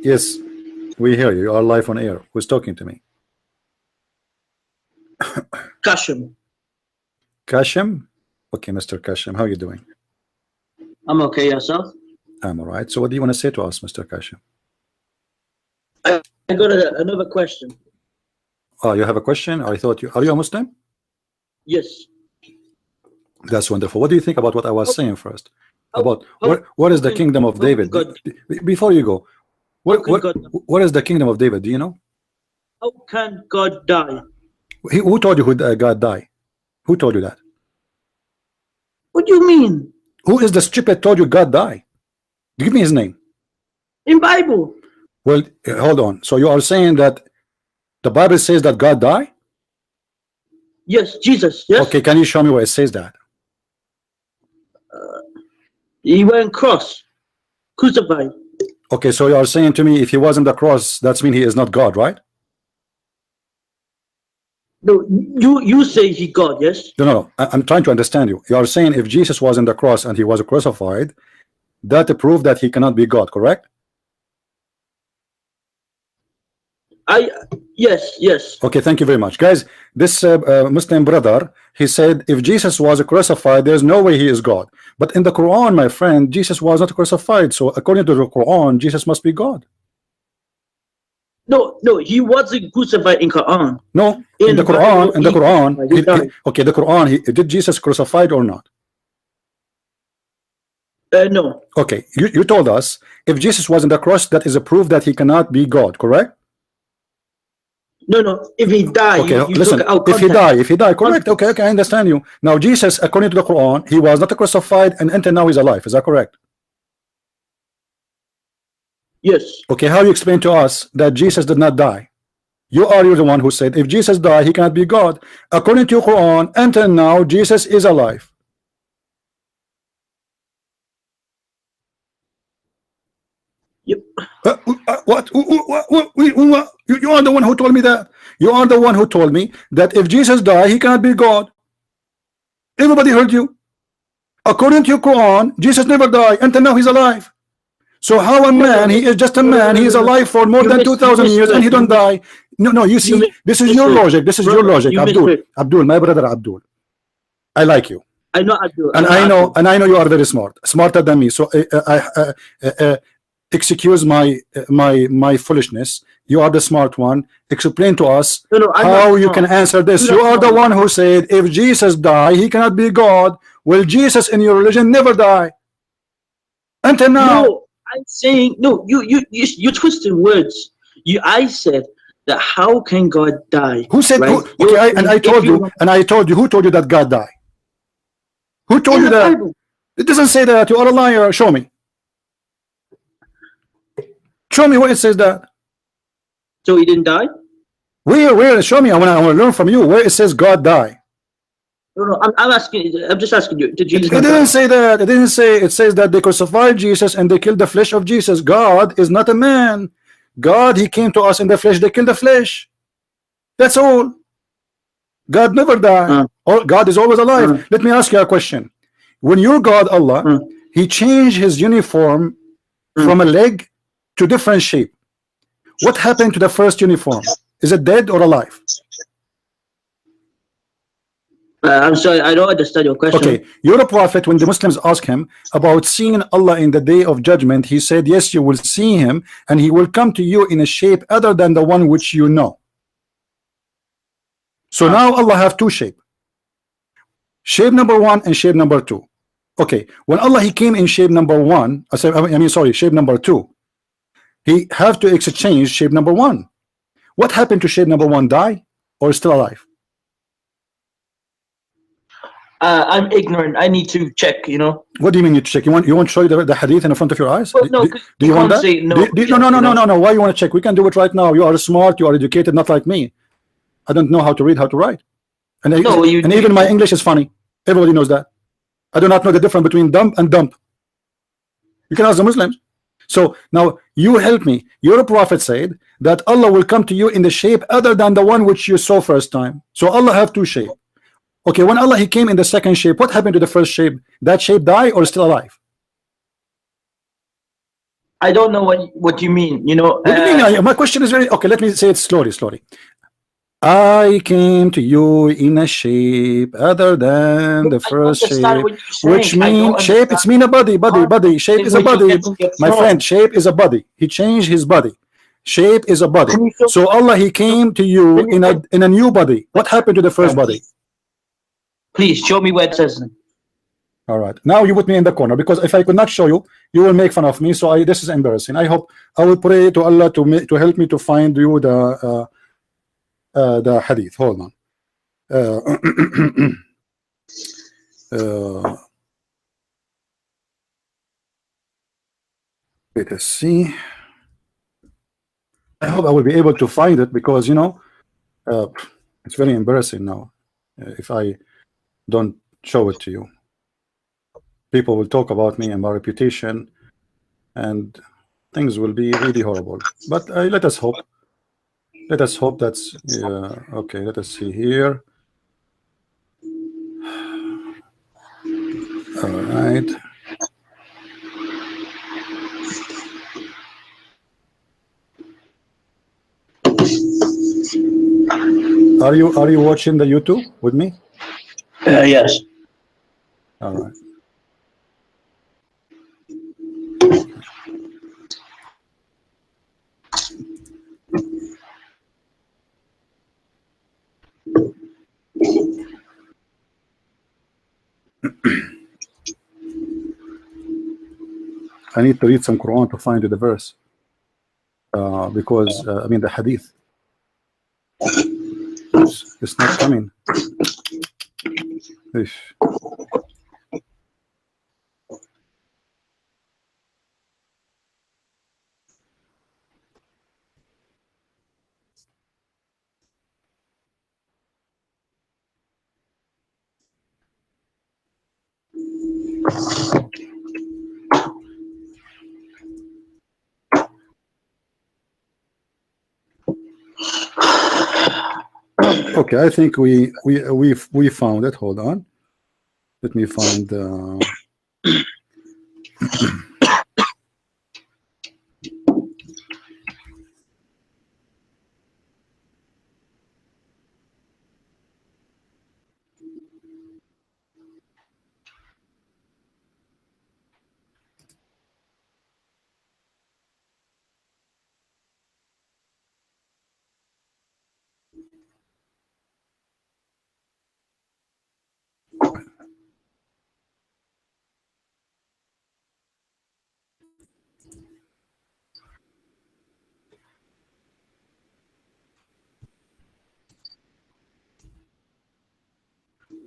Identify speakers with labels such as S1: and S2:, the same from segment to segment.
S1: Yes, we hear you. You are live on air. Who's talking to me?
S2: Kashim.
S1: Kashim? Okay, Mr. Kashim, how are you doing?
S2: I'm okay, yourself?
S1: I'm all right. So what do you want to say to us, Mr. Kashim?
S2: I got another question.
S1: Oh, you have a question? I thought you... Are you a Muslim?
S2: Yes.
S1: That's wonderful. What do you think about what I was saying first? About what is the kingdom of David? Before you go, what is the kingdom of David? Do you know?
S2: How can God die?
S1: Who told you God died? Who told you that?
S2: What do you mean?
S1: Who is the stupid told you God died? Give me his name.
S2: In Bible.
S1: Well, hold on. So you are saying that the Bible says that God died?
S2: Yes, Jesus. Yes.
S1: Okay, can you show me where it says that?
S2: He went cross, crucified.
S1: Okay, so you are saying to me if he was on the cross, that's mean he is not God, right?
S2: No, you say he God, yes?
S1: No. I'm trying to understand you. You are saying if Jesus was on the cross and he was crucified, that proved that he cannot be God, correct?
S2: Yes.
S1: Okay, thank you very much, guys. This Muslim brother, he said if Jesus was crucified, there's no way he is God. But in the Quran, my friend, Jesus was not crucified. So according to the Quran, Jesus must be God.
S2: No, he wasn't crucified in Quran.
S1: No, in the Quran, okay, the Quran, did Jesus crucified or not?
S2: No.
S1: Okay, you told us if Jesus was in the cross, that is a proof that he cannot be God, correct?
S2: No. If he died,
S1: okay, listen. If he died, correct. Okay, I understand you. Now, Jesus, according to the Quran, he was not crucified, and until now he's alive. Is that correct?
S2: Yes.
S1: Okay, how you explain to us that Jesus did not die? You're the one who said if Jesus died, he cannot be God. According to Quran, until now Jesus is alive.
S2: Yep.
S1: What? You are the one who told me that. You are the one who told me that if Jesus died, he cannot be God. Everybody heard you. According to your Quran, Jesus never died. Until now, he's alive. So how a man? He is just a man. He is alive for more than 2,000 years, and he don't die. No. You see, this is your logic. This is your logic, Abdul, my brother Abdul. I like you.
S2: I know Abdul,
S1: and I know you are very smart, smarter than me. So excuse my foolishness. You are the smart one. Explain to us how you can answer this. You are the one who said if Jesus died, he cannot be God. Well, Jesus in your religion never die until now.
S2: No, I'm saying no. You twisted words. I said that how can God die?
S1: Who said? Right? I told you. Who told you that God died? Who told you that? Bible. It doesn't say that. You are a liar. Show me. Show me where it says that.
S2: So he didn't die?
S1: Where? Show me. I want to learn from you where it says God died.
S2: No. I'm asking. I'm just asking you. Did Jesus?
S1: It didn't say that. It didn't say. It says that they crucified Jesus and they killed the flesh of Jesus. God is not a man. God, he came to us in the flesh. They killed the flesh. That's all. God never died. God is always alive. Let me ask you a question. When your God Allah, he changed his uniform from a leg to different shape. What happened to the first uniform? Is it dead or alive?
S2: I'm sorry, I don't understand your question.
S1: Okay, you're a prophet. When the Muslims ask him about seeing Allah in the day of judgment, he said, yes, you will see him, and he will come to you in a shape other than the one which you know. So now Allah have two shapes. Shape number one and shape number two. Okay, when Allah he came in shape number one, shape number two, he have to exchange shape number one. What happened to shape number one? Die or still alive?
S2: I'm ignorant. I need to check.
S1: What do you mean you check? You want to show you the hadith in front of your eyes?
S2: Well, no,
S1: do you want that? No. Why you want to check? We can do it right now. You are smart. You are educated, not like me. I don't know how to read, how to write, and even my English is funny. Everybody knows that. I do not know the difference between dumb and dump. You can ask the Muslims. So now you help me. Your prophet said that Allah will come to you in the shape other than the one which you saw first time. So Allah have two shapes. Okay, when Allah he came in the second shape, what happened to the first shape? That shape die or still alive?
S2: I don't know what you mean. You know.
S1: What do you mean? My question is very okay. Let me say it slowly. I came to you in a shape other than the first shape, which means shape. It's mean a body. Shape is a body. My friend, shape is a body. He changed his body. Shape is a body. So Allah, He came to you in a new body. What happened to the first body?
S2: Please show me where it says.
S1: All right. Now you put me in the corner, because if I could not show you, you will make fun of me. So this is embarrassing. I hope I will pray to Allah to help me to find you the hadith. Hold on. Let us see. I hope I will be able to find it, because it's very embarrassing now if I don't show it to you. People will talk about me and my reputation, and things will be really horrible. But let us hope. Let us hope that's okay. Let us see here. All right. Are you watching the YouTube with me?
S2: Yes.
S1: All right. I need to read some Quran to find the verse, because I mean the hadith. It's not coming. Okay, I think we found it. Hold on, let me find.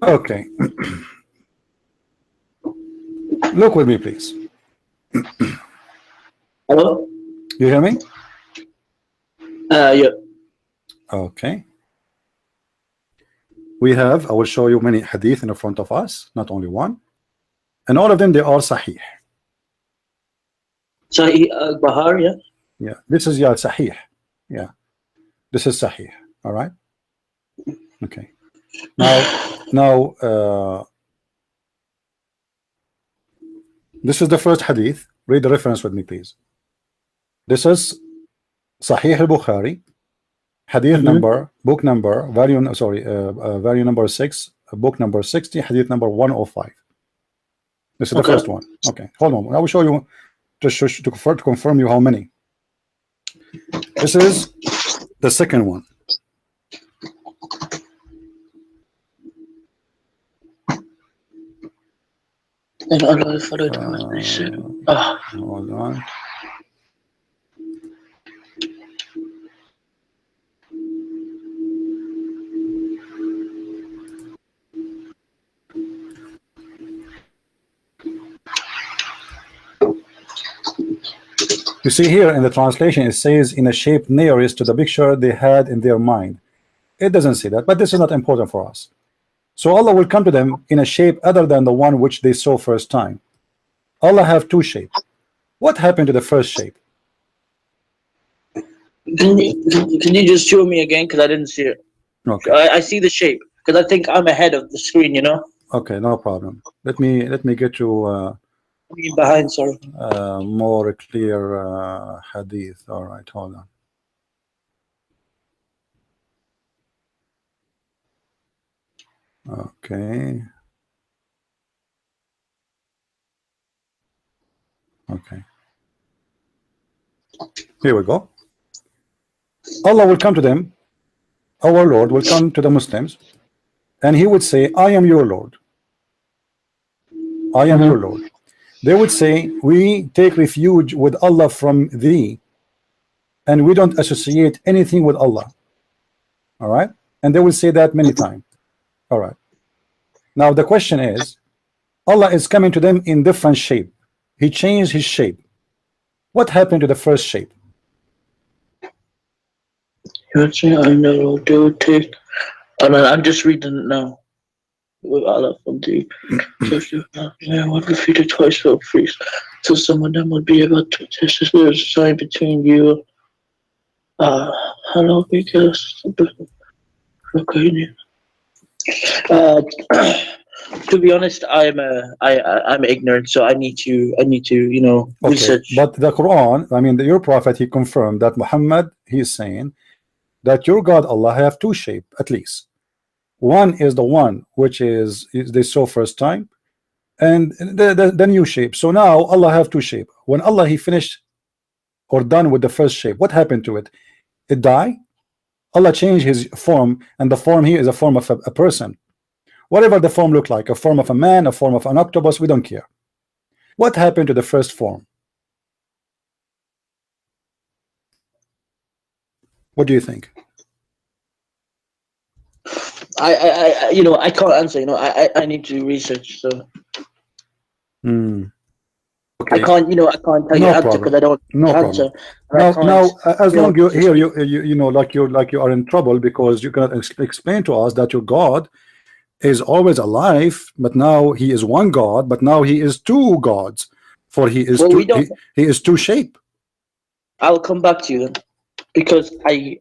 S1: Okay. Look with me, please.
S2: Hello?
S1: You hear me?
S2: Yeah.
S1: Okay. We have, I will show you many hadith in front of us, not only one. And all of them, they are sahih.
S2: Sahih Bahar, yeah?
S1: Yeah, this is sahih. Yeah, this is sahih. All right. Okay. Now, this is the first hadith. Read the reference with me, please. This is Sahih al-Bukhari, hadith number, book number, value number 6, book number 60, hadith number 105. This is the first one. Okay, hold on. I will show you to confirm you how many. This is the second one. Hold on. You see here in the translation, it says in a shape nearest to the picture they had in their mind. It doesn't say that, but this is not important for us. So Allah will come to them in a shape other than the one which they saw first time. Allah have two shapes. What happened to the first shape?
S2: Can you just show me again, because I didn't see it.
S1: Okay.
S2: I see the shape, because I think I'm ahead of the screen, you know.
S1: Okay, no problem. Let me get you
S2: behind, sorry.
S1: More clear hadith. All right, hold on. Okay. Okay. Here we go. Allah will come to them. Our Lord will come to the Muslims, and He would say, "I am your Lord. I am your Lord." They would say, "We take refuge with Allah from thee, and we don't associate anything with Allah." All right, and they will say that many times. All right. Now the question is, Allah is coming to them in different shape. He changed His shape. What happened to the first shape?
S2: I know they would take. I'm just reading it now. With Allah from the would defeat the twice for priest. So some of them would be able to test if there's a sign between you. Hello, because to be honest, I'm ignorant, so I need to research.
S1: But the Quran, I mean, your prophet, he confirmed that Muhammad, he is saying that your God Allah have two shape at least. One is the one which is they saw first time, and the new shape. So now Allah have two shape. When Allah he finished or done with the first shape, what happened to it? It died. Allah changed His form, and the form here is a form of a person. Whatever the form look like, a form of a man, a form of an octopus, we don't care. What happened to the first form? What do you think?
S2: I can't answer. I need to research. So
S1: okay.
S2: I can't tell you answer because I don't answer.
S1: Now, as long you here, you know, like you are in trouble because you cannot explain to us that your God is always alive, but now He is one God, but now He is two gods, for He is he is two shape.
S2: I'll come back to you then, because I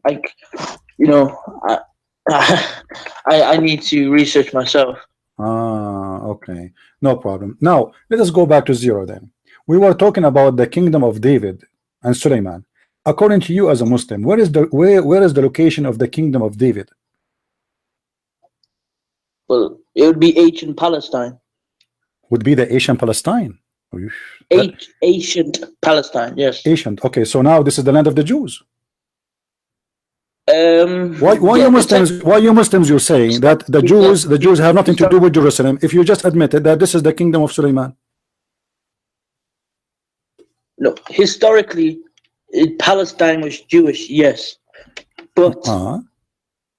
S2: need to research myself.
S1: Okay, no problem. Now let us go back to zero then. We were talking about the kingdom of David and Suleiman. According to you as a Muslim, where is the location of the kingdom of David?
S2: Well, it would be ancient Palestine.
S1: Would be the Asian Palestine.
S2: Ancient Palestine, yes.
S1: Ancient. Okay, so now this is the land of the Jews. Why you Muslims you're saying that the Jews have nothing to do with Jerusalem if you just admitted that this is the kingdom of Suleiman?
S2: No, historically Palestine was Jewish, yes, but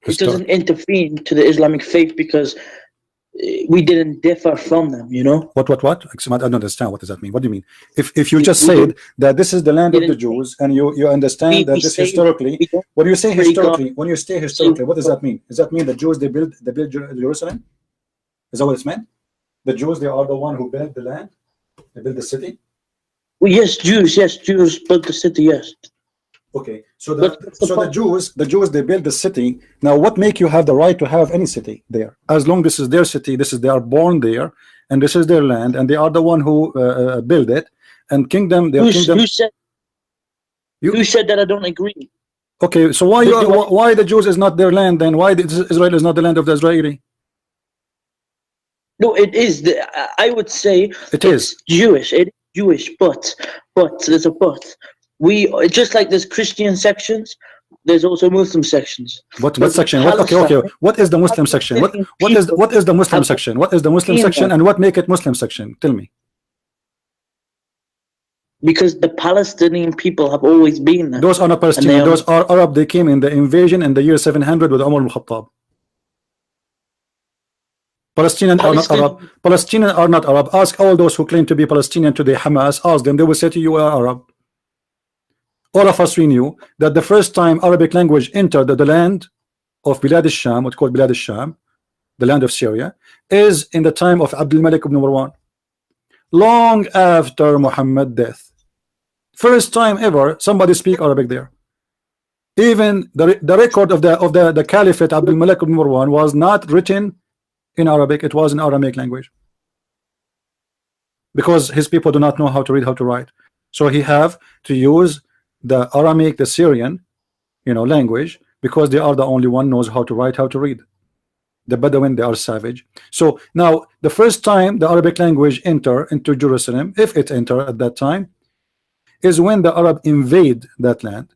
S2: it doesn't intervene to the Islamic faith because we didn't differ from them, you know.
S1: What? I don't understand. What does that mean? What do you mean? If you just said that this is the land of the Jews and you understand that this historically, when you say historically, what does that mean? Does that mean the Jews they built Jerusalem? Is that what it's meant? The Jews, they are the one who built the land, they built the city.
S2: Well, yes, Jews built the city, yes.
S1: Okay, so the Jews they build the city. Now, what make you have the right to have any city there? As long this is their city, they are born there, and this is their land, and they are the one who build it. And kingdom, their kingdom.
S2: Who said that? I don't agree.
S1: Okay, so why the Jews is not their land then? Why Israel is not the land of the Israeli?
S2: No, it is. I would say
S1: it is
S2: Jewish. It is Jewish, but there's a but. We just like there's Christian sections, there's also Muslim sections.
S1: What section? Okay. What is the Muslim section? What is the Muslim section? What is the Muslim section, and what make it Muslim section? Tell me.
S2: Because the Palestinian people have always been there.
S1: Those are not Palestinian. Those are Arab. They came in the invasion in the year 700 with Umar al-Khattab. Palestinians are not Arab. Palestinians are not Arab. Ask all those who claim to be Palestinian today, Hamas. Ask them. They will say to you, "We are Arab." All of us, we knew that the first time Arabic language entered the land of Bilad al-Sham, what's called Bilad al-Sham, the land of Syria, is in the time of Abdul Malik ibn Marwan, long after Muhammad's death. First time ever somebody speak Arabic there. Even the record of the Caliphate Abdul Malik ibn Marwan was not written in Arabic; it was in Aramaic language. because his people do not know how to read, how to write. So he have to use the Aramaic, the Syrian, language, because they are the only one knows how to write, how to read. The Bedouin, they are savage. So now the first time the Arabic language enter into Jerusalem, if it enter at that time, is when the Arab invade that land.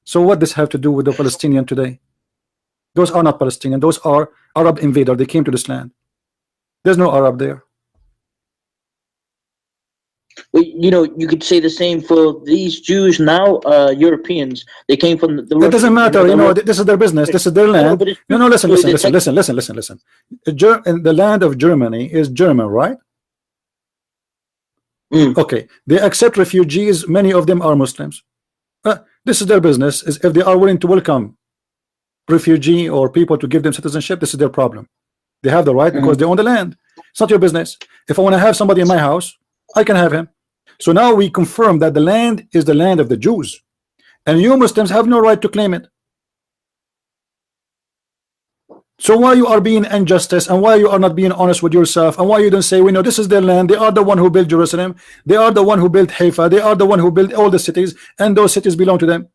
S1: So what does have to do with the Palestinian today? Those are not Palestinian, those are Arab invader. They came to this land. There's no Arab there.
S2: Well, you could say the same for these Jews now, Europeans. They came from the.
S1: It doesn't matter. This is their business. This is their land. No, listen. Listen. The land of Germany is German, right? Okay. They accept refugees. Many of them are Muslims. This is their business. Is if they are willing to welcome refugee or people to give them citizenship, this is their problem. They have the right because they own the land. It's not your business. If I want to have somebody in my house, I can have him. So now we confirm that the land is the land of the Jews, and you Muslims have no right to claim it. So why you are being injustice, and why you are not being honest with yourself, and why you don't say, we know this is their land, they are the one who built Jerusalem, they are the one who built Haifa, they are the one who built all the cities, and those cities belong to them.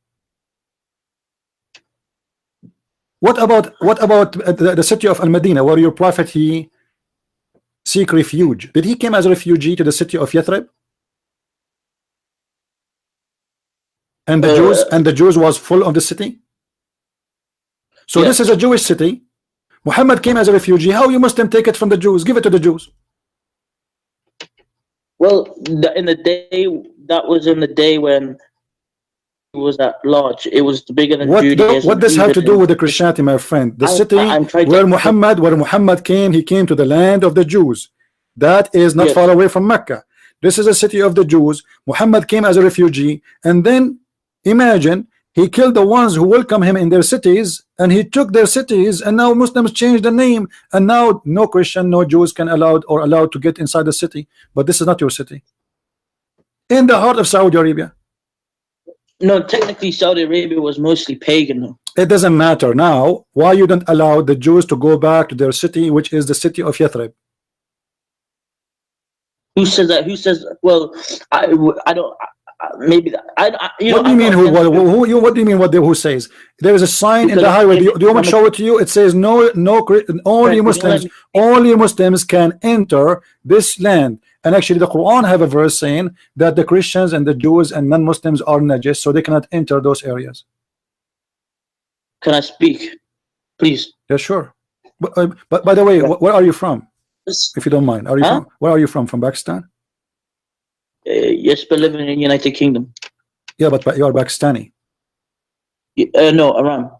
S1: What about the city of Al-Madinah, where your prophet he seek refuge? Did he came as a refugee to the city of Yathrib? And the Jews was full of the city. So yes. This is a Jewish city. Muhammad came as a refugee. How you Muslim take it from the Jews? Give it to the Jews.
S2: Well, in the day when it was at large, it was bigger than Judaism.
S1: What does have to do with the Christianity, my friend? The city where Muhammad came, he came to the land of the Jews. That is not far away from Mecca. This is a city of the Jews. Muhammad came as a refugee, and then imagine he killed the ones who welcome him in their cities, and he took their cities, and now Muslims changed the name, and now no Christian, no Jews can allowed to get inside the city. But this is not your city. In the heart of Saudi Arabia.
S2: No, technically Saudi Arabia was mostly pagan though.
S1: It doesn't matter now. Why you don't allow the Jews to go back to their city, which is the city of Yathrib?
S2: Who says that? Who says? Well, I don't. Maybe that.
S1: What do you mean? What do you mean? Who says? There is a sign in the highway. Do you want me to show it to you? It says no. Only Muslims can enter this land. And actually, the Quran have a verse saying that the Christians and the Jews and non-Muslims are najis, so they cannot enter those areas.
S2: Can I speak, please?
S1: Yeah, sure. But by the way, where are you from? If you don't mind, where are you from? From Pakistan?
S2: Yes, but living in the United Kingdom.
S1: Yeah, but you are Pakistani.
S2: No, Iran.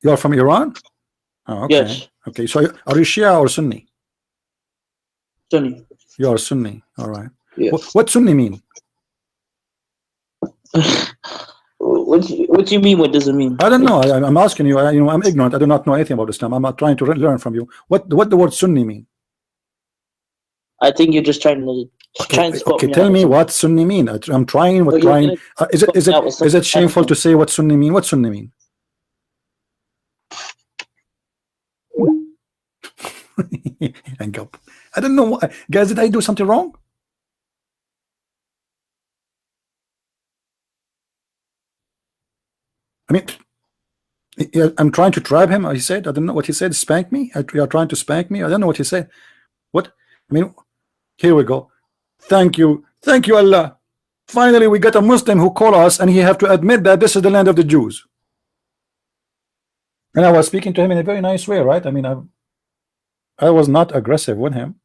S1: You are from Iran? Oh, okay.
S2: Yes.
S1: Okay, so are you Shia or Sunni?
S2: Sunni.
S1: You are Sunni. All right.
S2: Yes.
S1: What Sunni mean?
S2: What do you mean? What does it mean?
S1: I don't know. I'm asking you. I'm ignorant. I do not know anything about Islam. I'm not trying to learn from you. What the word Sunni mean?
S2: I think you're just trying to.
S1: Tell me what Sunni mean. I'm trying. Is it shameful to say what Sunni mean? What Sunni mean? Hang up. I don't know. Guys, did I do something wrong? I mean, I'm trying to trap him. He said, I don't know what he said. Spank me. You are trying to spank me. I don't know what he said. What? I mean, here we go. Thank you, Allah. Finally, we got a Muslim who called us, and he have to admit that this is the land of the Jews. And I was speaking to him in a very nice way, right? I mean, I was not aggressive with him.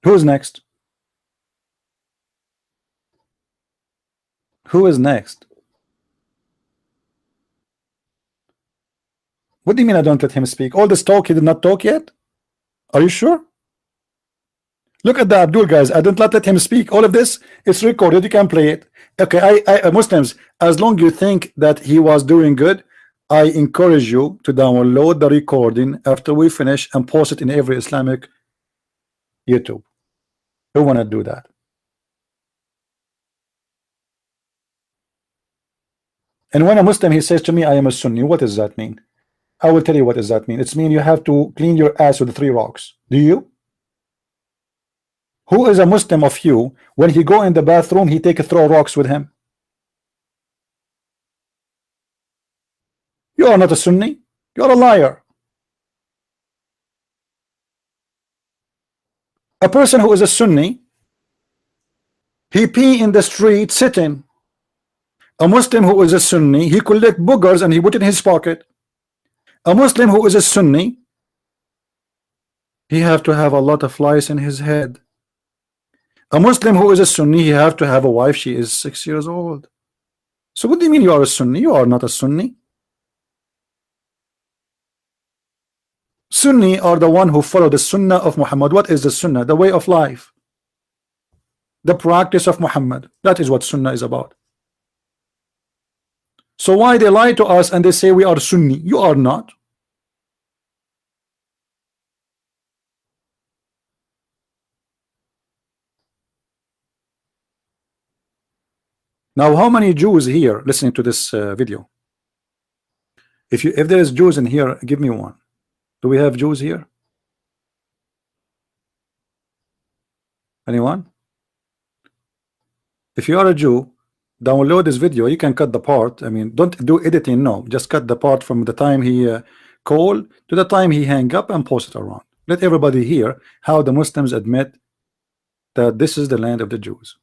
S1: Who's next? Who is next? What do you mean I don't let him speak? All this talk, he did not talk yet? Are you sure? Look at the Abdul, guys. I don't let him speak. All of this is recorded. You can play it. Okay, Muslims, as long you think that he was doing good, I encourage you to download the recording after we finish and post it in every Islamic YouTube. Who want to do that? And when a Muslim he says to me, I am a Sunni, what does that mean? I will tell you what does that mean. It's mean you have to clean your ass with 3 rocks. Do you? Who is a Muslim of you when he go in the bathroom he take 3 rocks with him? You are not a Sunni. You are a liar. A person who is a Sunni, he pee in the street sitting. A Muslim who is a Sunni, he collect boogers and he put it in his pocket. A Muslim who is a Sunni, he have to have a lot of flies in his head. A Muslim who is a Sunni, he have to have a wife, she is 6 years old. So what do you mean you are a Sunni? You are not a Sunni. Sunni are the one who follow the Sunnah of Muhammad. What is the Sunnah? The way of life, the practice of Muhammad. That is what Sunnah is about. So why they lie to us and they say we are Sunni? You are not. Now, how many Jews here listening to this video? If there is Jews in here, give me one. Do we have Jews here? Anyone? If you are a Jew, download this video. You can cut the part. I mean, don't do editing. No, just cut the part from the time he called to the time he hang up and post it around. Let everybody hear how the Muslims admit that this is the land of the Jews.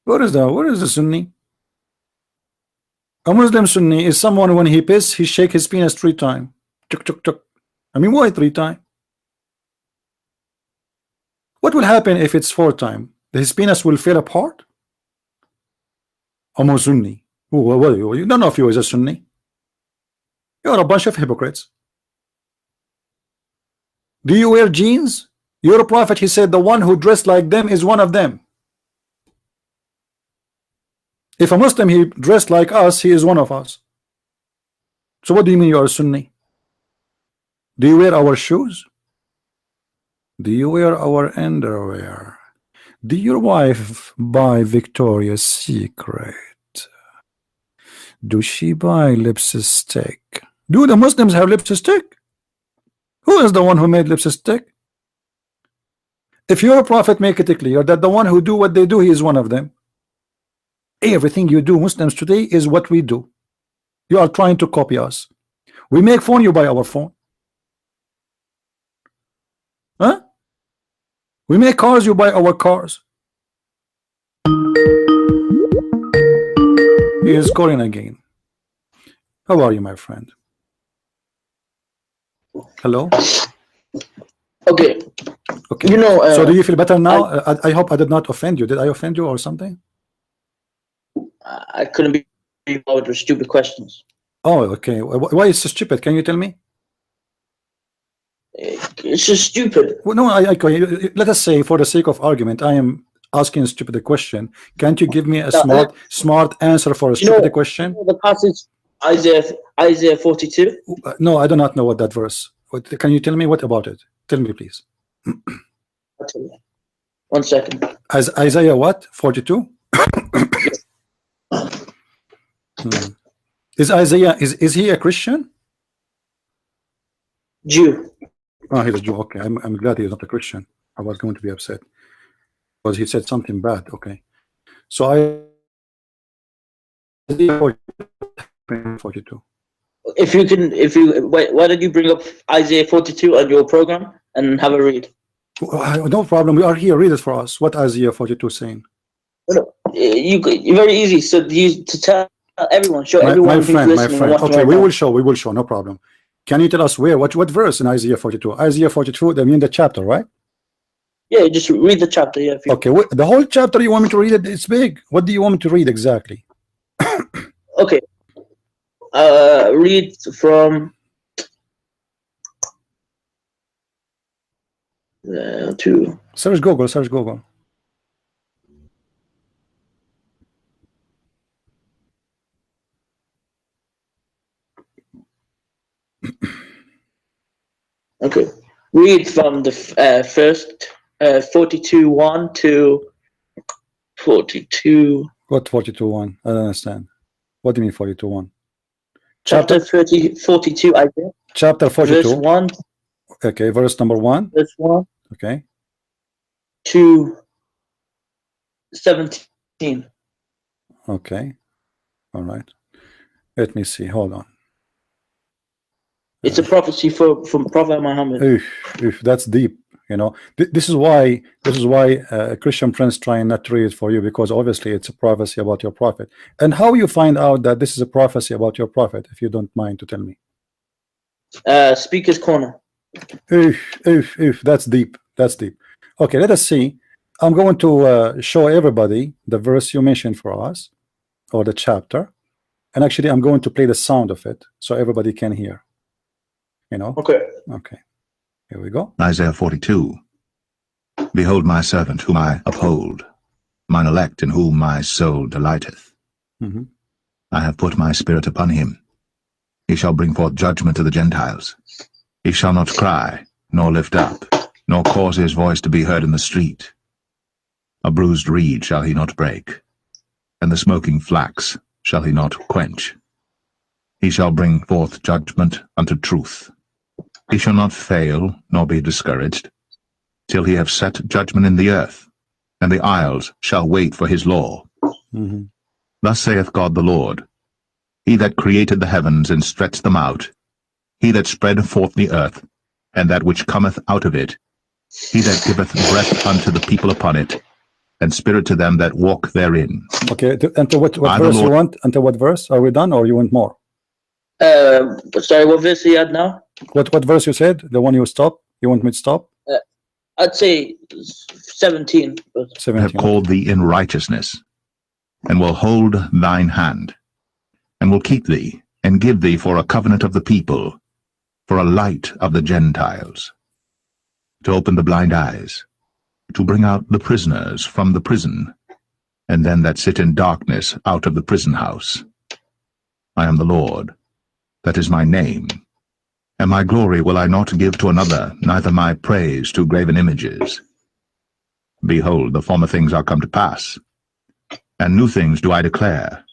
S1: Where is the Sunni? A Muslim Sunni is someone when he piss, he shake his penis 3 times. Chuk, chuk, chuk. I mean, why 3 times? What will happen if it's 4 times? His penis will fall apart? I'm a Sunni. You don't know if you is a Sunni. You're a bunch of hypocrites. Do you wear jeans? Your prophet, he said, the one who dressed like them is one of them. If a Muslim, he dressed like us, he is one of us. So what do you mean you are a Sunni? Do you wear our shoes? Do you wear our underwear? Do your wife buy Victoria's Secret? Do she buy lipstick? Do the Muslims have lipstick? Who is the one who made lipstick? If your prophet make it clear that the one who do what they do, he is one of them. Everything you do, Muslims today, is what we do. You are trying to copy us. We make phone, you buy our phone. Huh? We make cars, you buy our cars. He is calling again. How are you, my friend? Hello?
S2: Okay.
S1: Okay.
S2: You know,
S1: so do you feel better now? I hope I did not offend you. Did I offend you or something?
S2: I couldn't be involved with your stupid questions.
S1: Oh, okay. Why is so stupid? Can you tell me?
S2: It's just stupid.
S1: Well, no, let us say, for the sake of argument, I am asking a stupid question. Can't you give me a smart answer for a stupid question?
S2: The passage Isaiah 42.
S1: No, I do not know what that verse. Can you tell me what about it? Tell me, please.
S2: I'll tell you. 1 second.
S1: As Isaiah what? 42? Is Isaiah is he a Christian?
S2: Jew.
S1: Oh, he's a Jew. Okay, I'm glad he's not a Christian. I was going to be upset because he said something bad. Okay, so Isaiah 42.
S2: If you wait, why did you bring up Isaiah 42 on your program and have a read?
S1: No problem. We are here. Read it for us. What Isaiah 42 saying?
S2: No, you're very easy. So to tell everyone, show everyone who's listening.
S1: My friend. Okay, we will show. No problem. Can you tell us where? What verse in Isaiah 42? Isaiah 42. I mean the chapter, right?
S2: Yeah, just read the chapter. Yeah.
S1: Okay. The whole chapter. You want me to read it? It's big. What do you want me to read exactly?
S2: Okay. Read from 2.
S1: Search Google.
S2: Okay. Read from the first 42:1 to 42.
S1: What 42:1? I don't understand. What do you mean 42:1?
S2: Chapter 42, Isaiah.
S1: Chapter 42.
S2: Verse 1.
S1: Okay, verse number 1.
S2: Verse 1.
S1: Okay.
S2: To 17.
S1: Okay. All right. Let me see. Hold on.
S2: It's a prophecy from Prophet Muhammad.
S1: That's deep. You know, this is why Christian friends trying not to read it for you, because obviously it's a prophecy about your prophet. And how you find out that this is a prophecy about your prophet, if you don't mind to tell me?
S2: Speaker's Corner.
S1: That's deep. That's deep. Okay, let us see. I'm going to show everybody the verse you mentioned for us, or the chapter, and actually I'm going to play the sound of it so everybody can hear. You know.
S2: Okay.
S1: Here we go.
S3: Isaiah 42. Behold my servant whom I uphold, mine elect in whom my soul delighteth. I have put my spirit upon him. He shall bring forth judgment to the Gentiles. He shall not cry, nor lift up, nor cause his voice to be heard in the street. A bruised reed shall he not break, and the smoking flax shall he not quench. He shall bring forth judgment unto truth. He shall not fail, nor be discouraged, till he have set judgment in the earth, and the isles shall wait for his law. Thus saith God the Lord, He that created the heavens and stretched them out, he that spread forth the earth, and that which cometh out of it, he that giveth breath unto the people upon it, and spirit to them that walk therein.
S1: Okay, until what verse you want? Until what verse? Are we done, or you want more?
S2: Sorry, what verse you had now?
S1: What verse you said? The one you stop? You want me to stop?
S2: I'd say 17.
S1: 17.
S3: I have called thee in righteousness, and will hold thine hand, and will keep thee, and give thee for a covenant of the people, for a light of the Gentiles, to open the blind eyes, to bring out the prisoners from the prison, and them that sit in darkness out of the prison house. I am the Lord, that is my name, and my glory will I not give to another, neither my praise to graven images. Behold, the former things are come to pass, and new things do I declare.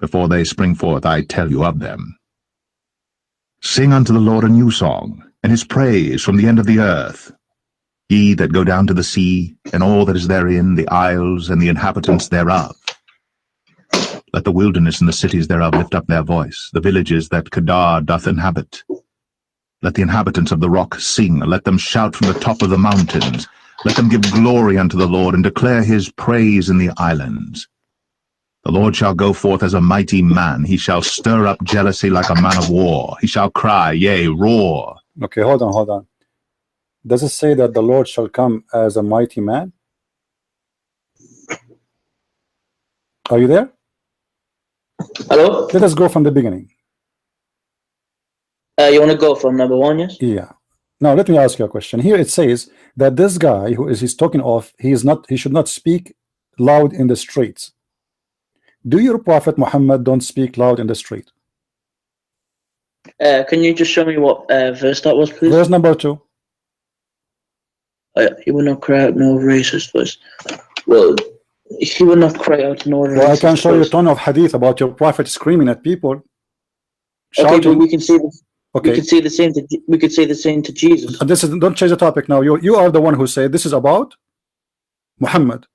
S3: Before they spring forth, I tell you of them. Sing unto the Lord a new song, and his praise from the end of the earth. Ye that go down to the sea, and all that is therein, the isles and the inhabitants thereof. Let the wilderness and the cities thereof lift up their voice, the villages that Kedar doth inhabit. Let the inhabitants of the rock sing, let them shout from the top of the mountains. Let them give glory unto the Lord, and declare his praise in the islands. The Lord shall go forth as a mighty man. He shall stir up jealousy like a man of war. He shall cry, yea, roar.
S1: Okay, hold on. Does it say that the Lord shall come as a mighty man? Are you there?
S2: Hello?
S1: Let us go from the beginning.
S2: You want to go from number 1, yes?
S1: Yeah. Now let me ask you a question. Here it says that this guy who he's talking of, he should not speak loud in the streets. Do your prophet Muhammad don't speak loud in the street?
S2: Can you just show me what verse that was, please?
S1: Verse number 2.
S2: He will not cry out no racist voice. Well, he will not cry out no racist voice.
S1: Well, I can show you a ton of hadith about your prophet screaming at people, shouting.
S2: Okay, but we can say this.
S1: Okay.
S2: We could say the same to. We could say the same to Jesus.
S1: This is, don't change the topic now. You are the one who said this is about Muhammad,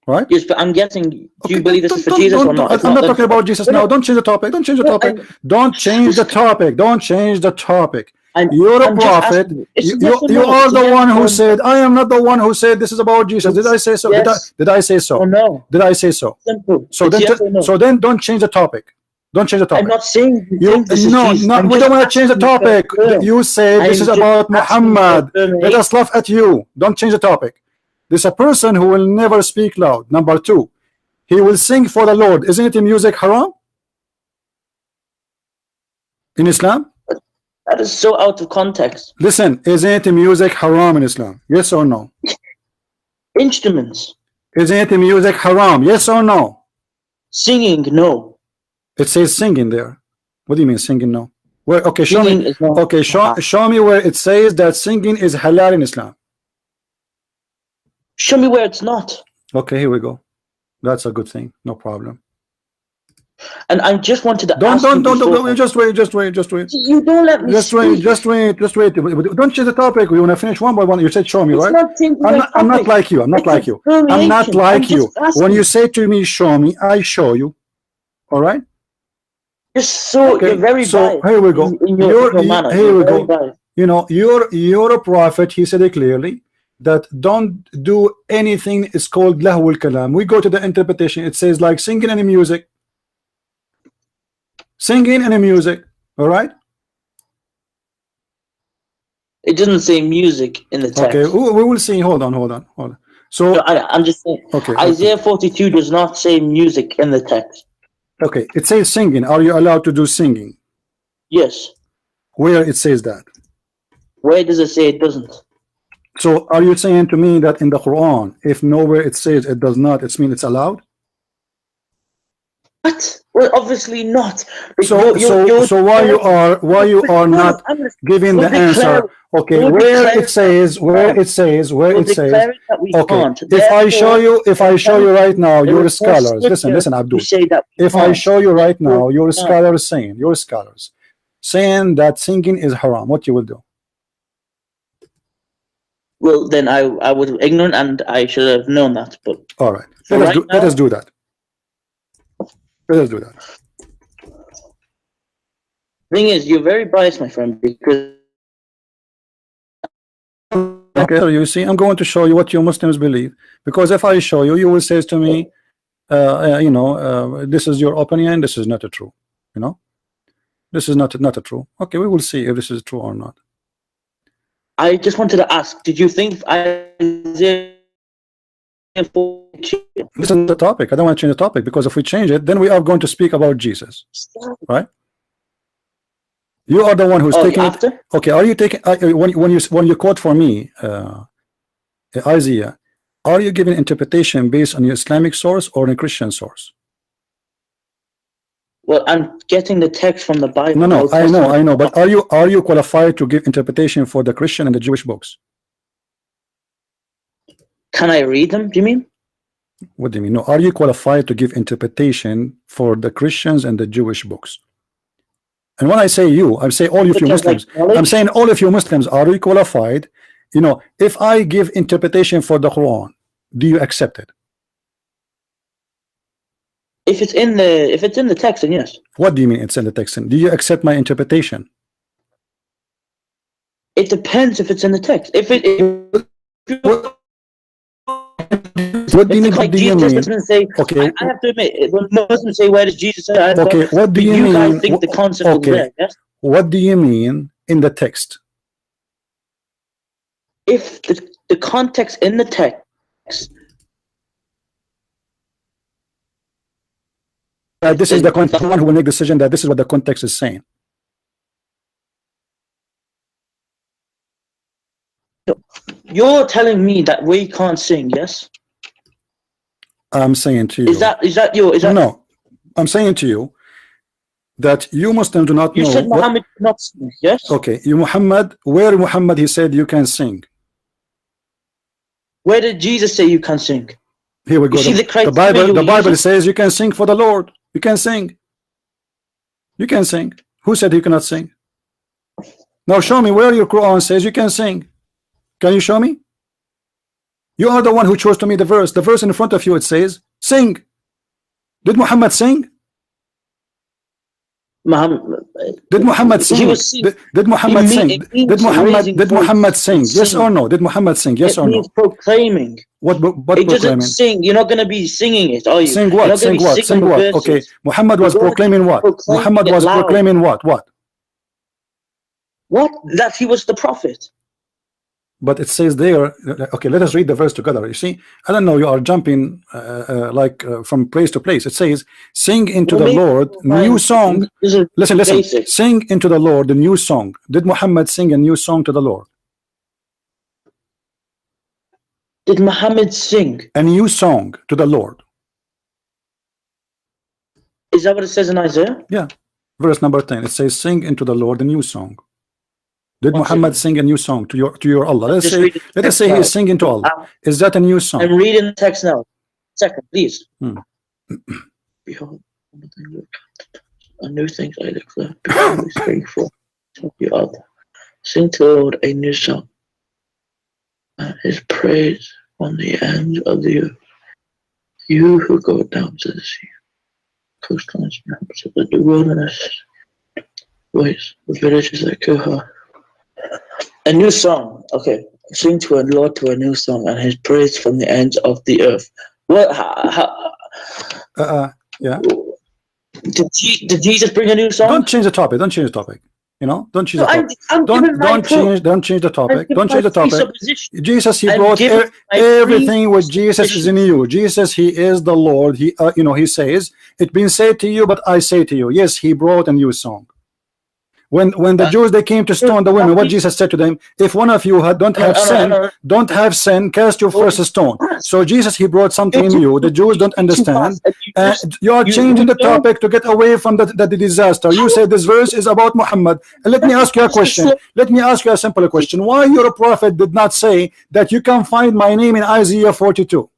S1: right?
S2: Yes, but I'm guessing. Do you believe this is for Jesus or not?
S1: I'm not talking about Jesus now. Don't change the topic. Don't change the topic. Don't change the topic. Don't change the topic. You're a prophet. You are the one who said, I am not the one who said this is about Jesus. Did I say so?
S2: Yes.
S1: Did I say so?
S2: Oh, no.
S1: Did I say so?
S2: Simple.
S1: So then don't change the topic. Don't change the topic.
S2: I'm not saying
S1: this we don't want to change the topic. You say this is about Muhammad. Let us laugh at you. Don't change the topic. There's a person who will never speak loud. Number 2, he will sing for the Lord. Isn't it music haram in Islam?
S2: That is so out of context.
S1: Listen, isn't music haram in Islam? Yes or no?
S2: Instruments.
S1: Isn't music haram? Yes or no?
S2: Singing, no.
S1: It says singing there. What do you mean singing? No. Where? Okay, show
S2: singing
S1: me. Okay, show me where it says that singing is halal in Islam.
S2: Show me where it's not.
S1: Okay, here we go. That's a good thing. No problem.
S2: And I just wanted to
S1: don't just wait.
S2: You don't let me
S1: just wait. Don't change the topic. We want to finish one by one. You said show me, right? I'm not like you. I'm not like you. When you say to me show me, I show you. All right?
S2: You're very biased.
S1: Here we go.
S2: Here we go.
S1: You know, you're a prophet. He said it clearly that don't do anything is called lahwul kalam. We go to the interpretation. It says like singing and music. Singing and music. All right.
S2: It doesn't say music in the text.
S1: Okay, we will see. Hold on. So
S2: I'm just saying.
S1: Okay.
S2: Isaiah 42 does not say music in the text.
S1: Okay, it says singing. Are you allowed to do singing?
S2: Yes.
S1: Where it says that?
S2: Where does it say it doesn't?
S1: So are you saying to me that in the Quran, if nowhere it says it does not, it means it's allowed?
S2: What? Well, obviously not.
S1: So why you are not giving the answer? Okay, where it says. Okay, if I show you right now, you're scholars. Listen, Abdul. If I show you right now, you're scholars saying that singing is haram, what you will do?
S2: Well, then I was ignorant and I should have known that. But
S1: all right, let us do that. Let's do that.
S2: Thing is, you're very biased, my friend, because
S1: okay, you see, I'm going to show you what you Muslims believe, because if I show you, you will say to me, this is your opinion, this is not a true, this is not a true. Okay, we will see if this is true or not.
S2: I just wanted to ask, did you think Isaiah 42?
S1: This is the topic. I don't want to change the topic, because if we change it, then we are going to speak about Jesus, right? You are the one who's taking it. Okay, are you taking when you quote for me Isaiah, are you giving interpretation based on your Islamic source or a Christian source?
S2: Well, I'm getting the text from the Bible.
S1: No, I know, but are you qualified to give interpretation for the Christian and the Jewish books?
S2: Can I read them? Do you mean?
S1: What do you mean? No, are you qualified to give interpretation for the Christians and the Jewish books? And when I say you, I'm saying all of you Muslims. I'm saying all of you Muslims, are you qualified? If I give interpretation for the Quran, do you accept it?
S2: If it's in the text, then yes.
S1: What do you mean it's in the text? Do you accept my interpretation?
S2: It depends if it's in the text.
S1: What do you mean?
S2: Okay. I have to admit, when Muslims say, "Where does Jesus say?"
S1: Okay, what do you mean?
S2: You guys think the concept is there, yes?
S1: What do you mean in the text?
S2: If the context in the text.
S1: This is the one who will make decision that this is what the context is saying.
S2: You're telling me that we can't sing, yes?
S1: I'm saying to you.
S2: Is that
S1: No, I'm saying to you that you Muslims do not know.
S2: You said Muhammad did not sing, yes?
S1: Okay, where Muhammad he said you can sing.
S2: Where did Jesus say you can sing?
S1: Here we go. The Bible says you can sing for the Lord. You can sing. You can sing. Who said you cannot sing? Now show me where your Quran says you can sing. Can you show me? You are the one who chose to me the verse. The verse in front of you, it says, sing. Did Muhammad sing? Did Muhammad sing? Did Muhammad sing? Did Muhammad sing? Yes or no? Did Muhammad sing? Yes or no?
S2: It means proclaiming.
S1: What
S2: it
S1: proclaiming?
S2: Doesn't sing. You're not going to be singing it, are you?
S1: Sing what? Sing what? Sing what? Okay. Muhammad was proclaiming what? Muhammad was proclaiming what? What?
S2: That he was the prophet.
S1: But it says there, okay, let us read the verse together. You see, I don't know, you are jumping from place to place. It says, sing into the Lord new song. Listen, sing into the Lord the new song. Did Muhammad sing a new song to the Lord?
S2: Did Muhammad sing
S1: a new song to the Lord?
S2: Is that what it says in Isaiah?
S1: Yeah, verse number 10. It says, sing into the Lord a new song. Did Muhammad sing a new song to your Allah? Let us say he is singing to Allah. Is that a new song?
S2: I'm reading the text now. Second, please.
S1: Hmm.
S2: Behold, and new things I declare. Before we spring forth to the other. Sing to the Lord a new song, and his praise on the ends of the earth. You who go down to the sea, coastlines, maps of the wilderness, ways, the villages that go high. A new song. Okay. Sing to the Lord to a new song, and his praise from the ends of the earth. What?
S1: Yeah.
S2: Did Jesus bring a new song?
S1: Don't change the topic. Don't change the topic. You know, don't change
S2: No,
S1: the topic.
S2: I'm
S1: Don't change the topic. Don't change the topic. Jesus, he brought everything with Jesus is in you. Jesus, he is the Lord. He, you know, he says, "It's been said to you, but I say to you." Yes, he brought a new song. When the Jews they came to stone the women, what Jesus said to them, if one of you don't have sin, cast your first stone. So Jesus, he brought something in you. The Jews don't understand. You are changing the topic to get away from the disaster. You say this verse is about Muhammad. Let me ask you a question. Let me ask you a simple question. Why your prophet did not say that you can find my name in Isaiah 42?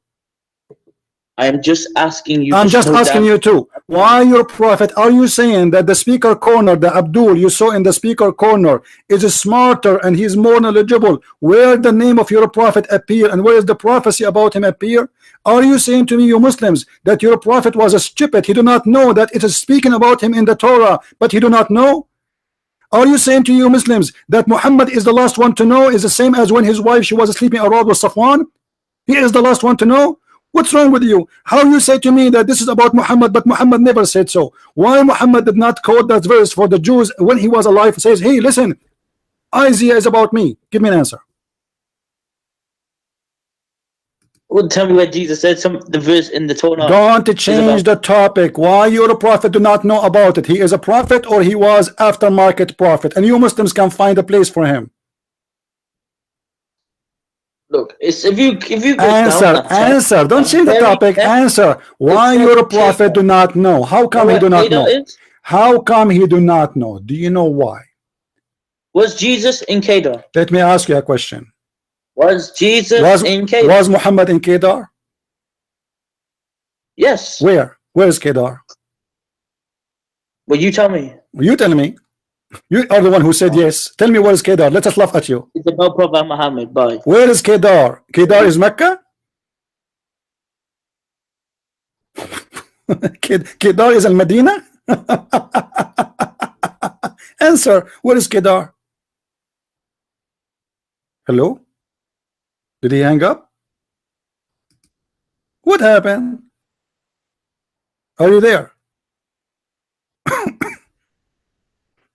S2: I am just asking you.
S1: I'm just asking you too. Why your prophet? Are you saying that the speaker corner, the Abdul you saw in the speaker corner, is smarter and he's more knowledgeable? Where the name of your prophet appear and where is the prophecy about him appear? Are you saying to me, you Muslims, that your prophet was a stupid? He do not know that it is speaking about him in the Torah, but he do not know? Are you saying to you Muslims that Muhammad is the last one to know, is the same as when his wife she was sleeping around with Safwan? He is the last one to know. What's wrong with you? How you say to me that this is about Muhammad, but Muhammad never said so? Why Muhammad did not quote that verse for the Jews when he was alive? Says, hey, listen, Isaiah is about me. Give me an answer.
S2: Well, tell me where Jesus said the verse in the Torah.
S1: Don't change the topic. Why your prophet do not know about it? He is a prophet or he was aftermarket prophet, and you Muslims can find a place for him.
S2: Look, it's if you
S1: answer. Don't change the topic. Answer. Why your prophet do not know? How come he do not know? How come he do not know? Do you know why?
S2: Was Jesus in Kedar?
S1: Let me ask you a question.
S2: Was Jesus in Kedar?
S1: Was Muhammad in Kedar?
S2: Yes.
S1: Where? Where is Kedar?
S2: Well, you tell me.
S1: You tell me. You are the one who said yes. Tell me where is Kedar. Let us laugh at you.
S2: It's about Prophet Muhammad. Bye.
S1: Where is Kedar? Kedar is Mecca? Kedar is Al-Medina? Answer. Where is Kedar? Hello? Did he hang up? What happened? Are you there?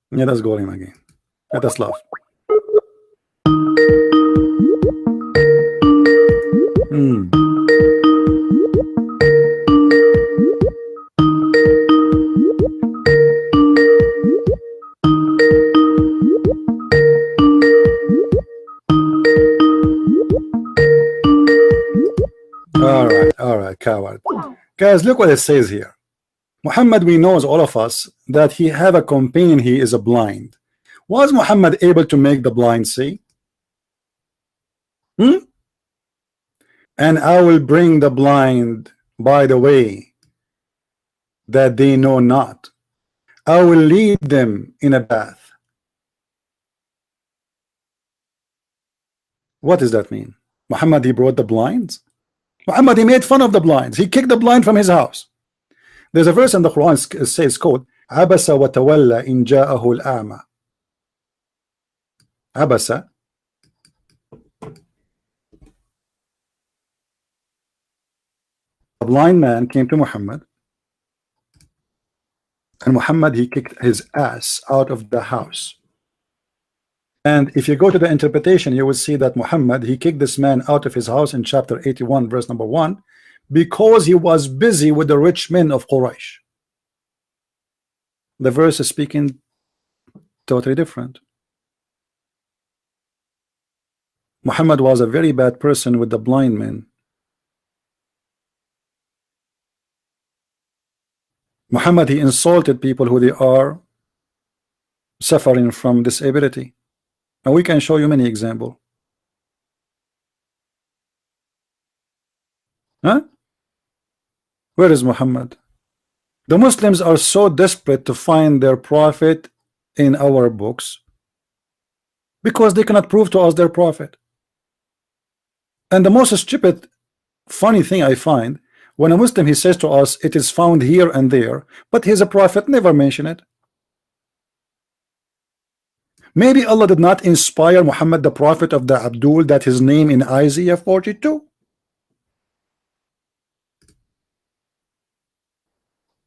S1: Yeah, let's go him again. Let us laugh. All right, coward. Guys, look what it says here. Muhammad, we knows all of us that he have a companion, he is a blind. Was Muhammad able to make the blind see? And I will bring the blind by the way that they know not. I will lead them in a path. What does that mean? Muhammad, he brought the blinds? Muhammad, he made fun of the blinds. He kicked the blind from his house. There's a verse in the Quran says, quote, Abasa wa tawalla in ja'ahu al-a'ma. Abasa. A blind man came to Muhammad, and Muhammad, he kicked his ass out of the house. And if you go to the interpretation, you will see that Muhammad, he kicked this man out of his house in chapter 81, verse number 1, because he was busy with the rich men of Quraysh. The verse is speaking totally different. Muhammad was a very bad person with the blind men. Muhammad, he insulted people who they are suffering from disability. And we can show you many examples. Huh? Where is Muhammad? The Muslims are so desperate to find their prophet in our books because they cannot prove to us their prophet. And the most stupid, funny thing I find, when a Muslim he says to us it is found here and there, but he's a prophet, never mention it. Maybe Allah did not inspire Muhammad the prophet of the Abdul that his name in Isaiah 42.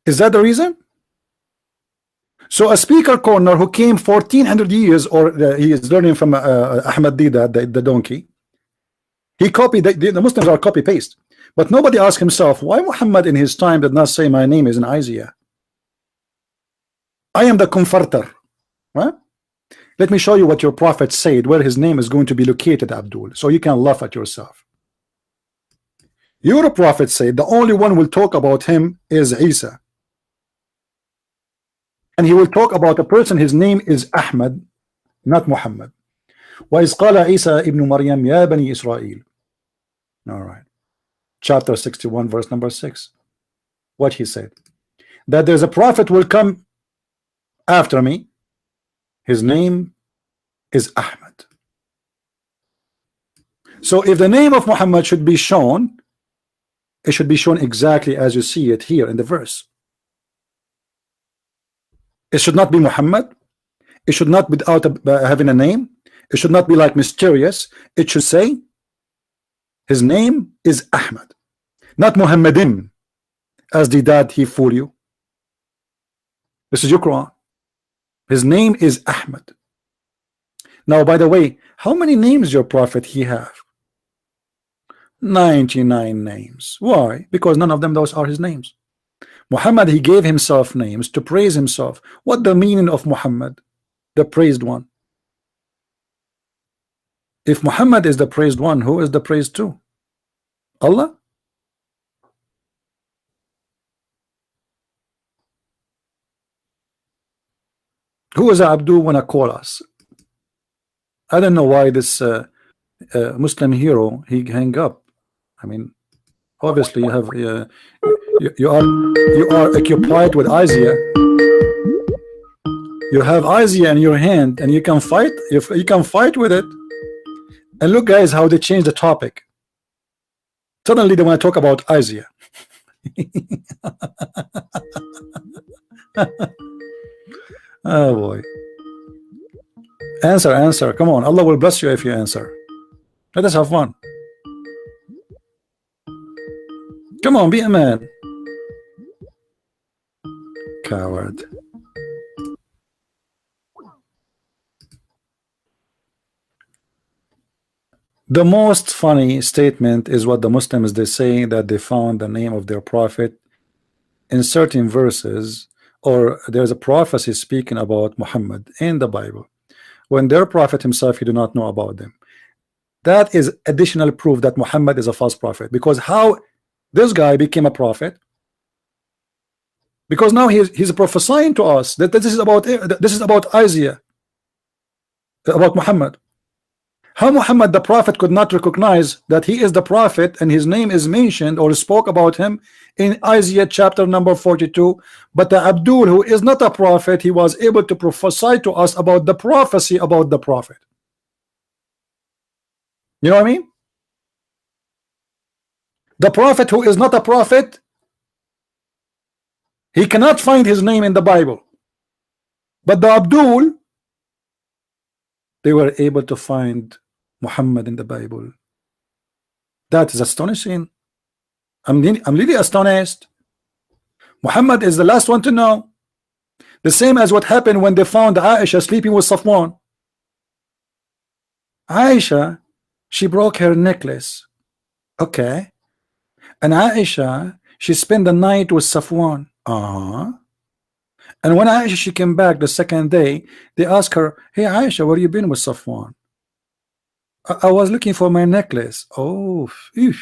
S1: Is that the reason? So a speaker corner who came 1400 years, or he is learning from Ahmad Dida, the donkey. He copied, the Muslims are copy paste. But nobody asked himself, why Muhammad in his time did not say my name is in Isaiah? I am the comforter. Right? Let me show you what your prophet said, where his name is going to be located, Abdul, so you can laugh at yourself. Your prophet said the only one will talk about him is Isa. And he will talk about a person, his name is Ahmad, not Muhammad. وَإِذْ قَالَ عِيسَى ابْنُ مَرْيَمْ يَا بَنِي إِسْرَائِيلِ. All right. Chapter 61, verse number 6. What he said. That there's a prophet will come after me. His name is Ahmad. So if the name of Muhammad should be shown, it should be shown exactly as you see it here in the verse. It should not be Muhammad. It should not be without having a name. It should not be like mysterious. It should say his name is Ahmad, not Muhammadin, as the dad he fool you. This is your Quran. His name is Ahmad. Now, by the way, how many names your prophet he have? 99 names. Why? Because none of them those are his names. Muhammad, he gave himself names to praise himself. What the meaning of Muhammad? The praised one. If Muhammad is the praised one, who is the praised two? Allah? Who is Abdul wanna call us? I don't know why this Muslim hero he hang up. I mean, obviously you have you are occupied with Isaiah. You have Isaiah in your hand, and you can fight. You can fight with it. And look, guys, how they change the topic. Suddenly they want to talk about Isaiah. Oh boy. Answer. Come on. Allah will bless you if you answer. Let us have fun. Come on, be a man. Coward. The most funny statement is what the Muslims they say, that they found the name of their prophet in certain verses, or there's a prophecy speaking about Muhammad in the Bible, when their prophet himself, you do not know about them. That is additional proof that Muhammad is a false prophet. Because how this guy became a prophet? Because now he's prophesying to us that this is about Isaiah, about Muhammad. How Muhammad the prophet could not recognize that he is the prophet and his name is mentioned or spoke about him in Isaiah chapter number 42, but the Abdul, who is not a prophet, he was able to prophesy to us about the prophecy about the prophet. You know what I mean? The prophet who is not a prophet, he cannot find his name in the Bible, but the Abdul, they were able to find Muhammad in the Bible. That is astonishing. I'm really astonished. Muhammad is the last one to know. The same as what happened when they found Aisha sleeping with Safwan. Aisha, she broke her necklace. Okay. And Aisha, she spent the night with Safwan. And when Aisha, she came back the second day, they asked her, hey Aisha, where you been with Safwan? I was looking for my necklace. Oh, the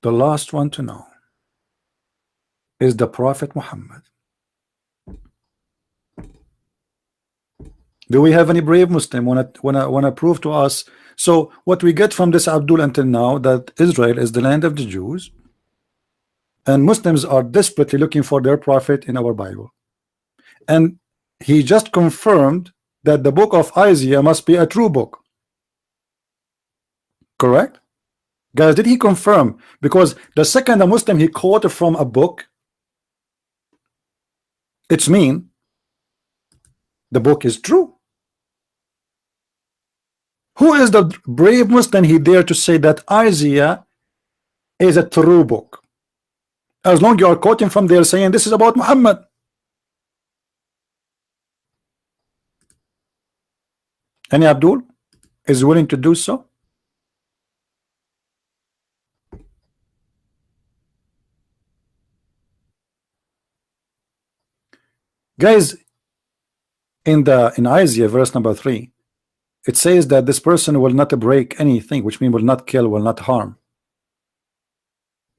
S1: last one to know is the Prophet Muhammad. Do we have any brave Muslim wanna prove to us? So what we get from this Abdul until now, that Israel is the land of the Jews, and Muslims are desperately looking for their prophet in our Bible, and he just confirmed that the book of Isaiah must be a true book. Correct, guys? Did he confirm? Because the second a Muslim he quoted from a book, it's mean the book is true. Who is the brave Muslim he dare to say that Isaiah is a true book? As long you are quoting from there saying this is about Muhammad. Any Abdul is willing to do so? Guys, in Isaiah verse number 3, it says that this person will not break anything, which means will not kill, will not harm.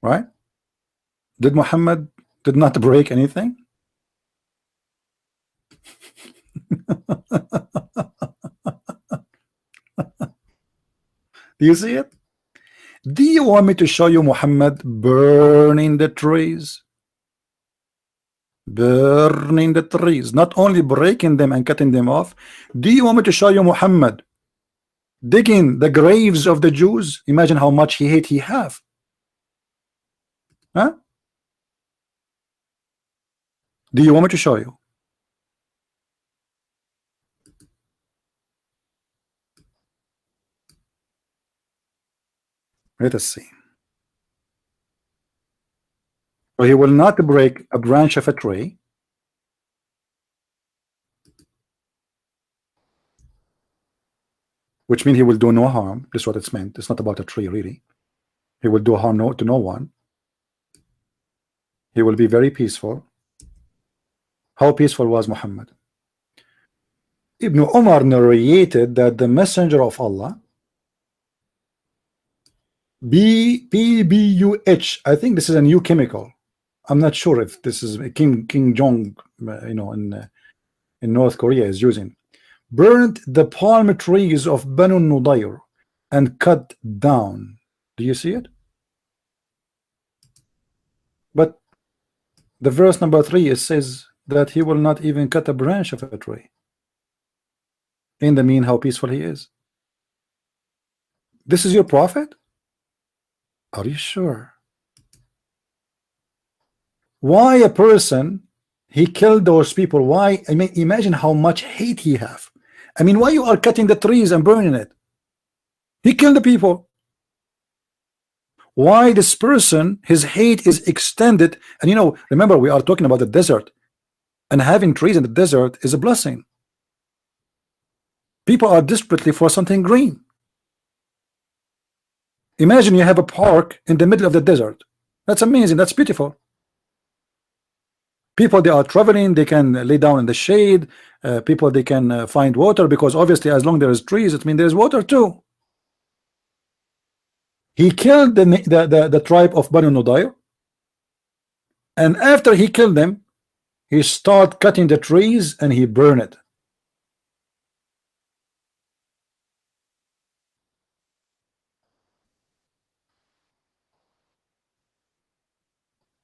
S1: Right? Did Muhammad did not break anything? Do you see it? Do you want me to show you Muhammad burning the trees? Burning the trees, not only breaking them and cutting them off. Do you want me to show you Muhammad digging the graves of the Jews? Imagine how much hate he have. Huh? Do you want me to show you? Let us see. So he will not break a branch of a tree, which means he will do no harm. This is what it's meant. It's not about a tree, really. He will do harm to no one. He will be very peaceful. How peaceful was Muhammad? Ibn Umar narrated that the messenger of Allah, PBUH, I think this is a new chemical. I'm not sure if this is Kim Jong, in North Korea is using, burnt the palm trees of Banu Nudayr and cut down. Do you see it? But the verse number 3, it says that he will not even cut a branch of a tree. In the mean, how peaceful he is. This is your prophet? Are you sure? Why a person he killed those people? Why? I mean, imagine how much hate he have. I mean, why you are cutting the trees and burning it? He killed the people. Why this person, his hate is extended? And remember, we are talking about the desert, and having trees in the desert is a blessing. People are desperately for something green. Imagine you have a park in the middle of the desert. That's amazing. That's beautiful. People, they are traveling, they can lay down in the shade. People, they can find water, because obviously as long as there is trees, it means there's water too. He killed the tribe of Banu Nudayr, and after he killed them, he started cutting the trees and he burned it.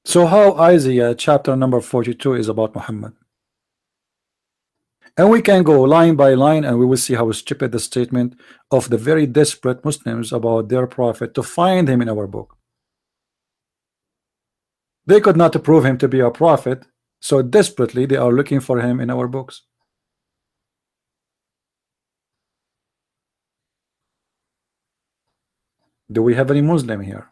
S1: So how Isaiah chapter number 42 is about Muhammad? And we can go line by line, and we will see how stupid the statement of the very desperate Muslims about their prophet to find him in our book. They could not prove him to be a prophet, so desperately they are looking for him in our books. Do we have any Muslim here?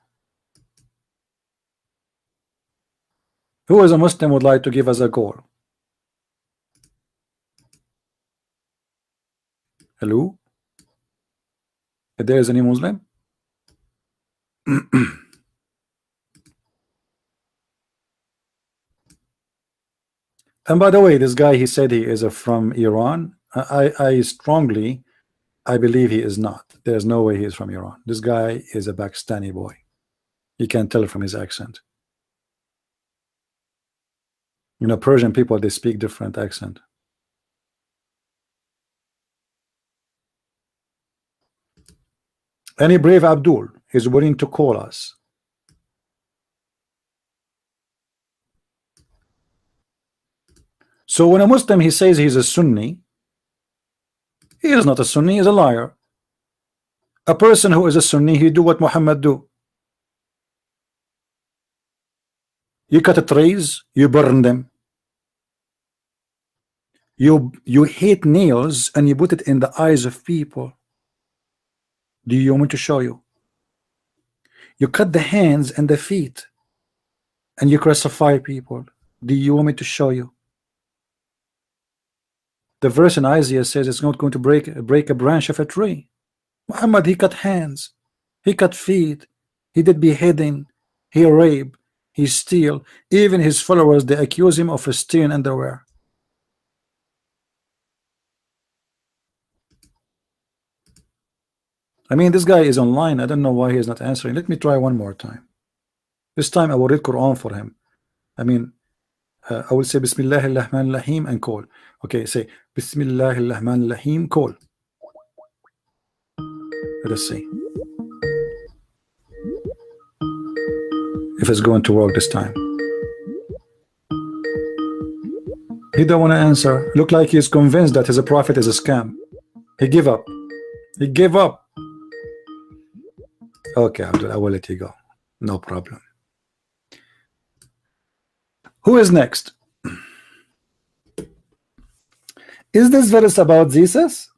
S1: Who is a Muslim would like to give us a goal? Hello? If there is any Muslim? And by the way, this guy, he said he is from Iran. I strongly, I believe he is not. There's no way he is from Iran. This guy is a Pakistani boy. You can tell from his accent. Persian people, they speak different accent. Any brave Abdul is willing to call us. So when a Muslim he says he's a Sunni, he is not a Sunni, he is a liar. A person who is a Sunni, he do what Muhammad do. You cut trees, you burn them. You hate nails and you put it in the eyes of people. Do you want me to show you? You cut the hands and the feet and you crucify people. Do you want me to show you? The verse in Isaiah says it's not going to break a branch of a tree. Muhammad, he cut hands, he cut feet, he did beheading, he raped, he steal. Even his followers, they accuse him of stealing underwear. I mean, this guy is online. I don't know why he is not answering. Let me try one more time. This time I will read Quran for him. I mean, I will say Bismillahirrahmanirrahim and call. Okay, say Bismillahirrahmanirrahim, call. Let us see if it's going to work this time. He don't want to answer. Look like he's convinced that his prophet is a scam. He gave up. He gave up. Okay, Abdul, I will let you go. No problem. Who is next? Is this verse about Jesus?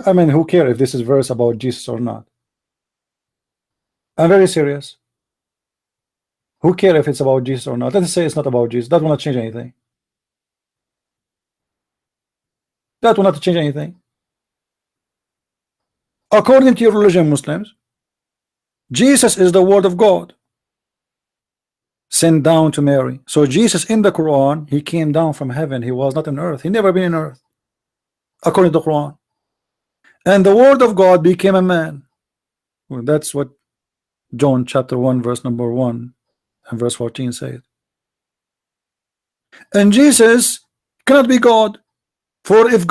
S1: I mean, who cares if this is verse about Jesus or not? I'm very serious. Who cares if it's about Jesus or not? Let's say it's not about Jesus. That will not change anything. That will not change anything. According to your religion, Muslims, Jesus is the word of God sent down to Mary. So Jesus in the Quran, he came down from heaven. He was not on earth. He never been in earth, according to the Quran. And the word of God became a man. Well, that's what John chapter 1 verse number 1 and verse 14 says. And Jesus cannot be God. For if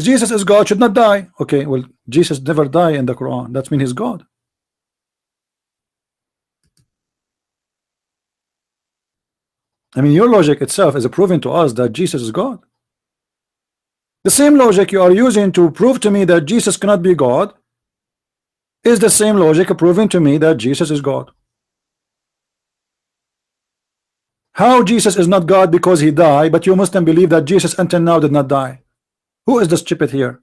S1: Jesus is God, should not die. Okay, well, Jesus never died in the Quran. That means he's God. I mean, your logic itself is proving to us that Jesus is God. The same logic you are using to prove to me that Jesus cannot be God is the same logic proving to me that Jesus is God. How Jesus is not God because he died, but you Muslims believe that Jesus until now did not die? Who is the stupid here?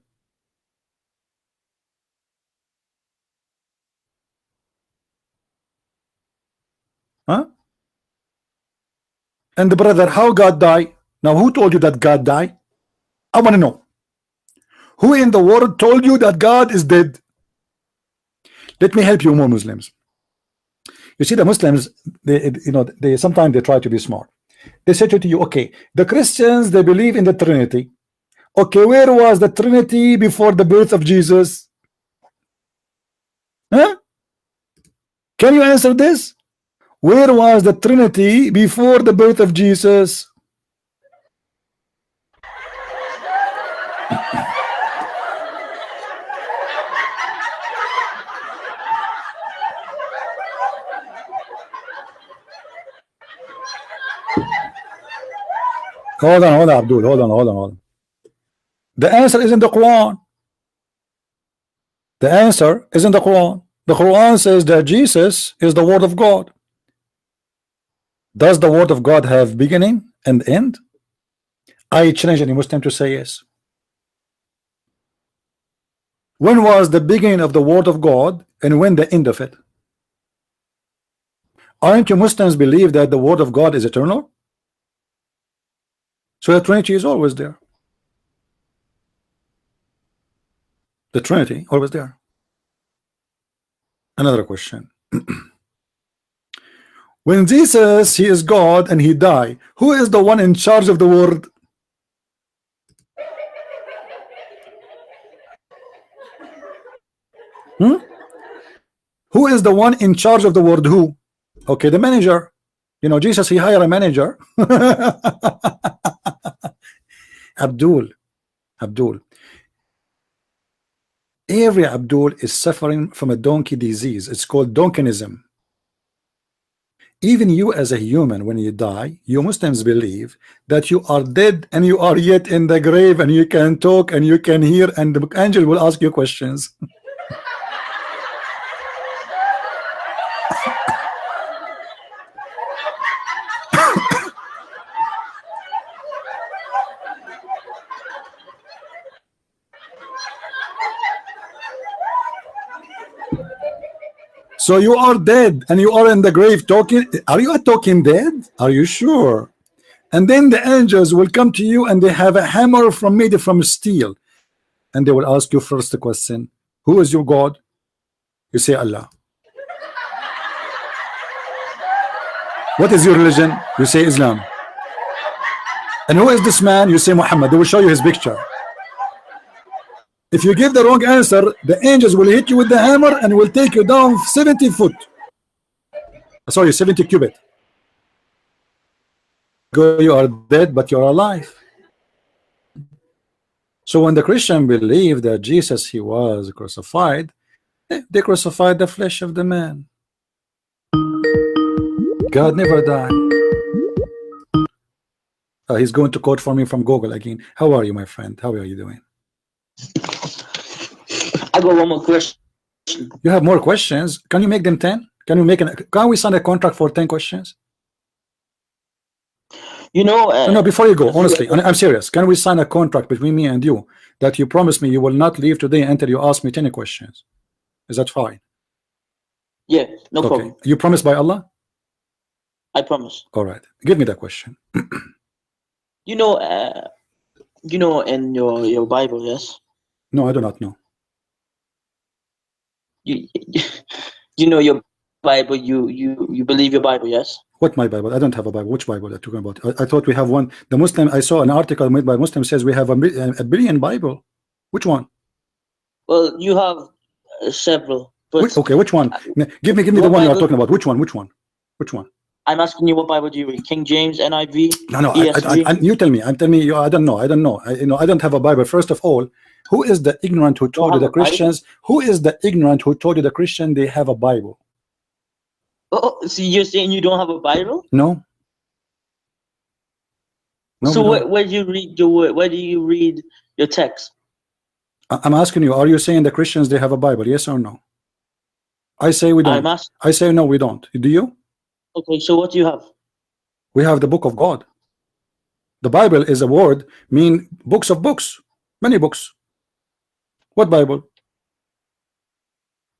S1: Huh? And the brother, how God died? Now, who told you that God died? I want to know. Who in the world told you that God is dead? Let me help you more Muslims. You see, the Muslims, they sometimes they try to be smart. They say to you, okay, the Christians, they believe in the Trinity. Okay, where was the Trinity before the birth of Jesus? Huh? Can you answer this? Where was the Trinity before the birth of Jesus? Hold on, Abdul. Hold on. The answer is in the Quran. The answer is in the Quran. The Quran says that Jesus is the word of God. Does the word of God have beginning and end? I challenge any Muslim to say yes. When was the beginning of the word of God and when the end of it? Aren't you Muslims believe that the word of God is eternal? So the Trinity is always there. The Trinity always there. Another question. When Jesus, he is God and he died, who is the one in charge of the world? Who is the one in charge of the world? Who? Okay, the manager. You know, Jesus, he hired a manager. Abdul, Every Abdul is suffering from a donkey disease. It's called donkenism. Even you as a human, when you die, you Muslims believe that you are dead and you are yet in the grave and you can talk and you can hear and the angel will ask you questions. So you are dead and you are in the grave talking. Are you a talking dead? Are you sure? And then the angels will come to you and they have a hammer made from steel. And they will ask you first the question, who is your God? You say Allah. What is your religion? You say Islam. And who is this man? You say Muhammad. They will show you his picture. If you give the wrong answer, the angels will hit you with the hammer and will take you down 70 foot. Sorry, 70 cubit. You are dead, but you are alive. So when the Christian believe that Jesus, he was crucified, they crucified the flesh of the man. God never died. He's going to quote for me from Google again. How are you, my friend? How are you doing?
S2: I got one more question.
S1: You have more questions? Can you make them 10? Can we sign a contract for 10 questions?
S2: You know,
S1: no, before you go, honestly, I'm serious. Can we sign a contract between me and you that you promise me you will not leave today until you ask me 10 questions? Is that fine?
S2: Yeah, no problem.
S1: You promise by Allah?
S2: I promise.
S1: All right. Give me that question.
S2: You know in your Bible, yes?
S1: No, I do not know.
S2: You know your Bible, you believe your Bible, yes?
S1: What my Bible? I don't have a Bible. Which Bible are you talking about? I thought we have one. The Muslim, I saw an article made by Muslim says we have a billion Bible. Which one?
S2: Well, you have several. But
S1: okay, which one? Give me the one you are talking about. Which one?
S2: I'm asking you, what Bible do you read? King James, NIV?
S1: No. You tell me. I'm telling you. I don't know. I don't have a Bible. First of all, who is the ignorant who told you the Christians? Who is the ignorant who told you the Christian they have a Bible?
S2: Oh, so you're saying you don't have a Bible?
S1: No.
S2: So where do you read your word? Where do you read your text?
S1: I'm asking you. Are you saying the Christians they have a Bible? Yes or no? I say we don't. I say no, we don't. Do you?
S2: Okay, so what do you have?
S1: We have the book of God. The Bible is a word mean books of books, many books. What Bible?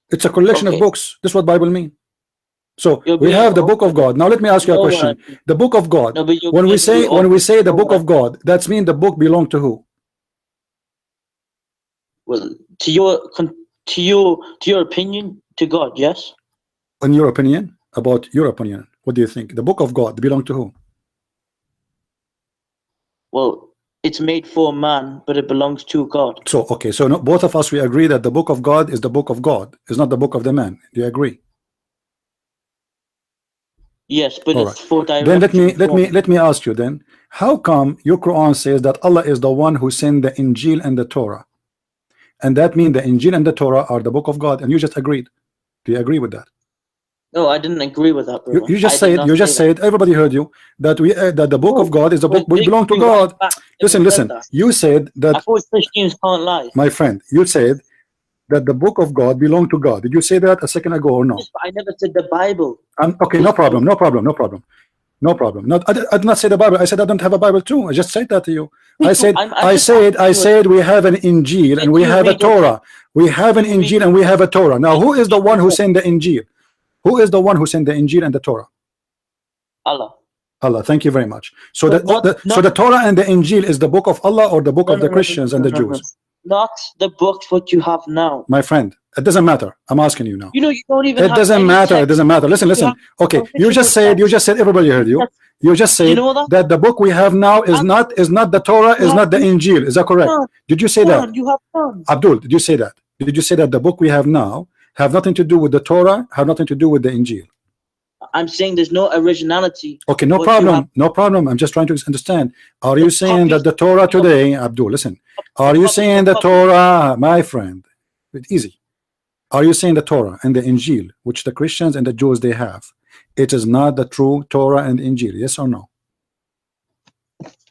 S1: It's a collection of books. This is what Bible mean. So we have the book of God. Now let me ask you a question. The book of God. When we say the book of God, that's mean the book belong to who?
S2: Well, to your opinion, to God, yes.
S1: In your opinion, about your opinion, what do you think? The book of God belong to who?
S2: Well, it's made for man, but it belongs to God.
S1: So okay, so no, both of us we agree that the book of God is the book of God. It's not the book of the man. Do you agree?
S2: Yes, but it's for direction.
S1: Then let me ask you then, how come your Quran says that Allah is the one who sent the Injil and the Torah? And that means the Injil and the Torah are the book of God, and you just agreed. Do you agree with that?
S2: No, I didn't agree with that, brother.
S1: You just said everybody heard you that that the book of God is the book we belong to God. Listen. You said that
S2: I thought Christians can't lie.
S1: My friend, you said that the book of God belong to God. Did you say that a second ago or no?
S2: Yes, I never said the Bible.
S1: Okay, no problem. I did not say the Bible. I said I don't have a Bible too. I just said that to you. I said we have an Injil and we have a Torah. We have an Injil and we have a Torah. Now, who is the one who sent the Injil? Who is the one who sent the Injil and the Torah?
S2: Allah.
S1: Allah. Thank you very much. So the Torah and the Injil is the book of Allah or the book of the Christians and the Jews?
S2: Not the books what you have now.
S1: My friend, it doesn't matter. I'm asking you now.
S2: You know, you don't even.
S1: It doesn't matter. It doesn't matter. Listen. Okay, you just said. Everybody heard you. You just said that the book we have now is not the Torah, is not the Injil. Is that correct? Did you say that?
S2: You have none.
S1: Abdul, did you say that? Did you say that the book we have now have nothing to do with the Torah, have nothing to do with the Injil?
S2: I'm saying there's no originality.
S1: Okay, no problem. I'm just trying to understand. Are you saying that the Torah today, Abdul, listen, are you saying the Torah, my friend, It's easy. Are you saying the Torah and the Injil, which the Christians and the Jews they have, it is not the true Torah and Injil? Yes or no?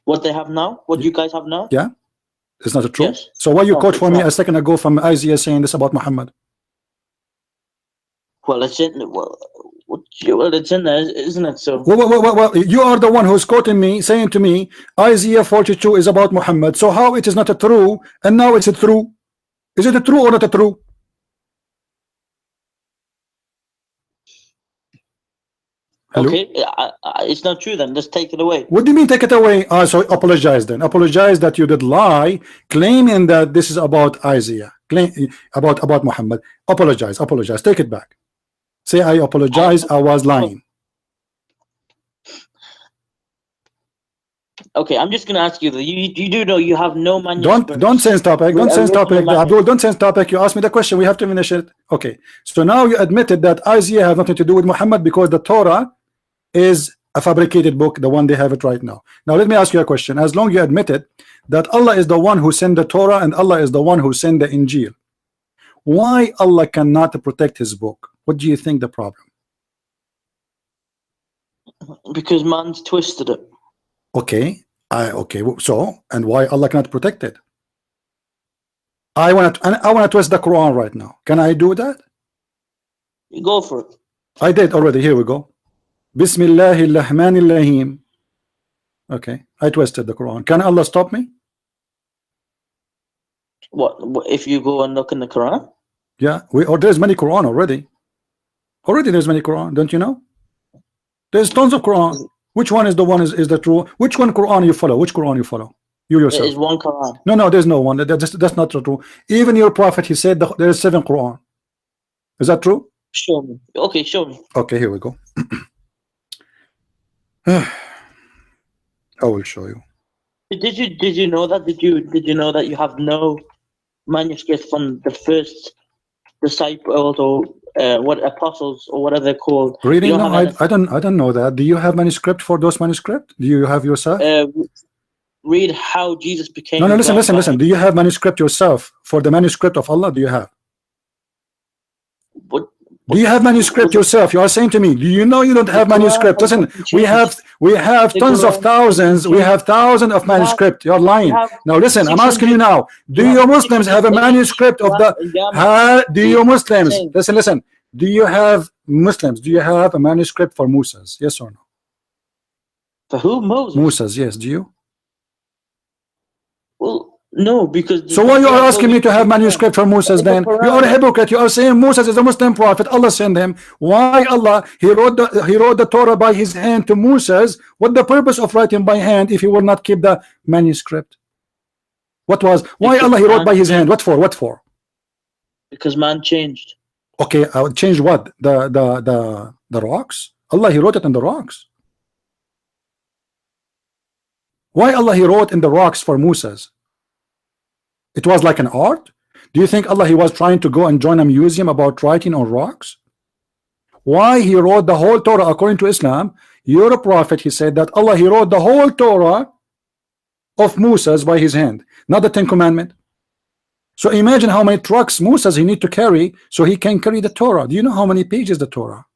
S2: What they have now? What you guys have now?
S1: Yeah, it's not true.
S2: Yes.
S1: So why you quote for me a second ago from Isaiah saying this about Muhammad?
S2: Well, it's in it's in there, isn't it? So
S1: well, you are the one who's quoting me, saying to me Isaiah 42 is about Muhammad. So how it is not a true and now it's a true? Is it a true or not a true? Hello? Okay,
S2: it's not true then. Just take it away.
S1: What do you mean take it away? So apologize then. Apologize that you did lie, claiming that this is about Isaiah, about Muhammad. Apologize. Take it back. Say I apologize. I was lying.
S2: Okay, I'm just gonna ask you. You do know you have no manuscript.
S1: Don't change topic. Don't change topic. Abdul, don't change topic. You asked me the question. We have to finish it. Okay. So now you admitted that Isaiah has nothing to do with Muhammad because the Torah is a fabricated book, the one they have it right now. Now let me ask you a question. As long as you admitted that Allah is the one who sent the Torah and Allah is the one who sent the Injil, why Allah cannot protect his book? What do you think the problem?
S2: Because man's twisted it.
S1: Okay. Okay. So, and why Allah cannot protect it? I want to twist the Quran right now. Can I do that?
S2: You go for it.
S1: I did already. Here we go. Bismillahirrahmanirrahim. Okay, I twisted the Quran. Can Allah stop me?
S2: What if you go and look in the Quran?
S1: Yeah, there's many Quran already. Already there's many Quran. Don't you know? There's tons of Quran. Which one is the one is the true? Which one Quran you follow? Which Quran you follow? You yourself.
S2: There is one Quran.
S1: No, there's no one. That's not true. Even your prophet, he said there is 7 Quran. Is that true?
S2: Show me. Okay, show me.
S1: Okay, here we go. I will show you.
S2: Did you know that? Did you know that you have no manuscript from the first disciples or what apostles or whatever they're called?
S1: Really? No, I don't know that. Do you have manuscript for those manuscript? Do you have yourself?
S2: Read how Jesus became.
S1: No, listen. Do you have manuscript yourself for the manuscript of Allah? Do you have? Do you have manuscript yourself? You are saying to me, do you know you don't have manuscript? Listen, we have tons of thousands. We have thousands of manuscript. You're lying. Now listen, I'm asking you now. Do you Muslims have a manuscript of the? Do you Muslims listen? Do you have Muslims? Do you have a manuscript for Moses? Yes or no?
S2: For who? Moses.
S1: Moses. Yes. Do you?
S2: Well. No, because
S1: so why you are asking me to have manuscript for Moses then? You are a hypocrite. You are saying Moses is a Muslim prophet. Allah sent him. Why Allah? He wrote the Torah by his hand to Moses. What the purpose of writing by hand if he will not keep the manuscript? Why Allah he wrote by his hand? What for?
S2: Because man changed.
S1: Okay, changed what? The rocks? Allah he wrote it in the rocks. Why Allah he wrote in the rocks for Moses? It was like an art. Do you think Allah he was trying to go and join a museum about writing on rocks? Why he wrote the whole Torah according to Islam? You're a prophet. He said that Allah he wrote the whole Torah of Moses by his hand, not the 10 Commandments. So imagine how many trucks Moses he need to carry so he can carry the Torah. Do you know how many pages the Torah?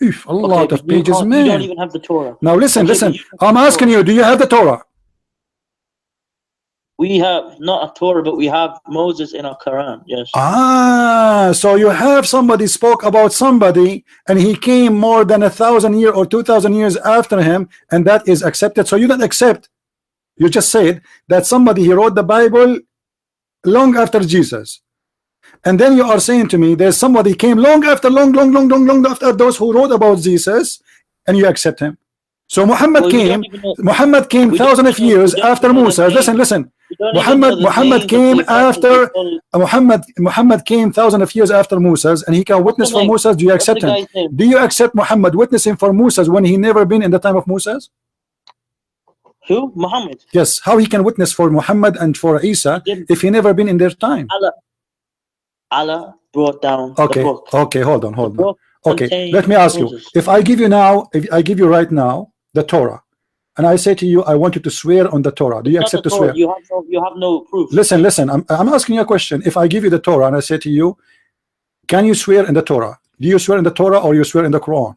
S1: A lot of pages, man.
S2: You don't even have the Torah.
S1: Now listen. I'm asking you, do you have the Torah?
S2: We have not a Torah, but we have Moses in our Quran. Yes.
S1: So you have somebody spoke about somebody, and he came more than 1,000 years or 2,000 years after him, and that is accepted. So you don't accept. You just said that somebody he wrote the Bible long after Jesus, and then you are saying to me there's somebody came long after those who wrote about Jesus, and you accept him. So Muhammad came thousands of years after Moses. Listen. Muhammad came thousands of years after Moses, and he can witness for Moses. Do you accept him? Do you accept Muhammad witnessing for Moses when he never been in the time of Moses?
S2: Who? Muhammad?
S1: Yes. How he can witness for Muhammad and for Isa if he never been in their time?
S2: Allah brought down the book.
S1: Okay, hold on. Okay, let me ask you. If I give you right now the Torah, and I say to you, I want you to swear on the Torah. Do you accept to swear?
S2: You have no proof.
S1: Listen. I'm asking you a question. If I give you the Torah and I say to you, can you swear in the Torah? Do you swear in the Torah or you swear in the Quran?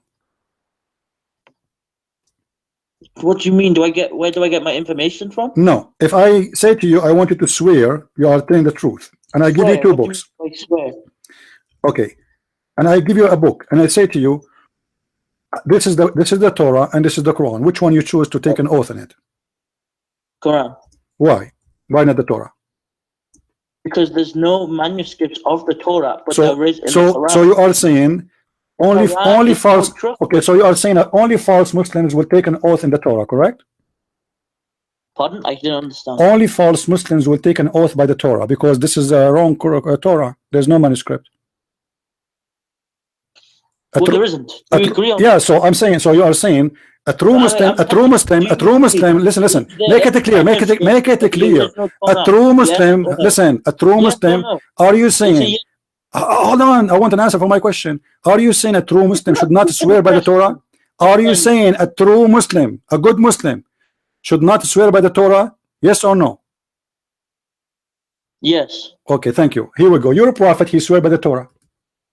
S2: What do you mean? Where do I get my information from?
S1: No. If I say to you, I want you to swear, you are telling the truth, and I give you two books.
S2: I swear.
S1: Okay, and I give you a book, and I say to you, this is the Torah and this is the Quran. Which one you choose to take an oath in it?
S2: Quran.
S1: Why? Why not the Torah?
S2: Because there's no manuscripts of the Torah, but
S1: so,
S2: there is in the Quran.
S1: So you are saying only false. Okay, so you are saying that only false Muslims will take an oath in the Torah, correct?
S2: Pardon? I didn't understand.
S1: Only false Muslims will take an oath by the Torah because this is a wrong Torah. There's no manuscript.
S2: Well, there isn't. Do you agree on
S1: yeah, so I'm saying, so you are saying a true Muslim, listen, make it clear, make it clear. A true Muslim, listen, a true Muslim, are you saying, hold on, I want an answer for my question. Are you saying a true Muslim should not swear by the Torah? Are you saying a true Muslim, a good Muslim, should not swear by the Torah? Yes or no?
S2: Yes.
S1: Okay, thank you. Here we go. You're a prophet, he swear by the Torah.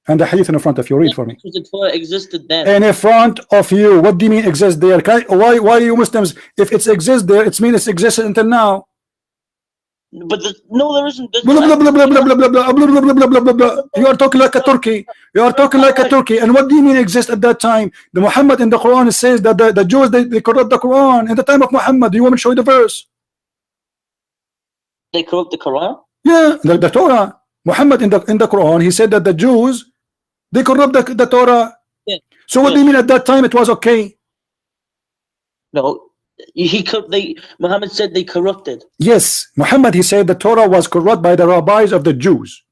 S1: And the hadith in front of you, read for me.
S2: The Torah existed then.
S1: In front of you, what do you mean exists there? Why you Muslims, if it exists there, it means it's existed until now.
S2: But no, there isn't.
S1: You are talking like a Turkey. You are talking like a Turkey. And what do you mean exist at that time? The Muhammad in the Quran says that the Jews they corrupt the Quran in the time of Muhammad. Do you want me to show you the verse?
S2: They corrupt the Quran?
S1: Yeah, the Torah. Muhammad in the Quran, he said that the Jews they corrupt the Torah.
S2: Yeah.
S1: So what do you mean at that time it was okay?
S2: No, Muhammad said they corrupted.
S1: Yes, Muhammad, he said the Torah was corrupt by the rabbis of the Jews.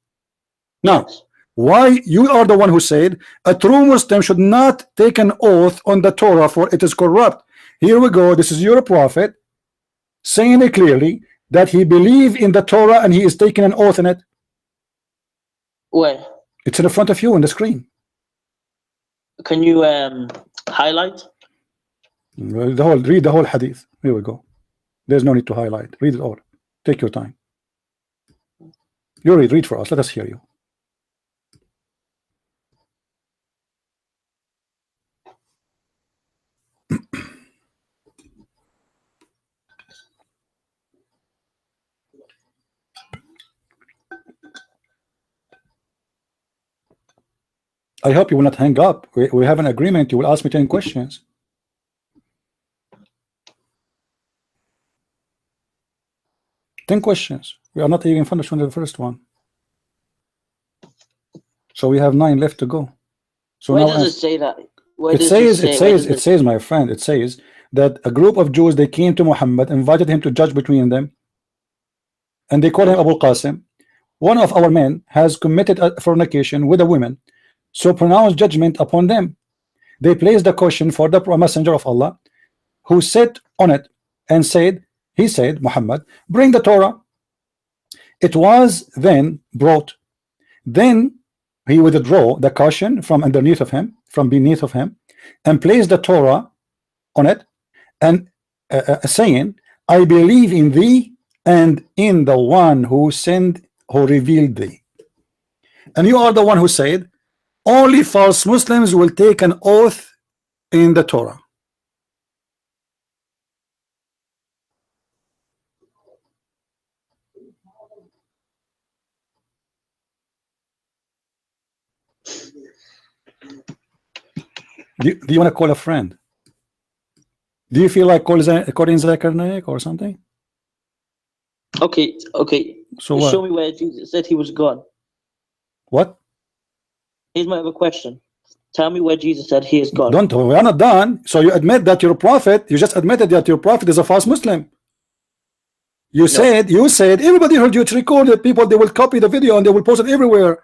S1: Now, yes. Why you are the one who said a true Muslim should not take an oath on the Torah for it is corrupt. Here we go. This is your prophet saying it clearly that he believed in the Torah and he is taking an oath in it.
S2: Where?
S1: It's in the front of you on the screen.
S2: Can you highlight?
S1: Read the whole hadith. Here we go. There's no need to highlight. Read it all. Take your time. You read for us. Let us hear you. I hope you will not hang up. We have an agreement. You will ask me 10 questions. Ten questions. We are not even finished with the first one. So we have 9 left to go. So
S2: where
S1: now
S2: does it say that?
S1: It says, my friend, it says that a group of Jews, they came to Muhammad, invited him to judge between them, and they called him Abu Qasim. One of our men has committed a fornication with a woman, so pronounce judgment upon them. They placed the question for the messenger of Allah, who sat on it and said, he said, Muhammad, bring the Torah. It was then brought. Then he withdrew the caution from underneath of him, from beneath of him, and placed the Torah on it, and saying, I believe in thee and in the one who sent, who revealed thee. And you are the one who said, only false Muslims will take an oath in the Torah. Do you want to call a friend? Do you feel like calling Zakaria or something?
S2: Okay.
S1: So what?
S2: Show me where Jesus said he was God.
S1: What?
S2: Here's my other question. Tell me where Jesus said he is God.
S1: We are not done. So you admit that your prophet, you just admitted that your prophet is a false Muslim. You said everybody heard you. It's recorded. People, they will copy the video and they will post it everywhere.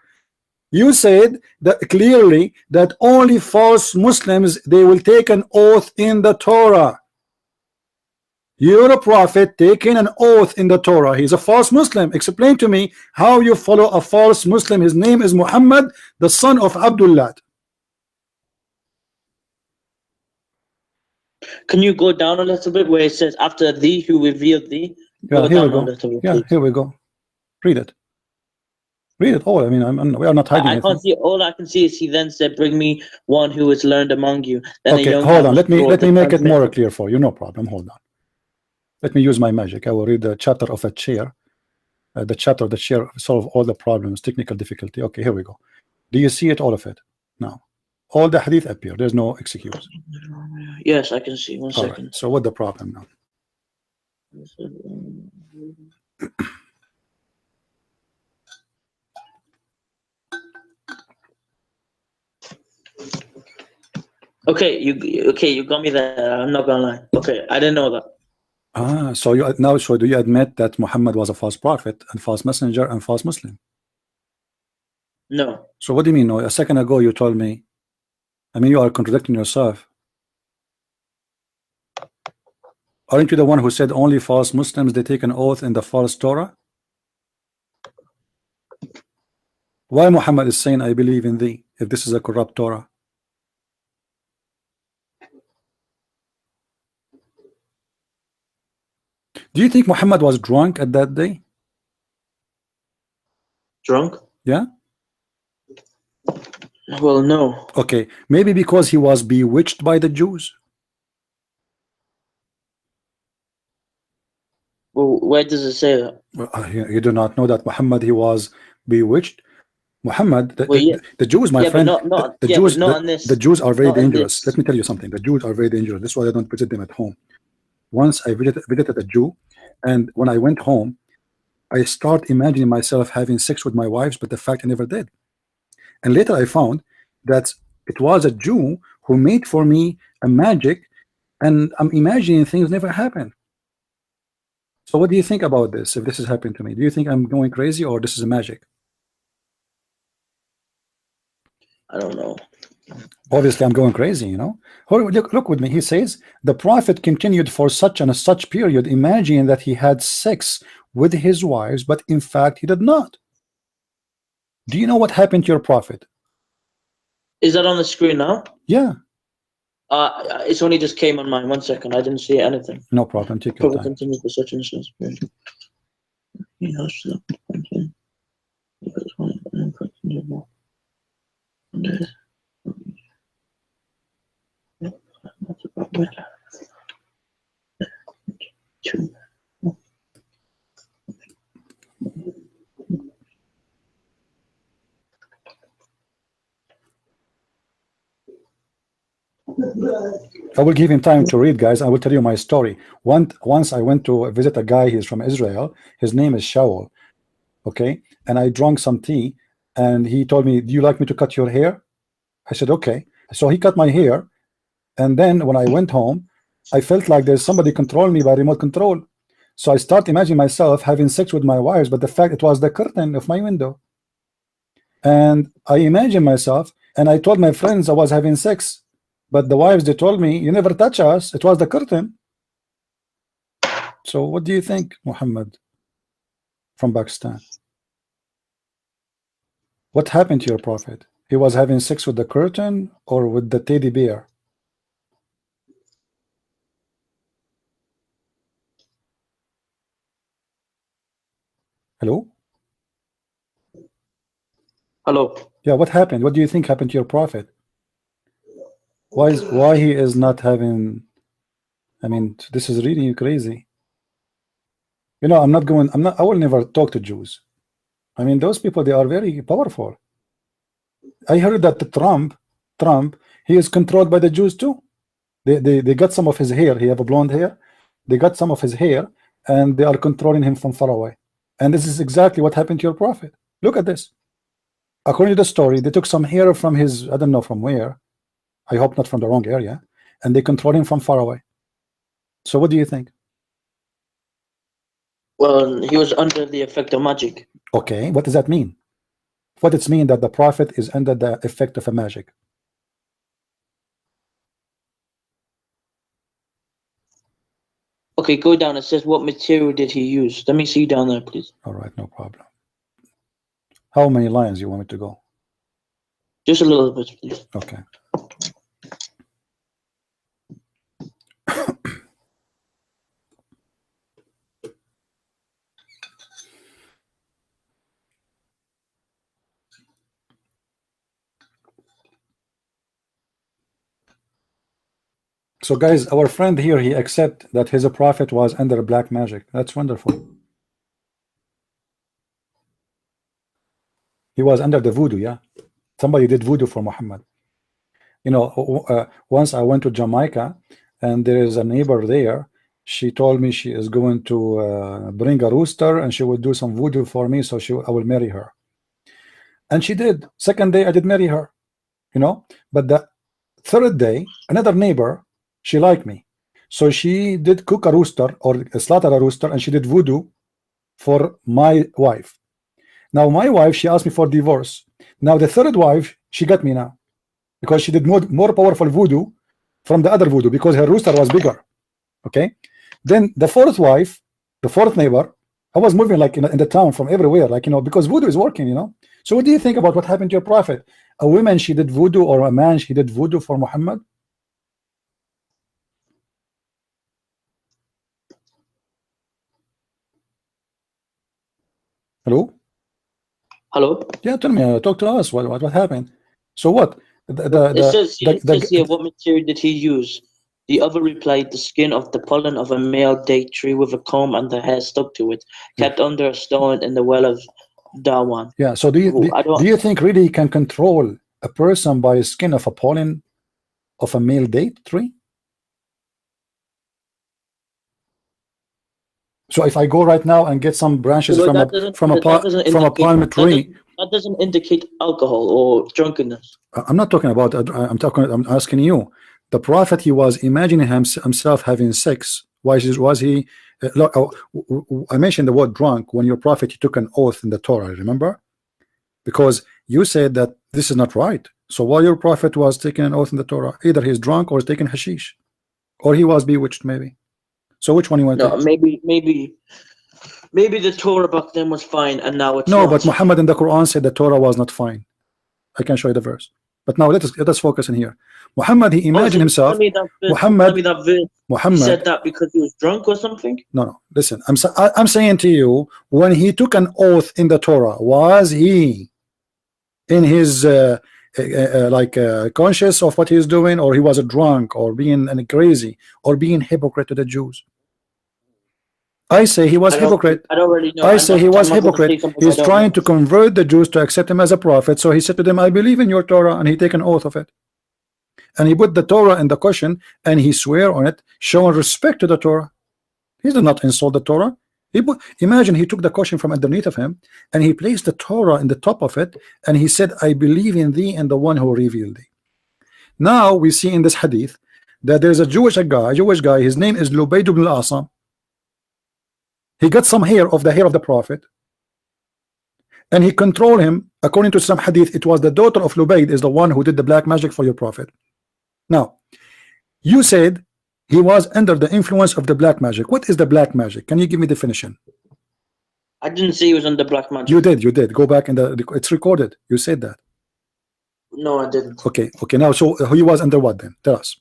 S1: You said that clearly that only false Muslims, they will take an oath in the Torah. You're a prophet taking an oath in the Torah. He's a false Muslim. Explain to me how you follow a false Muslim. His name is Muhammad, the son of Abdullah.
S2: Can you go down a little bit where it says after thee who revealed thee?
S1: Yeah, here we go. Yeah, here we go. Read it. Read it all. I mean, we are not hiding anything.
S2: I can't see. All I can see is he then said, "Bring me one who is learned among you." Then
S1: okay, hold on. Let me make it more clear for you. No problem. Hold on. Let me use my magic. I will read the chapter of a chair. The chapter of the chair solve all the problems, technical difficulty. Okay, here we go. Do you see it? All of it now. All the hadith appear. There's no excuse.
S2: Yes, I can see. One
S1: all
S2: second.
S1: Right. So what the problem now?
S2: Okay, you got me there. I'm not gonna lie. Okay, I didn't know that.
S1: So you now, so do you admit that Muhammad was a false prophet and false messenger and false Muslim?
S2: No.
S1: So what do you mean no? A second ago you told me. I mean, you are contradicting yourself. Aren't you the one who said only false Muslims they take an oath in the false Torah? Why Muhammad is saying I believe in thee if this is a corrupt Torah? Do you think Muhammad was drunk at that day?
S2: Drunk?
S1: Yeah.
S2: Well, no.
S1: Okay, maybe because he was bewitched by the Jews.
S2: Well, where does it say that?
S1: Well, you do not know that Muhammad he was bewitched. Muhammad, the Jews, my friend, the Jews are very dangerous. Let me tell you something. The Jews are very dangerous. That's why I don't visit them at home. Once I visited a Jew, and when I went home, I start imagining myself having sex with my wives, but the fact I never did. And later I found that it was a Jew who made for me a magic, and I'm imagining things never happened. So what do you think about this? If this is happening to me, do you think I'm going crazy or this is a magic?
S2: I don't know.
S1: Obviously I'm going crazy, you know. Look with me. He says the prophet continued for such and such period, imagining that he had sex with his wives, but in fact he did not. Do you know what happened to your prophet?
S2: Is that on the screen now?
S1: Yeah.
S2: It's only just came on mine. 1 second. I didn't see anything.
S1: No problem. Take your time.
S2: Continues with such and such.
S1: I will give him time to read, guys. I will tell you my story. Once I went to visit a guy. He's from Israel. His name is Shaul. Okay, and I drank some tea, and he told me, "Do you like me to cut your hair?" I said, "Okay." So he cut my hair, and then when I went home, I felt like there's somebody controlling me by remote control. So I start imagining myself having sex with my wives, but the fact it was the curtain of my window. And I imagined myself, and I told my friends I was having sex. But the wives, they told me, you never touch us. It was the curtain. So what do you think, Muhammad from Pakistan? What happened to your prophet? He was having sex with the curtain or with the teddy bear? Hello?
S2: Hello.
S1: Yeah, what happened? What do you think happened to your prophet? Why he is not having? I mean, this is really crazy. You know, I will never talk to Jews. I mean, those people, they are very powerful. I heard that Trump, he is controlled by the Jews too. They got some of his hair. He have a blonde hair. They got some of his hair, and they are controlling him from far away. And this is exactly what happened to your prophet. Look at this. According to the story, they took some hair from his, I don't know from where. I hope not from the wrong area, and they control him from far away. So what do you think?
S2: Well, he was under the effect of magic.
S1: Okay, what does that mean? What does it mean that the prophet is under the effect of a magic?
S2: Okay, go down. It says what material did he use? Let me see down there, please.
S1: All right, no problem. How many lines you want me to go?
S2: Just a little bit, please.
S1: Okay. So guys, our friend here, he accept that his prophet was under black magic. That's wonderful. He was under the voodoo, yeah. Somebody did voodoo for Muhammad. You know, once I went to Jamaica, and there is a neighbor there. She told me she is going to bring a rooster, and she will do some voodoo for me, so I will marry her. And she did. Second day, I did marry her. You know, but the third day, another neighbor, she liked me, so she did cook a rooster or slaughter a rooster, and she did voodoo for my wife. Now my wife, she asked me for divorce. Now the third wife, she got me now, because she did more powerful voodoo from the other voodoo, because her rooster was bigger. Okay, then the fourth wife, the fourth neighbor, I was moving like in the town from everywhere, like, you know, because voodoo is working, you know. So what do you think about what happened to your prophet? A woman, she did voodoo, or a man, she did voodoo for Muhammad? Hello?
S2: Hello?
S1: Yeah, tell me, talk to us. What happened? So what?
S2: It says here, what material did he use? The other replied, the skin of the pollen of a male date tree with a comb and the hair stuck to it, kept under a stone in the well of Dawan.
S1: Yeah, so do you think really you can control a person by skin of a pollen of a male date tree? So if I go right now and get some branches from a palm tree,
S2: that doesn't indicate alcohol or drunkenness.
S1: I'm not talking about. I'm asking you. The prophet, he was imagining himself having sex. Why was he? Look, I mentioned the word drunk when your prophet, he took an oath in the Torah. Remember? Because you said that this is not right. So while your prophet was taking an oath in the Torah, either he's drunk or he's taking hashish, or he was bewitched, maybe. So which one you want?
S2: No, maybe the Torah back then was fine, and now it's
S1: no.
S2: not.
S1: But Muhammad in the Quran said the Torah was not fine. I can show you the verse. But now let us focus in here. Muhammad, he imagined himself. Muhammad
S2: said that because he was drunk or something.
S1: No. Listen, I'm saying to you, when he took an oath in the Torah, was he in his conscious of what he's doing, or he was a drunk, or being crazy, or being hypocrite to the Jews? I say he was hypocrite.
S2: I don't really know.
S1: I say he was hypocrite. He's trying to convert the Jews to accept him as a prophet. So he said to them, I believe in your Torah, and he take an oath of it. And he put the Torah in the cushion, and he swear on it, showing respect to the Torah. He did not insult the Torah. Imagine he took the cushion from underneath of him, and he placed the Torah in the top of it, and he said, I believe in thee and the one who revealed thee. Now we see in this hadith that there's a Jewish guy, his name is Lubayd ibn al-Asam. He got some hair of the hair of the prophet, and he controlled him. According to some hadith, it was the daughter of Lubayd is the one who did the black magic for your prophet. Now, you said he was under the influence of the black magic. What is the black magic? Can you give me definition?
S2: I didn't say he was under black magic.
S1: You did. Go back in it's recorded. You said that.
S2: No, I didn't.
S1: Okay. Now, so he was under what then? Tell us.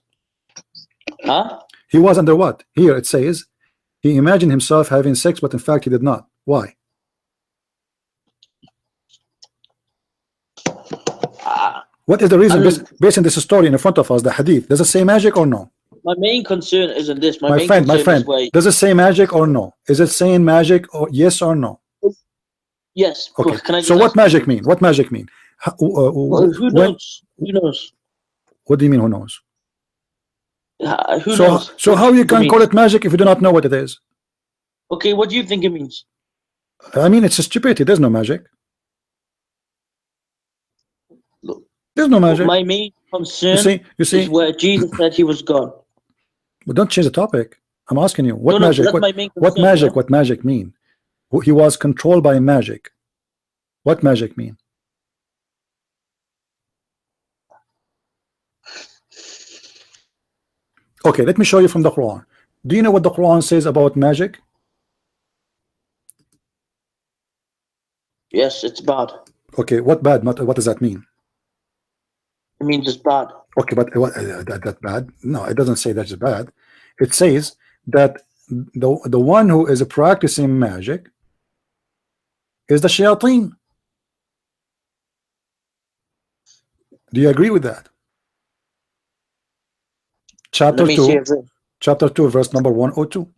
S2: Huh?
S1: He was under what? Here it says he imagined himself having sex, but in fact he did not. Why? What is the reason based on this story in front of us, the hadith? Does it say magic or no?
S2: My main concern isn't this.
S1: My friend, does it say magic or no? Is it saying magic or yes or no?
S2: Yes.
S1: Okay. So what magic mean? What magic mean?
S2: Who knows? Who knows?
S1: What do you mean who knows?
S2: Who knows?
S1: So how you can call it magic if you do not know what it is?
S2: Okay, what do you think it means?
S1: I mean, it's stupidity. There's no magic. There's no magic.
S2: My main concern is where Jesus said he was God.
S1: But don't change the topic. I'm asking you, what magic? What magic mean? He was controlled by magic. What magic mean? Okay, let me show you from the Quran. Do you know what the Quran says about magic?
S2: Yes, it's bad.
S1: Okay, what bad? What does that mean?
S2: It means it's bad.
S1: Okay, but that bad? No, it doesn't say that's bad. It says that the one who is practicing magic is the shayateen. Do you agree with that? Chapter 2, verse number 102.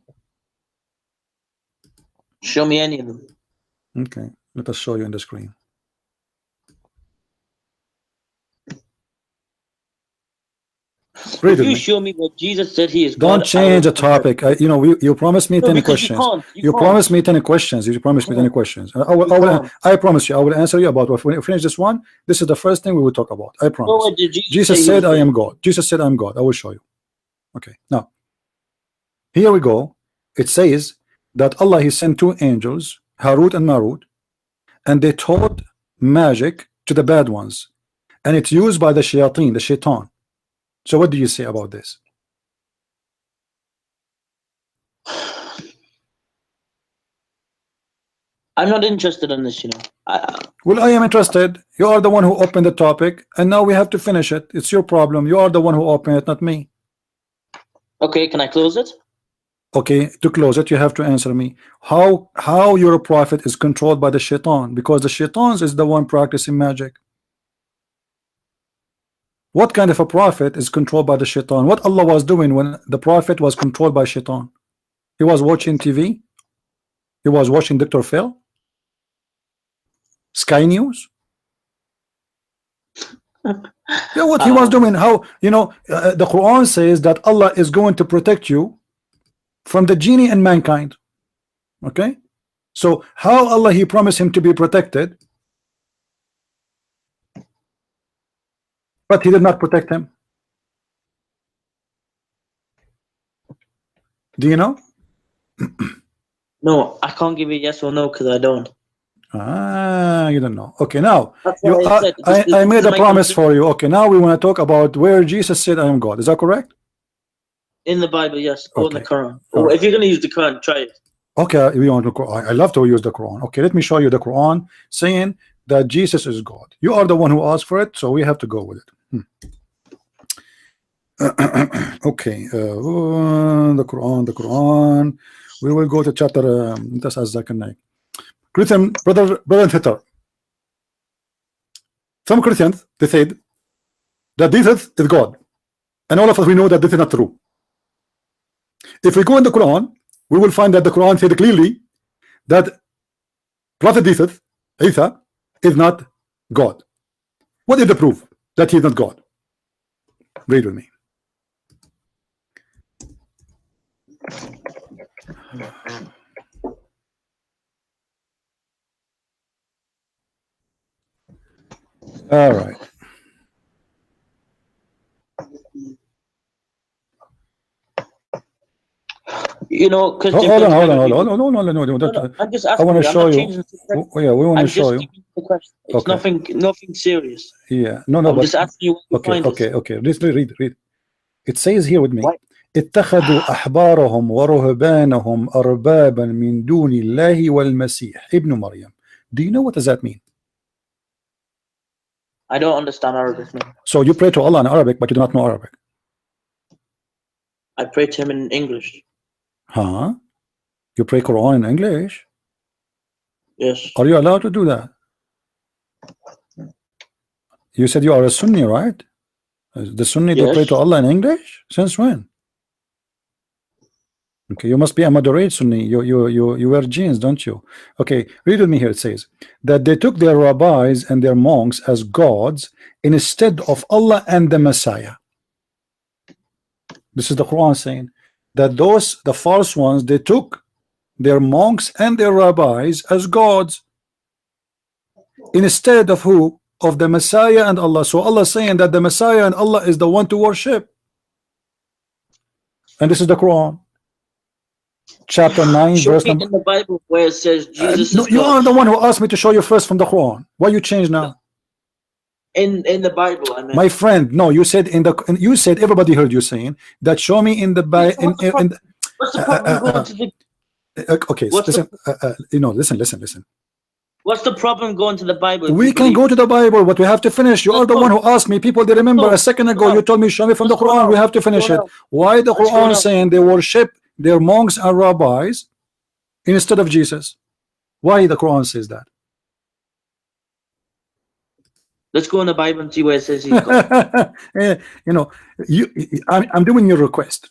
S2: Show me any of them.
S1: Okay, let us show you on the screen.
S2: If you show me what Jesus said he is God,
S1: don't change the topic. You know, you promised me 10 questions. You promised me 10 questions. You promised me 10 questions. I promise you, I will answer you about what. When we finish this one, this is the first thing we will talk about. I promise. Jesus said, I am God. Jesus said, I am God. I will show you. Okay, now, here we go. It says that Allah, he sent two angels, Harut and Marut, and they taught magic to the bad ones. And it's used by the shayateen, the shaitan. So what do you say about this?
S2: I'm not interested in this, you know.
S1: Well, I am interested. You are the one who opened the topic, and now we have to finish it. It's your problem. You are the one who opened it, not me.
S2: Okay, can I close it?
S1: Okay, to close it, you have to answer me. How your prophet is controlled by the shaitan? Because the shaitan is the one practicing magic. What kind of a prophet is controlled by the shaitan? What Allah was doing when the prophet was controlled by shaitan? He was watching TV. He was watching Dr. Phil, Sky News. Yeah, what he was doing? How, you know, the Quran says that Allah is going to protect you from the genie and mankind. Okay, so how Allah he promised him to be protected, but he did not protect him? Do you know?
S2: No, I can't give you yes or no because I don't.
S1: You don't know. Okay, now I made a promise for you. Okay, now we want to talk about where Jesus said, I am God. Is that correct?
S2: In the Bible, yes, or in the Quran. Or if you're going to use the Quran, try it.
S1: Okay, we want to. I love to use the Quran. Okay, let me show you the Quran saying that Jesus is God. You are the one who asked for it, so we have to go with it. Okay, the Quran. We will go to chapter. Christian brother and sister. Some Christians, they said that Jesus is God, and all of us we know that this is not true. If we go in the Quran, we will find that the Quran said clearly that Prophet Jesus, Isa, is not God. What is the proof that he is not God? Read with me. All right.
S2: You know, because
S1: hold on.
S2: I'm just asking.
S1: I want to show you. Yeah, we want to show you.
S2: It's nothing serious.
S1: Yeah, no,
S2: I'm just asking you.
S1: Okay. Read. It says here with me. اتخذوا أحبارهم ورهبانهم أربابا من دون الله والمسيح ابن مريم. Do you know what does that mean?
S2: I don't understand Arabic. No.
S1: So you pray to Allah in Arabic, but you do not know Arabic.
S2: I pray to him in English.
S1: Huh? You pray Quran in English?
S2: Yes.
S1: Are you allowed to do that? You said you are a Sunni, right? The Sunni they pray to Allah in English? Since when? Okay, you must be a moderate Sunni. You wear jeans, don't you? Okay, read with me here. It says that they took their rabbis and their monks as gods instead of Allah and the Messiah. This is the Quran saying that the false ones, they took their monks and their rabbis as gods instead of who? Of the Messiah and Allah. So Allah is saying that the Messiah and Allah is the one to worship. And this is the Quran. Chapter 9, verse number.
S2: In the Bible where it says Jesus
S1: no, you are the one who asked me to show you first from the Quran. Why you change now?
S2: In the Bible, I mean.
S1: My friend, no, you said you said everybody heard you saying that. Show me in the Bible.
S2: What's the problem going to the?
S1: Okay, listen.
S2: What's the problem going to the Bible?
S1: We can go to the Bible, but we have to finish. You are the one who asked me. People, they remember a second ago you told me show me from the Quran. We have to finish it. Why the Quran saying they worship their monks and rabbis instead of Jesus? Why the Quran says that?
S2: Let's go in the Bible and see where it says he's God.
S1: You know, I'm doing your request.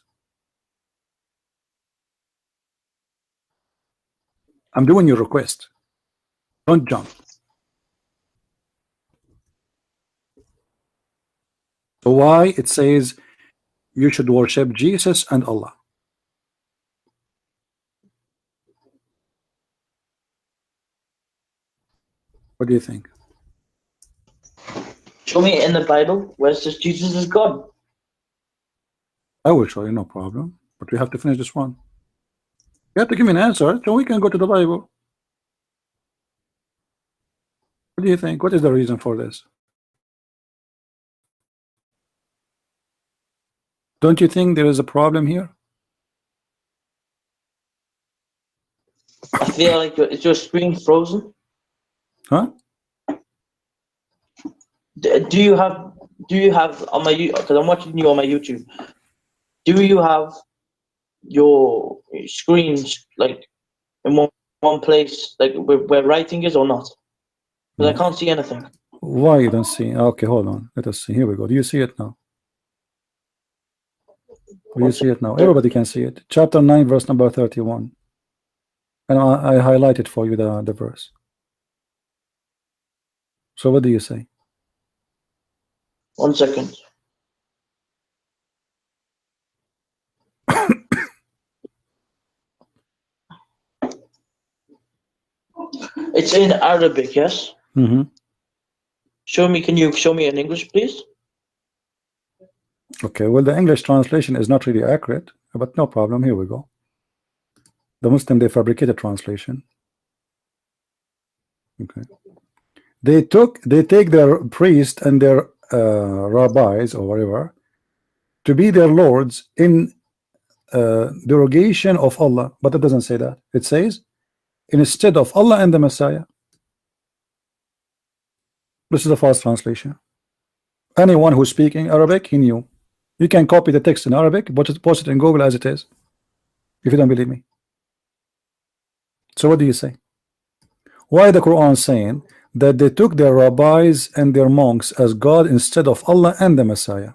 S1: I'm doing your request. Don't jump. So why it says you should worship Jesus and Allah? What do you think?
S2: Show me in the Bible where it says Jesus is God.
S1: I will show you, no problem. But we have to finish this one. You have to give me an answer so we can go to the Bible. What do you think? What is the reason for this? Don't you think there is a problem here?
S2: I feel like is your screen frozen?
S1: Huh?
S2: Do you have on my, because I'm watching you on my YouTube, do you have your screens like in one place, like where writing is, or not? Because I can't see anything.
S1: Why you don't see? Okay, hold on. Let us see. Here we go. Do you see it now? Do you see it now? Everybody can see it. Chapter 9, verse number 31. And I highlighted for you the verse. So what do you say?
S2: 1 second. It's in Arabic, yes?
S1: Mm-hmm.
S2: Can you show me in English, please?
S1: Okay, well, the English translation is not really accurate, but no problem. Here we go. The Muslim, they fabricated translation. Okay. They take their priest and their rabbis or whatever to be their lords in derogation of Allah, but it doesn't say that. It says instead of Allah and the Messiah. This is a false translation. Anyone who's speaking Arabic, he knew. You can copy the text in Arabic, but post it in Google as it is, if you don't believe me. So what do you say? Why the Quran saying that they took their rabbis and their monks as God instead of Allah and the Messiah?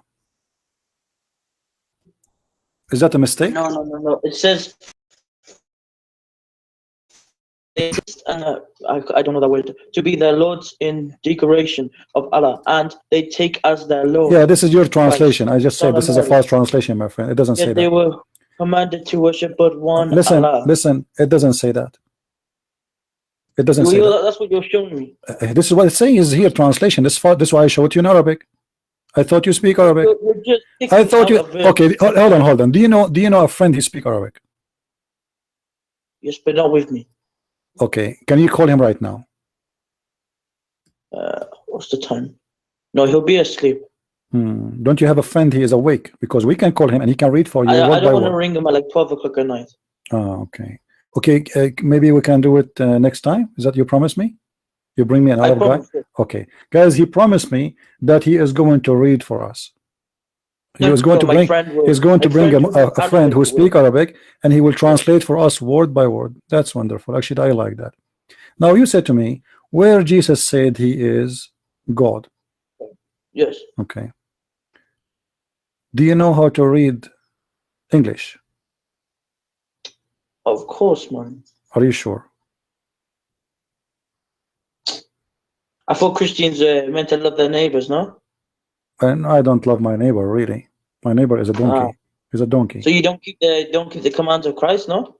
S1: Is that a mistake?
S2: No. It says, I don't know that word, to be their lords in decoration of Allah, and they take as their lord.
S1: Yeah, this is your translation. I just said this is a false translation, my friend. It doesn't say that.
S2: They were commanded to worship but one Allah.
S1: Listen, it doesn't say that. It doesn't say that.
S2: That's what you're showing me.
S1: This is what it's saying is here translation. This is why I showed you in Arabic. I thought you speak Arabic. I thought you. Okay, hold on. Do you know a friend who speak Arabic?
S2: Yes, but not with me.
S1: Okay, can you call him right now?
S2: What's the time? No, he'll be asleep.
S1: Don't you have a friend he is awake? Because we can call him and he can read for you.
S2: I don't want to ring him at like 12 o'clock at night.
S1: Oh, okay. Okay, maybe we can do it next time. Is that you promise me? You bring me another guy? Okay. Guys, he promised me that he is going to read for us. He's going to bring a friend who speaks Arabic, and he will translate for us word by word. That's wonderful. Actually, I like that. Now, you said to me, where Jesus said he is God.
S2: Yes.
S1: Okay. Do you know how to read English?
S2: Of course, man.
S1: Are you sure?
S2: I thought Christians meant to love their neighbors, no?
S1: And I don't love my neighbor, really. My neighbor is a donkey. He's a donkey.
S2: So you don't keep the commands of Christ, no?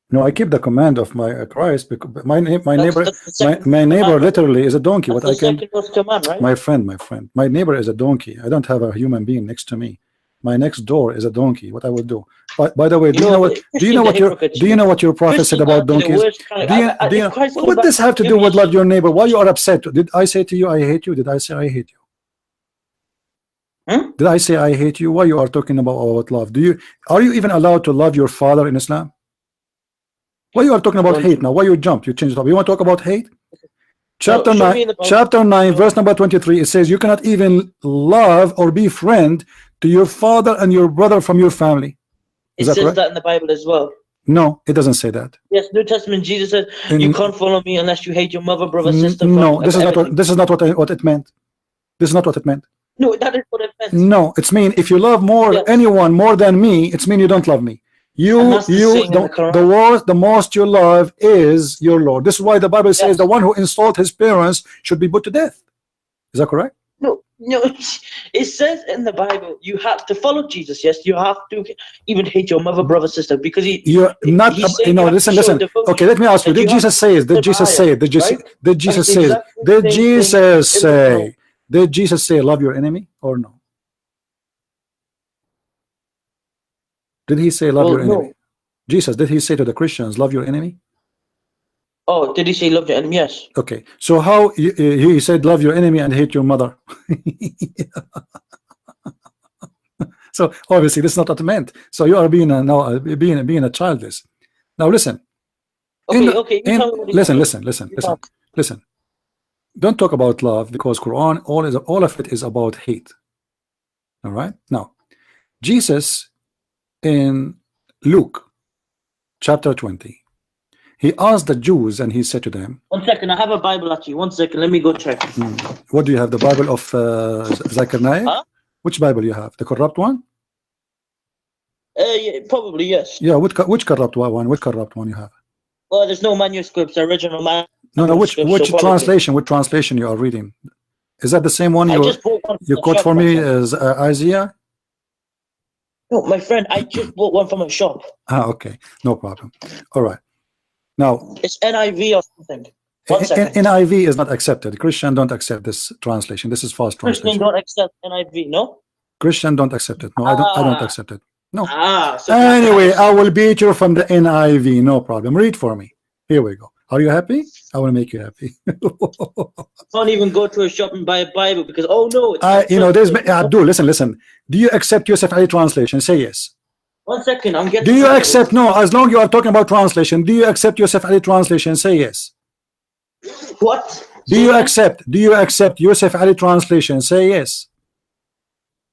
S1: No, I keep the command of my Christ because my neighbor literally is a donkey. What I can,
S2: command, right?
S1: my friend, my neighbor is a donkey. I don't have a human being next to me. My next door is a donkey. What I will do? By the way, do you know what your prophet said about donkeys? What would this have to do with love your neighbor? Why you are upset? Did I say to you I hate you? Did I say I hate you? Did I say I hate you? Why you are talking about love? Are you even allowed to love your father in Islam? Why you are talking about hate now? Why you jumped? You changed it up. You want to talk about hate? Chapter 9, verse number 23. It says you cannot even love or be friend to your father and your brother from your family.
S2: It says that in the Bible as well.
S1: No, it doesn't say that.
S2: Yes, New Testament. Jesus said, "You can't follow me unless you hate your mother, brother, sister."
S1: No, this is not what it meant. This is not what it meant.
S2: No, that is what it meant.
S1: No, it's mean if you love anyone more than me, it's mean you don't love me. The most you love is your Lord. This is why the Bible says the one who insults his parents should be put to death. Is that correct?
S2: No, it says in the Bible you have to follow Jesus. Yes, you have to even hate your mother, brother, sister, because listen. Okay, let me ask you. Did Jesus say it? Did Jesus say it? Did Jesus say it? Did Jesus say love your enemy or no? Did he say love your enemy? Jesus, did he say to the Christians love your enemy? Oh, did he say love your enemy? Yes.
S1: Okay, so how he said love your enemy and hate your mother? So obviously this is not what it meant. So you are being a childless. Now listen. Listen. Don't talk about love, because Quran all of it is about hate. All right. Now, Jesus in Luke chapter 20. He asked the Jews and he said to them,
S2: 1 second, I have a Bible actually. 1 second, let me go check.
S1: What do you have? The Bible of Zechariah?
S2: Huh?
S1: Which Bible you have? The corrupt one?
S2: Yeah, probably, yes.
S1: Yeah, which corrupt one? Which corrupt one you have?
S2: Well, there's no manuscripts, original manuscripts.
S1: No, which translation you are reading? Is that the same one you quote for me as Isaiah?
S2: No, my friend, I just bought one from a shop.
S1: Okay, no problem. All right. Now
S2: it's NIV or something. 1 second.
S1: NIV is not accepted. Christian don't accept this translation. This is false translation.
S2: Christian don't accept NIV, no?
S1: Christian don't accept it. No, I don't accept it. No.
S2: So
S1: anyway, I will beat you from the NIV. No problem. Read for me. Here we go. Are you happy? I will make you happy.
S2: Can't even go to a shop and buy a Bible because
S1: there's Abdul. Listen. Do you accept Yusuf Ali translation? Say yes.
S2: 1 second, I'm getting.
S1: Do you accept? No, as long you are talking about translation, do you accept Yusuf Ali translation? Say yes.
S2: What?
S1: Do you accept Yusuf Ali translation? Say yes.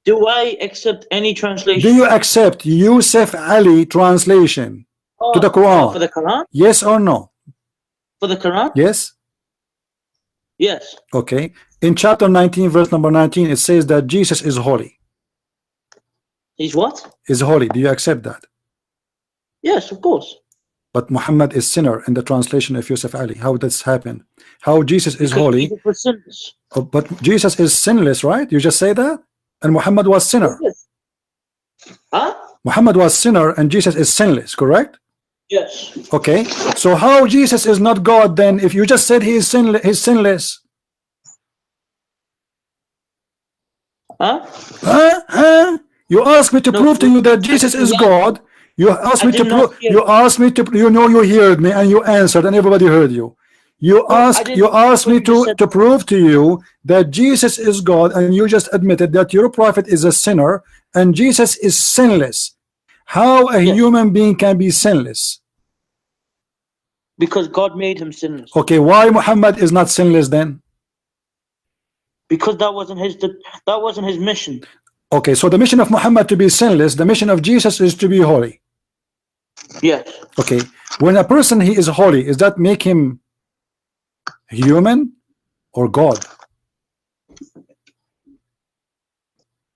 S2: Do I accept any translation?
S1: Do you accept Yusuf Ali translation to the Quran?
S2: For the Quran?
S1: Yes or no?
S2: For the Quran?
S1: Yes.
S2: Yes.
S1: Okay. In chapter 19, verse number 19, it says that Jesus is holy.
S2: He's what?
S1: Is holy. Do you accept that?
S2: Yes, of course.
S1: But Muhammad is sinner in the translation of Yusuf Ali. How does this happen? How Jesus is holy? But Jesus is sinless, right? You just say that? And Muhammad was sinner.
S2: Yes. Huh?
S1: Muhammad was sinner and Jesus is sinless, correct?
S2: Yes.
S1: Okay. So how Jesus is not God then if you just said he is sinless?
S2: Huh?
S1: You asked me to prove to you that Jesus is God. You asked me to prove. You asked me to. You heard me and you answered, and everybody heard you. You asked me to prove to you that Jesus is God, and you just admitted that your prophet is a sinner and Jesus is sinless. How a human being can be sinless?
S2: Because God made him sinless.
S1: Okay, why Muhammad is not sinless then?
S2: Because that wasn't his mission.
S1: Okay, so the mission of Muhammad to be sinless, the mission of Jesus is to be holy.
S2: Yes.
S1: Okay, when a person he is holy, does that make him human or God?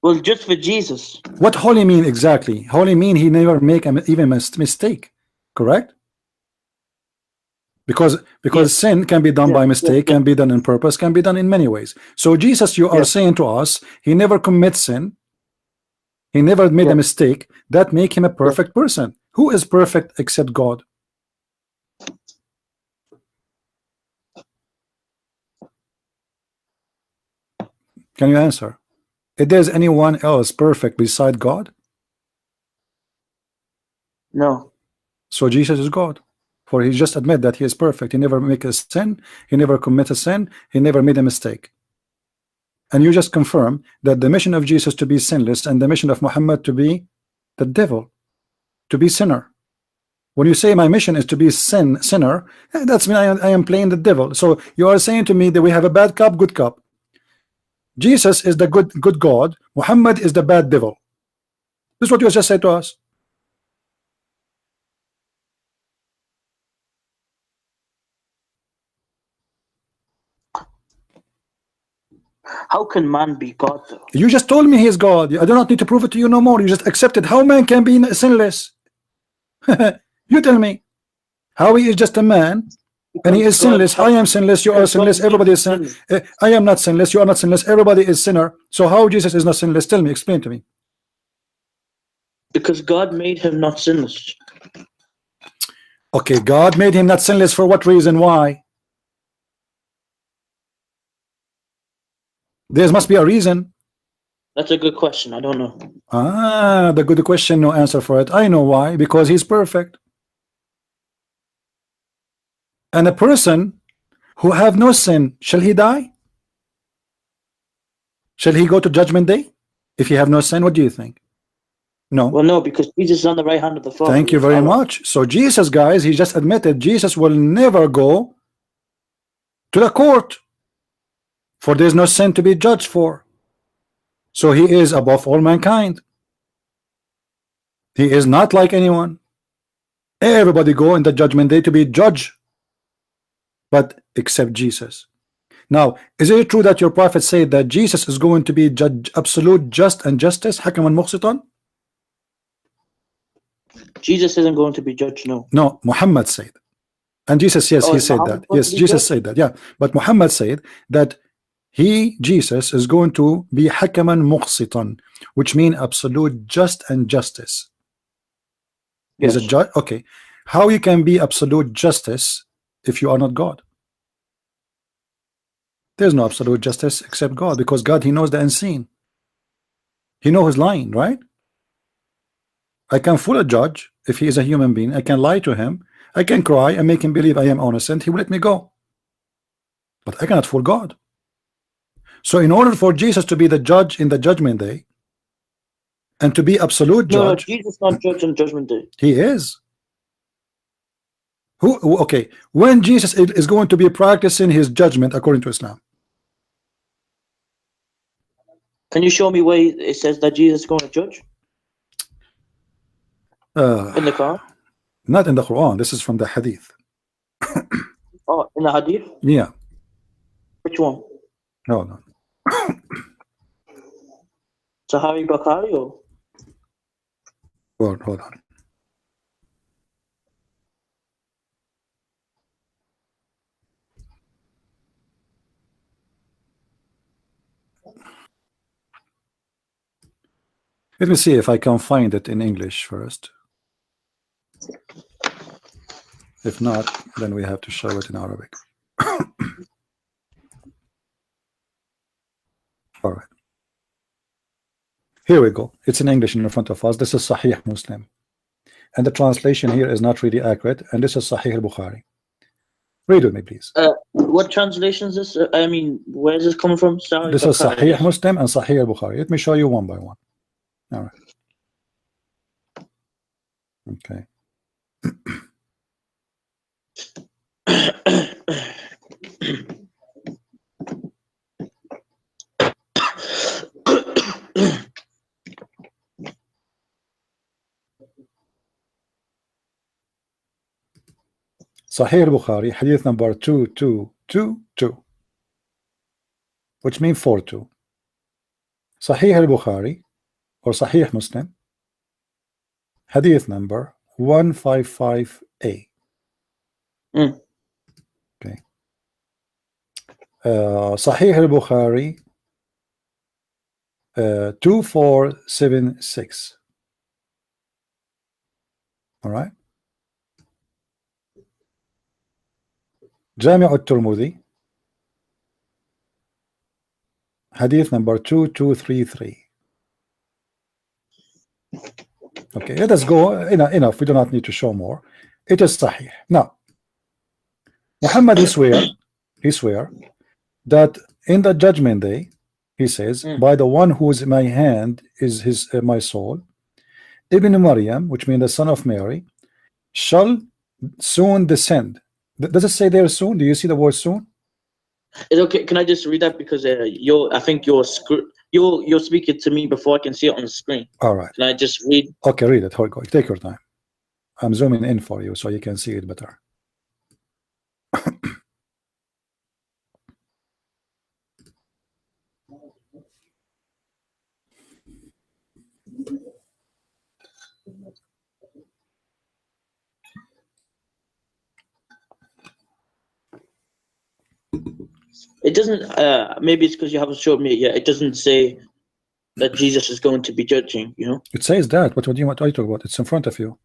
S2: Well, just for Jesus.
S1: What holy mean exactly? Holy mean he never make even a mistake, correct? Because sin can be done by mistake, can be done on purpose, can be done in many ways. So Jesus, you are saying to us, he never commits sin, he never made a mistake. That make him a perfect person. Who is perfect except God? Can you answer? Is there anyone else perfect beside God?
S2: No.
S1: So Jesus is God. For he just admit that he is perfect. He never make a sin. He never commit a sin. He never made a mistake. And you just confirm that the mission of Jesus to be sinless and the mission of Muhammad to be the devil, to be sinner. When you say my mission is to be sinner, that's mean I am playing the devil. So you are saying to me that we have a bad cop, good cop. Jesus is the good God. Muhammad is the bad devil. This is what you just said to us.
S2: How can man be God though?
S1: You just told me he is God. I do not need to prove it to you no more. You just accepted. How man can be sinless? You tell me. How he is just a man and he is sinless. I am sinless. You are sinless. Everybody is sinless. I am not sinless. You are not sinless. Everybody is sinner. So how Jesus is not sinless? Tell me. Explain to me.
S2: Because God made him not sinless.
S1: Okay, God made him not sinless for what reason? Why? There must be a reason.
S2: That's a good question. I don't know.
S1: Ah, the good question, no answer for it. I know why. Because he's perfect. And a person who have no sin, shall he die? Shall he go to judgment day? If he have no sin, what do you think? No.
S2: Well, no, because Jesus is on the right hand of the Father.
S1: Thank you very much. So Jesus, guys, he just admitted Jesus will never go to the court, for there is no sin to be judged for. So he is above all mankind. He is not like anyone. Everybody go in the judgment day to be judged, but except Jesus. Now, is it true that your prophet said that Jesus is going to be judge, absolute just and justice, hakaman muqsitan?
S2: Jesus isn't going to be judged, no.
S1: No, Muhammad said. And Jesus, yes, he said that. Yes, Jesus said that. Yeah, but Muhammad said that he, Jesus, is going to be hakaman muqsitan, which means absolute just and justice. He's a judge. Okay, how you can be absolute justice if you are not God? There's no absolute justice except God, because God, he knows the unseen. He knows who's lying, right? I can fool a judge if he is a human being. I can lie to him. I can cry and make him believe I am innocent. He will let me go. But I cannot fool God. So in order for Jesus to be the judge in the judgment day and to be absolute judge,
S2: no, Jesus is not judge on judgment day.
S1: He is. Who? Okay, when Jesus is going to be practicing his judgment according to Islam?
S2: Can you show me where it says that Jesus is going to judge? In the Quran?
S1: Not in the Quran. This is from the Hadith.
S2: Oh, in the Hadith?
S1: Yeah.
S2: Which one?
S1: No.
S2: Sahih Bukhari or?
S1: Hold on. Let me see if I can find it in English first. If not, then we have to show it in Arabic. All right. Here we go. It's in English in front of us. This is Sahih Muslim. And the translation here is not really accurate. And this is Sahih Bukhari. Read with me, please.
S2: What translation is this? I mean, where is this coming from?
S1: This is Sahih Muslim and Sahih Bukhari. Let me show you one by one. All right. Okay. Sahih Bukhari, hadith number 2222, which means 42. Sahih al-Bukhari or Sahih Muslim, hadith number 155A. Okay. Sahih al-Bukhari 2476. All right. Jami' al-Tirmidhi, hadith number 2233. Okay, let us go. Enough. We do not need to show more. It is Sahih. Now, Muhammad, he swear that in the judgment day, he says, by the one whose my hand is his my soul, Ibn Maryam, which means the son of Mary, shall soon descend. Does it say there soon? Do you see the word soon?
S2: It's okay. Can I just read that because I think you're speaking to me before I can see it on the screen.
S1: All right.
S2: Can I just read?
S1: Okay, read it. Hold on. Take your time. I'm zooming in for you so you can see it better.
S2: It doesn't. Maybe it's because you haven't showed me it yet. It doesn't say that Jesus is going to be judging. You know.
S1: It says that. What are you talking about? It's in front of you.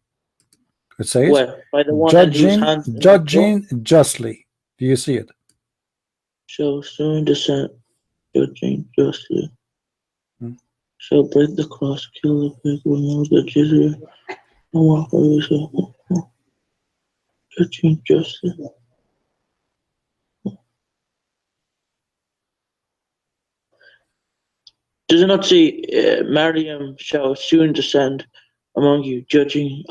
S1: It says
S2: Where? By the one
S1: judging justly. Do you see it?
S2: Shall soon descend, judging justly. Shall break the cross, kill the pig, remove the jizya, and walk away yourself. Judging justly. Does it not say Maryam shall soon descend among you, judging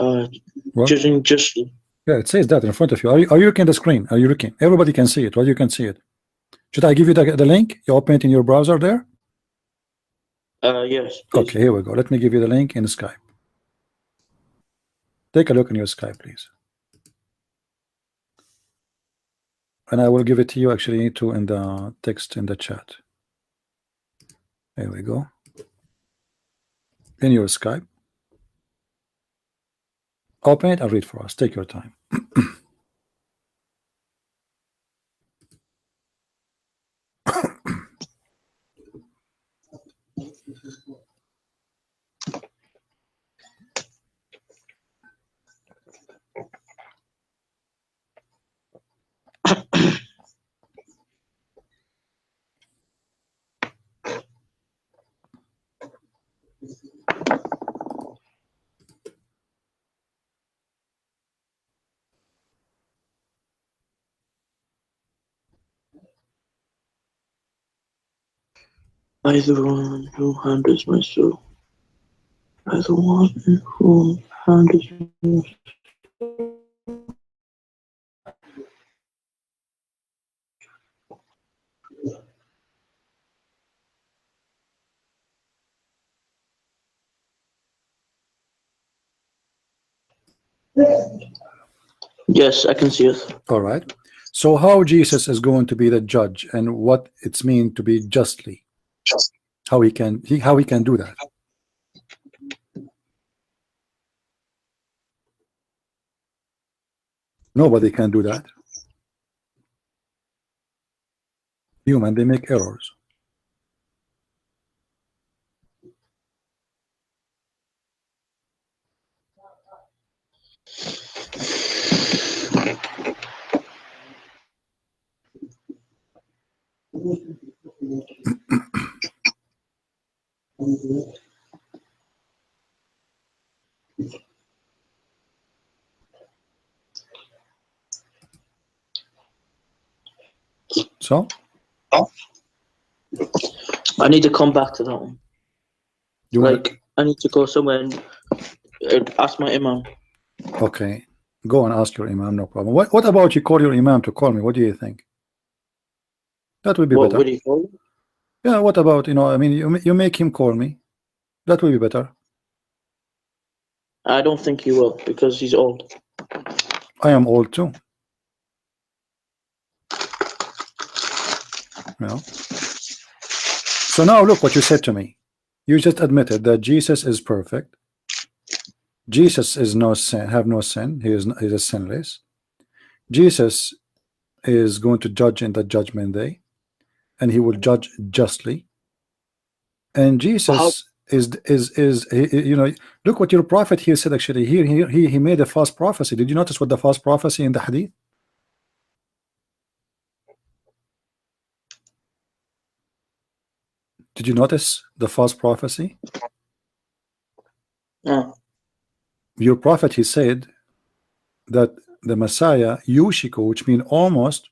S2: justly?
S1: Yeah, it says that in front of you. Are you looking at the screen? Are you looking? Everybody can see it. Well, you can see it. Should I give you the link? You open it in your browser there?
S2: Yes. Please.
S1: Okay, here we go. Let me give you the link in Skype. Take a look in your Skype, please. And I will give it to you actually too in the text in the chat. There we go. In your Skype. Open it and read for us. Take your time.
S2: I, the one who handles my soul. I, the one who handles my soul. Yes, I can see it.
S1: All right. So how Jesus is going to be the judge and what it's mean to be justly? How he can do that? Nobody can do that. Human, they make errors. So
S2: I need to come back to that one. I need to go somewhere and ask my imam.
S1: Okay, go and ask your imam, no problem. What about you call your imam to call me? What do you think? That would be better.
S2: What would he call you?
S1: Yeah, what about, I mean, you make him call me. That would be better.
S2: I don't think he will because he's old.
S1: I am old too. So now look what you said to me. You just admitted that Jesus is perfect. Jesus is no sin, have no sin. He is sinless. Jesus is going to judge in the judgment day, and he will judge justly. And Jesus is look what your prophet here said. Actually, he made a false prophecy. Did you notice what the false prophecy in the hadith? Did you notice the false prophecy?
S2: No.
S1: Your prophet, he said that the Messiah, Yushiku, which means almost,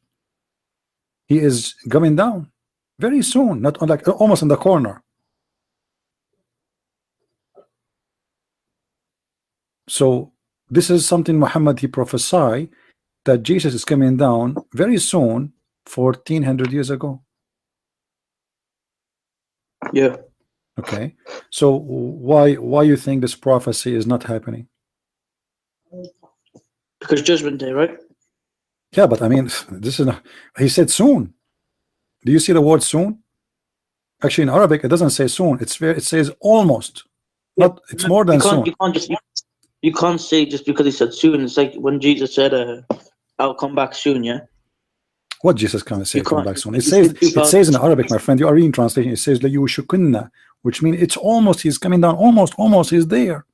S1: he is coming down very soon, not like almost in the corner. So this is something Muhammad, he prophesied that Jesus is coming down very soon, 1400 years ago.
S2: Yeah.
S1: Okay. So why you think this prophecy is not happening?
S2: Because judgment day, right?
S1: Yeah, but I mean, this is not, he said soon. Do you see the word soon? Actually, in Arabic, it doesn't say soon. It says almost. Not. It's more than soon.
S2: You can't say just because he said soon. It's like when Jesus said, "I'll come back soon." Yeah.
S1: What Jesus can say come back soon? It says in Arabic, my friend, you are reading translation, it says that you shukunna, which means it's almost, he's coming down, almost he's there.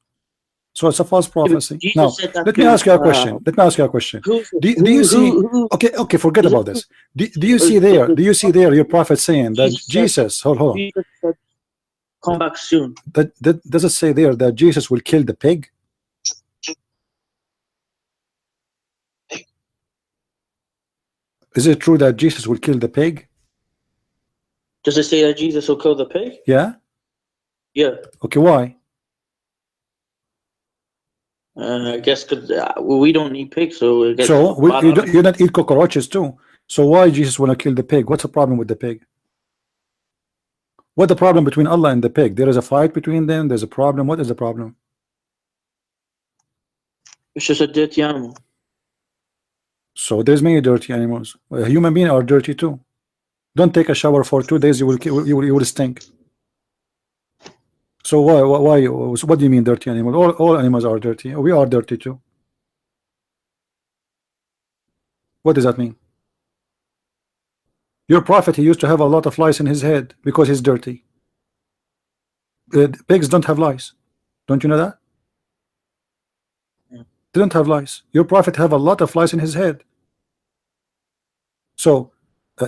S1: So it's a false prophecy. Now, let me ask you a question. Do you see, okay, forget about this. Do you see there your prophet saying that Jesus, hold on.
S2: Come back soon.
S1: Does it say there that Jesus will kill the pig? Is it true that Jesus will kill the pig?
S2: Does it say that Jesus will kill the pig?
S1: Yeah.
S2: Yeah.
S1: Okay, why?
S2: I guess because we don't eat pigs, so I guess
S1: you don't eat cockroaches too. So why Jesus want to kill the pig? What's the problem with the pig? What's the problem between Allah and the pig? There is a fight between them. There's a problem. What is the problem?
S2: It's just a dirty animal.
S1: So there's many dirty animals. Human beings are dirty too. Don't take a shower for 2 days. You will stink. So why? What do you mean dirty animal? All animals are dirty. We are dirty too. What does that mean? Your prophet, he used to have a lot of lice in his head because he's dirty. Pigs don't have lice. Don't you know that? They don't have lice. Your prophet have a lot of lice in his head. So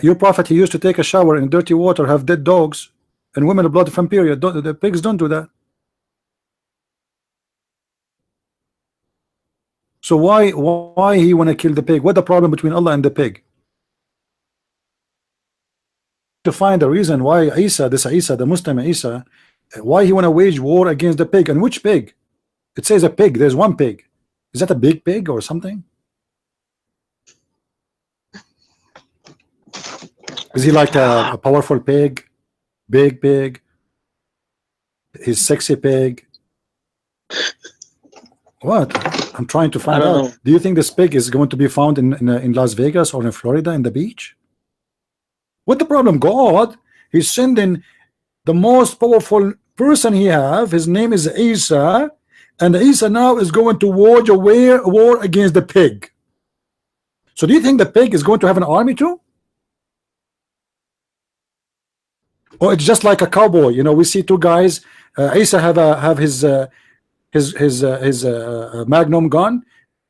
S1: your prophet, he used to take a shower in dirty water, have dead dogs and women blood from period. The pigs don't do that. So why he want to kill the pig? What the problem between Allah and the pig? To find the reason why Isa, the Muslim Isa, why he want to wage war against the pig. And which pig? It says a pig. There's one pig. Is that a big pig or something? Is he like a powerful pig? Big pig? His sexy pig? What? I'm trying to find out. Do you think this pig is going to be found in Las Vegas or in Florida in the beach? What the problem? God, he's sending the most powerful person he have. His name is Isa, and Isa now is going to wage a war against the pig. So do you think the pig is going to have an army too? Or it's just like a cowboy? You know, we see two guys. Isa have his magnum gun,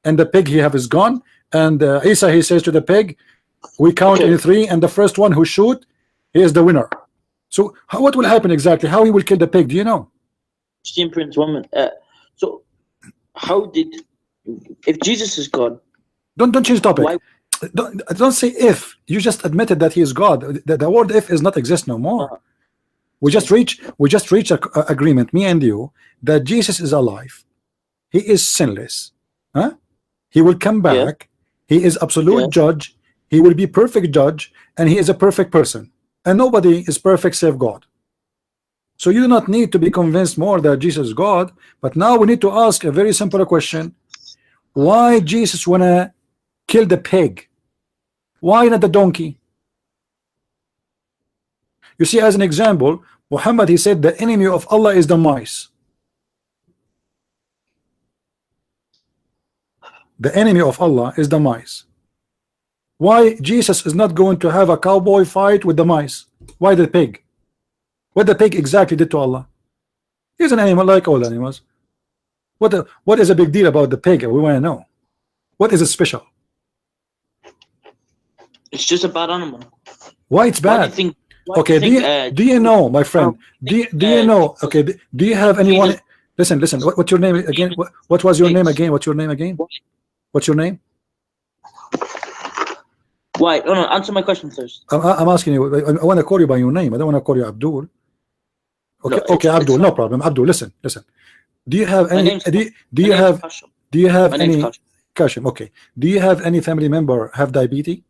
S1: and the pig he have his gun. And Isa, he says to the pig, we count in 3, and the first one who shoot, he is the winner. So what will happen exactly? How he will kill the pig? Do you know?
S2: Prince woman. So how did, if Jesus is God?
S1: Don't change topic. Don't say if. You just admitted that he is God. The word if is not exist no more. We just reach a agreement, me and you, that Jesus is alive. He is sinless. Huh? He will come back. He is absolute judge. He will be perfect judge, and he is a perfect person. And nobody is perfect save God. So you do not need to be convinced more that Jesus is God. But now we need to ask a very simple question. Why Jesus wanna kill the pig? Why not the donkey? You see, as an example, Muhammad, he said the enemy of Allah is the mice. The enemy of Allah is the mice. Why Jesus is not going to have a cowboy fight with the mice? Why the pig? What the pig exactly did to Allah? He's an animal like all animals. What is a big deal about the pig? We want to know. What is it special?
S2: It's just a bad animal.
S1: Why it's bad? Do you know, my friend? Do you know? Okay, do you have anyone? Listen. What's your name again? What was your name again? What's your name again? What's your name?
S2: Why? Oh, no, answer my question first.
S1: I'm asking you. I want to call you by your name. I don't want to call you Abdul. Okay,
S2: no,
S1: Abdul, no problem. Abdul, listen. Do you have any? Do you have any? Kashim. Okay. Do you have any family member have diabetes?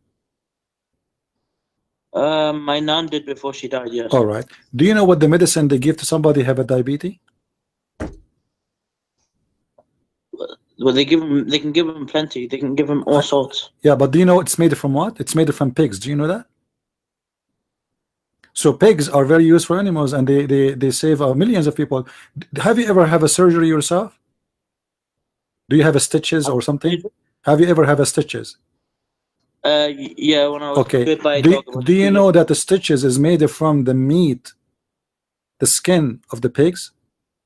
S2: My nan did before she died. Yes.
S1: All right. Do you know what the medicine they give to somebody have a diabetes?
S2: Well, they can give them plenty. They can give them all sorts.
S1: Yeah, but do you know it's made from what? It's made from pigs. Do you know that? So pigs are very useful animals, and they save millions of people. Have you ever have a surgery yourself? Do you have a stitches or something? Have you ever have a stitches?
S2: Yeah, when I was bit by a
S1: do,
S2: dog.
S1: do you know that the stitches is made from the meat, the skin of the pigs?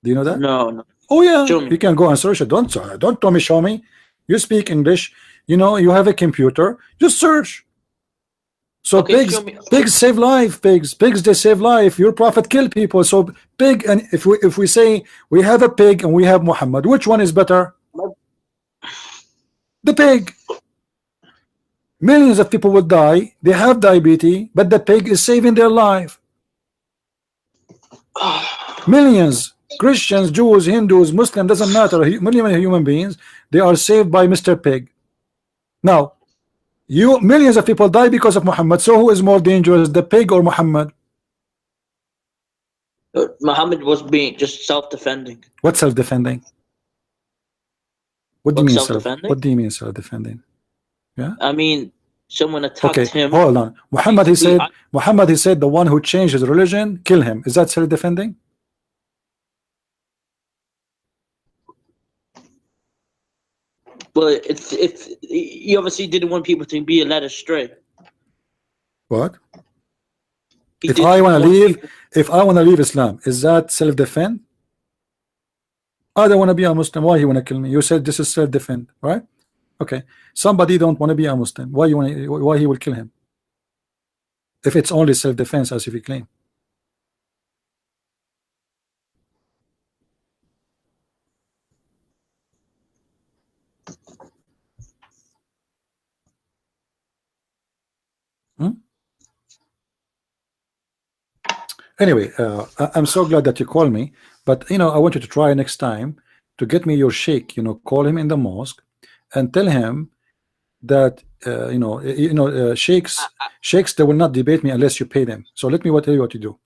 S1: Do you know that?
S2: No.
S1: Oh yeah, you can go and search it. Don't tell me, show me. You speak English, you know, you have a computer, just search. So
S2: okay,
S1: pigs save life. Pigs they save life. Your prophet kill people. So pig, and if we say we have a pig and we have Muhammad, which one is better? The pig. Millions of people would die. They have diabetes, but the pig is saving their life. Millions, Christians, Jews, Hindus, Muslims, doesn't matter. Millions of human beings, they are saved by Mr. Pig. Now, millions of people die because of Muhammad. So who is more dangerous, the pig or Muhammad?
S2: Muhammad was being just self-defending.
S1: What self-defending? What do you mean self-defending? What do you mean self-defending? Yeah.
S2: I mean, someone attacked him.
S1: Hold on. Muhammad, he said, the one who changed his religion, kill him. Is that self-defending?
S2: Well, if you obviously didn't want people to be led astray.
S1: What? If I want to leave Islam, is that self-defense? I don't want to be a Muslim. Why you want to kill me? You said this is self-defense, right? Okay. Somebody don't want to be a Muslim. Why he will kill him? If it's only self-defense, as if he claim. Anyway, I'm so glad that you called me, but you know, I want you to try next time to get me your sheikh. You know, call him in the mosque and tell him that sheikhs they will not debate me unless you pay them. So let me tell you what you do.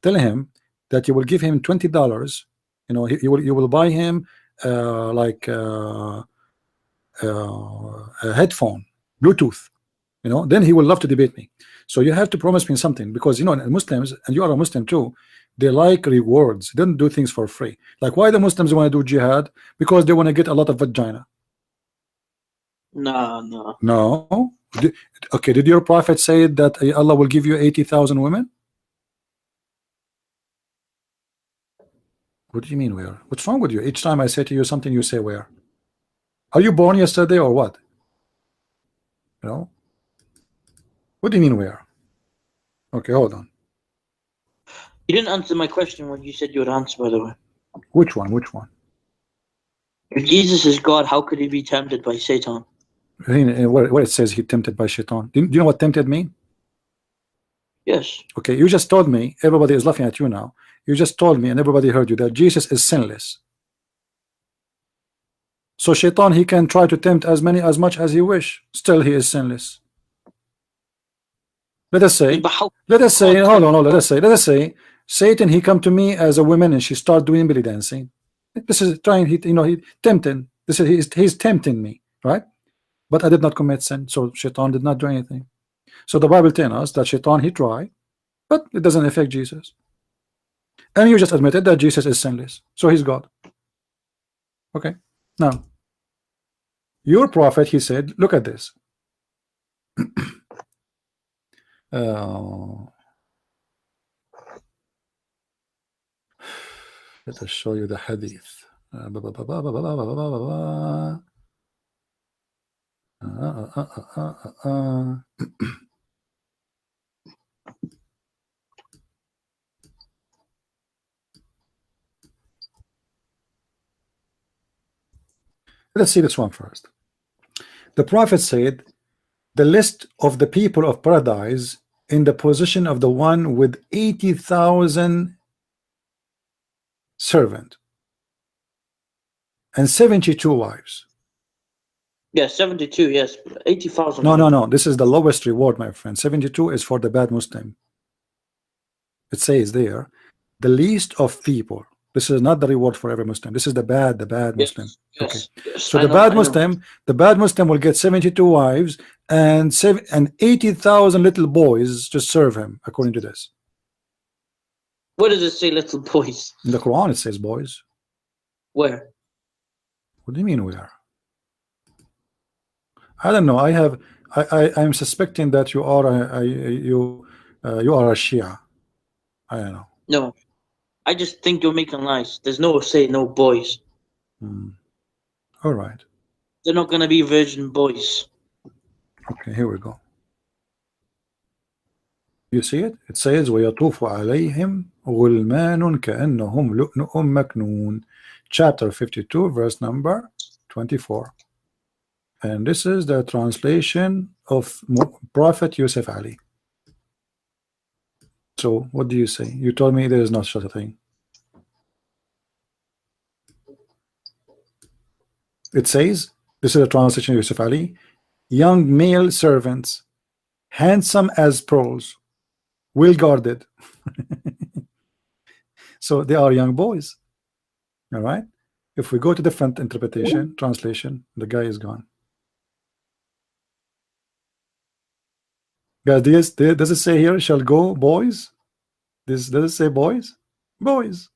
S1: Tell him that you will give him $20. You know, you will buy him a headphone, Bluetooth. You know, then he will love to debate me. So you have to promise me something, because you know, Muslims, and you are a Muslim too, they like rewards. They don't do things for free. Like, why the Muslims want to do jihad? Because they want to get a lot of vagina. No. Okay, did your prophet say that Allah will give you 80,000 women? What do you mean where? What's wrong with you? Each time I say to you something, you say where? Are you born yesterday or what? You know? What do you mean where? Okay, hold on.
S2: You didn't answer my question when you said you would answer, by the way.
S1: Which one? Which one?
S2: If Jesus is God, how could he be tempted by Satan?
S1: Where it says he tempted by Shaitan. Do you know what tempted mean?
S2: Yes.
S1: Okay, you just told me, everybody is laughing at you now. You just told me and everybody heard you that Jesus is sinless. So Shaitan, he can try to tempt as much as he wish. Still he is sinless. Let us say, let us say Satan, he come to me as a woman and she start doing belly dancing. This is trying, he tempting. He's tempting me, right? But I did not commit sin, so Shaitan did not do anything. So the Bible tells us that Shaitan, he tried, but it doesn't affect Jesus. And you just admitted that Jesus is sinless, so he's God. Okay, now your prophet, he said, look at this. Let us show you the hadith. Let's see this one first. The prophet said, the list of the people of paradise in the position of the one with 80,000 servant and 72 wives.
S2: Yes, 72, yes. 80,000.
S1: No. This is the lowest reward, my friend. 72 is for the bad Muslim. It says there, the least of people. This is not the reward for every Muslim. This is the bad Muslim.
S2: Yes,
S1: okay. So the bad Muslim will get 72 wives and 80,000 little boys to serve him, according to this.
S2: Where does it say little boys?
S1: In the Quran it says boys.
S2: Where?
S1: What do you mean where? I don't know. I have I'm suspecting that you are you are a Shia. I don't know.
S2: No, I just think you're making lies. There's no say no boys.
S1: All right.
S2: They're not gonna be virgin boys.
S1: Okay, here we go. You see it? It says وَيَطُوفُ عَلَيْهِمْ غُلْمَانٌ كَأَنَّهُمْ لُؤْلُؤٌ مَكْنُونٌ. Chapter 52, verse number 24. And this is the translation of Prophet Yusuf Ali. So what do you say? You told me there is not such a thing. It says, this is a translation of Yusuf Ali, young male servants, handsome as pearls, well guarded. So they are young boys. All right. If we go to different interpretation, translation, the guy is gone. Guys, does it say here shall go boys? Does it say boys? Boys.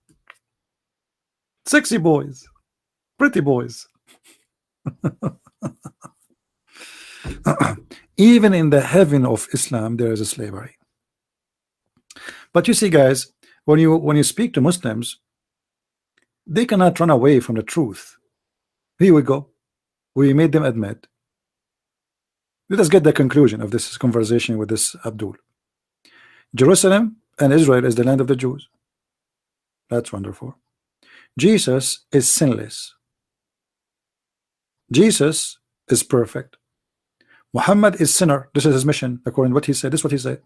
S1: Sexy boys. Pretty boys. Even in the heaven of Islam, there is a slavery. But you see, guys, when you speak to Muslims, they cannot run away from the truth. Here we go. We made them admit. Let us get the conclusion of this conversation with this Abdul. Jerusalem and Israel is the land of the Jews. That's wonderful. Jesus is sinless. Jesus is perfect. Muhammad is sinner. This is his mission, according to what he said. This is what he said.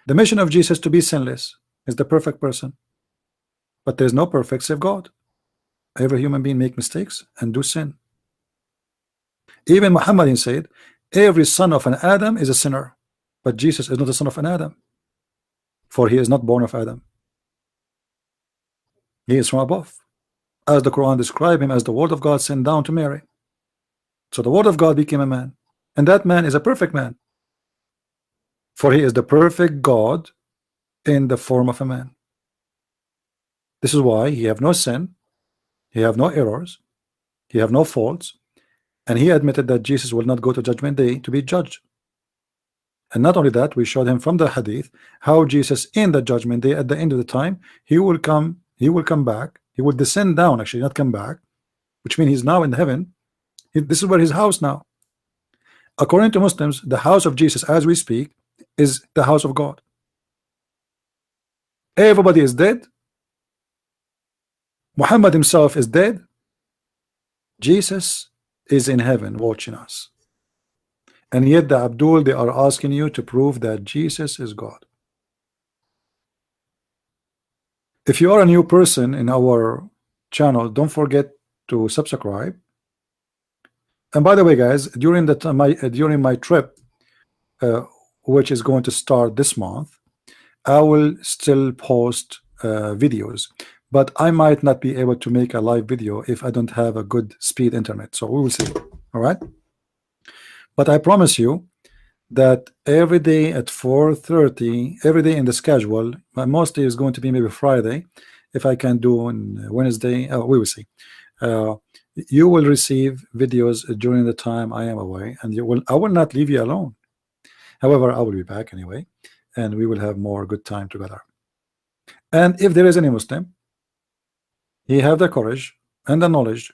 S1: The mission of Jesus to be sinless is the perfect person. But there is no perfect save God. Every human being make mistakes and do sin. Even Muhammad said, every son of an Adam is a sinner. But Jesus is not the son of an Adam. For he is not born of Adam. He is from above. As the Quran describes him as the word of God sent down to Mary. So the word of God became a man. And that man is a perfect man. For he is the perfect God in the form of a man. This is why he have no sin. He have no errors. He have no faults. And he admitted that Jesus will not go to judgment day to be judged. And not only that, we showed him from the hadith how Jesus in the judgment day at the end of the time, he will come back. He will descend down, actually not come back, which means he's now in heaven. This is where his house now. According to Muslims, the house of Jesus as we speak is the house of God. Everybody is dead. Muhammad himself is dead. Jesus is in heaven watching us. And yet the Abdul, they are asking you to prove that Jesus is God. If you are a new person in our channel, don't forget to subscribe. And by the way, guys, during my trip, which is going to start this month, I will still post videos, but I might not be able to make a live video if I don't have a good speed internet. So we will see. All right. But I promise you that every day at 4:30, every day in the schedule, mostly is going to be maybe Friday. If I can do on Wednesday, we will see. You will receive videos during the time I am away, and I will not leave you alone. However, I will be back anyway, and we will have more good time together. And if there is any Muslim, he have the courage and the knowledge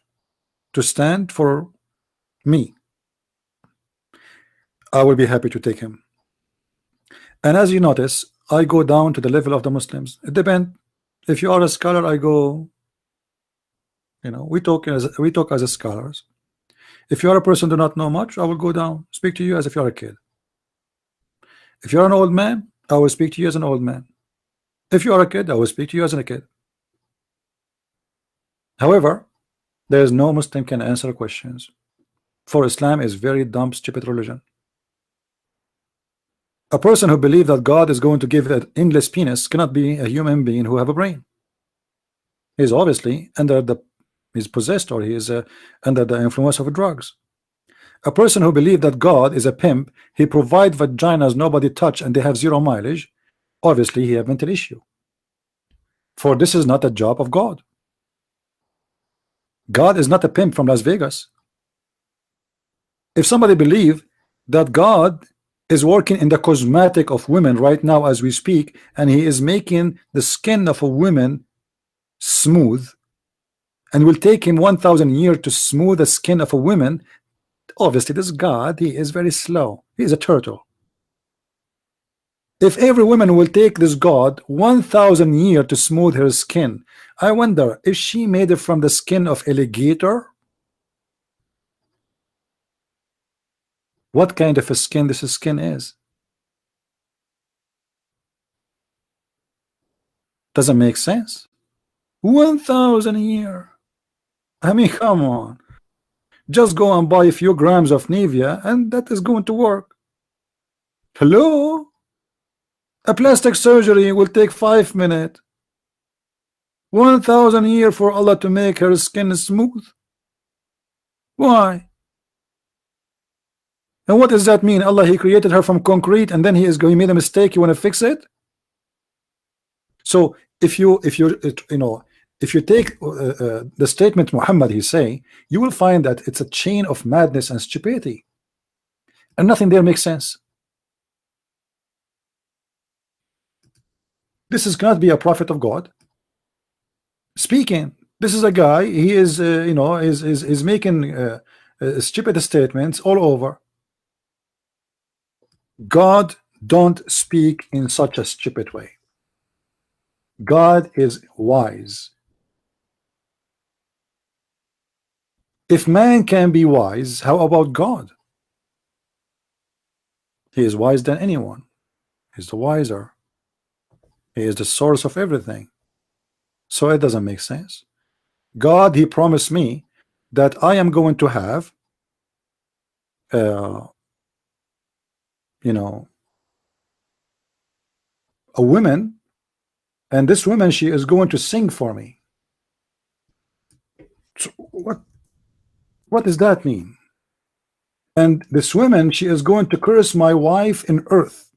S1: to stand for me, I will be happy to take him. And as you notice, I go down to the level of the Muslims. It depends. If you are a scholar, I go, we talk as a scholars. If you are a person who do not know much, I will go down, speak to you as if you are a kid. If you are an old man, I will speak to you as an old man. If you are a kid, I will speak to you as a kid. However, there is no Muslim can answer questions. For Islam is very dumb, stupid religion. A person who believes that God is going to give an endless penis cannot be a human being who have a brain. He is obviously he's possessed, or he is under the influence of drugs. A person who believes that God is a pimp, he provides vaginas nobody touch and they have 0 mileage, obviously he have mental issue. For this is not a job of God. God is not a pimp from Las Vegas. If somebody believe that God is working in the cosmetic of women right now as we speak, and he is making the skin of a woman smooth, and will take him 1,000 years to smooth the skin of a woman. Obviously this God, he is very slow. He is a turtle. If every woman will take this God 1,000 years to smooth her skin, I wonder if she made it from the skin of alligator. What kind of a skin this skin is? Doesn't make sense. 1,000 a year. I mean, come on. Just go and buy a few grams of Nivea and that is going to work. Hello? A plastic surgery will take 5 minutes. 1,000 a year for Allah to make her skin smooth. Why? And what does that mean? Allah, he created her from concrete and then he made a mistake, you want to fix it? So if you take the statement Muhammad he say, you will find that it's a chain of madness and stupidity, and nothing there makes sense. This is cannot be a prophet of God speaking. This is a guy, he is is making stupid statements all over. God don't speak in such a stupid way. God is wise. If man can be wise, how about God? He is wise than anyone. He's the wiser. He is the source of everything. So it doesn't make sense. God, he promised me that I am going to have a woman, and this woman, she is going to sing for me. So what does that mean? And this woman, she is going to curse my wife in earth.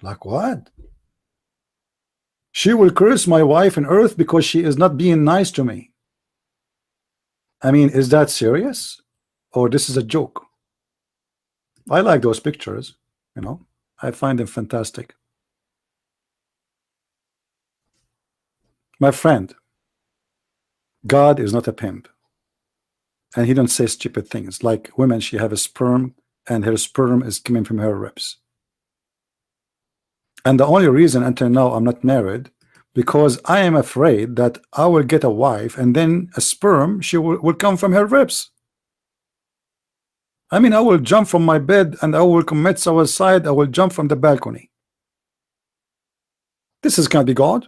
S1: Like what? She will curse my wife in earth because she is not being nice to me. I mean, is that serious? Or this is a joke? I like those pictures, I find them fantastic. My friend, God is not a pimp. And he don't say stupid things like women, she have a sperm and her sperm is coming from her ribs. And the only reason until now I'm not married, because I am afraid that I will get a wife and then a sperm, she will come from her ribs. I mean, I will jump from my bed and I will commit suicide. I will jump from the balcony. This is gonna be God.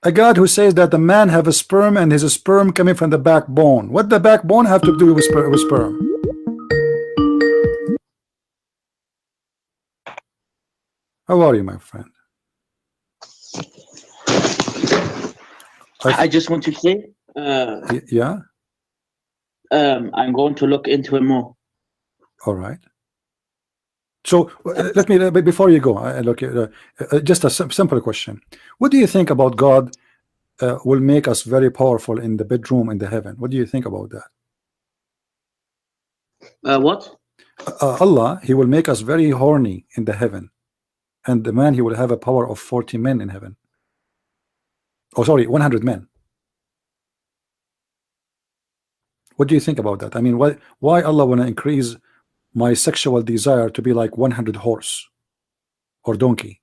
S1: A God who says that the man have a sperm and his sperm coming from the backbone. What the backbone have to do with sperm? How are you, my friend?
S2: I just want to say,
S1: yeah.
S2: I'm going to look into it more.
S1: All right. So let me before you go, just a simple question. What do you think about God will make us very powerful in the bedroom in the heaven? What do you think about that?
S2: What?
S1: Allah, he will make us very horny in the heaven, and the man, he will have a power of 40 men in heaven. Oh, sorry, 100 men. What do you think about that? I mean, why Allah want to increase my sexual desire to be like 100 horse or donkey?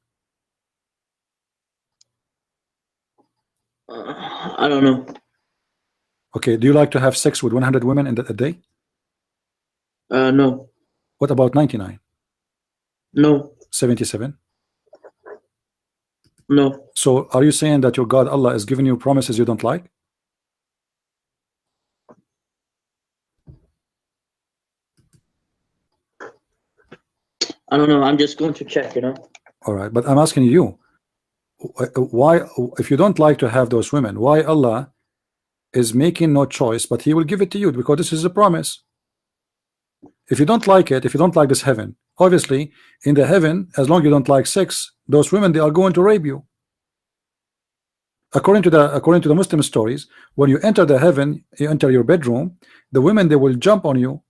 S2: I don't know.
S1: Okay, do you like to have sex with 100 women in a day?
S2: No.
S1: What about 99?
S2: No.
S1: 77?
S2: No.
S1: So are you saying that your God Allah is giving you promises you don't like?
S2: I don't know. I'm just going to check,
S1: All right, but I'm asking you, why, if you don't like to have those women, why Allah is making no choice, but he will give it to you because this is a promise. If you don't like it, if you don't like this heaven, obviously in the heaven, as long as you don't like sex, those women, they are going to rape you. According to the Muslim stories, when you enter the heaven, you enter your bedroom, the women, they will jump on you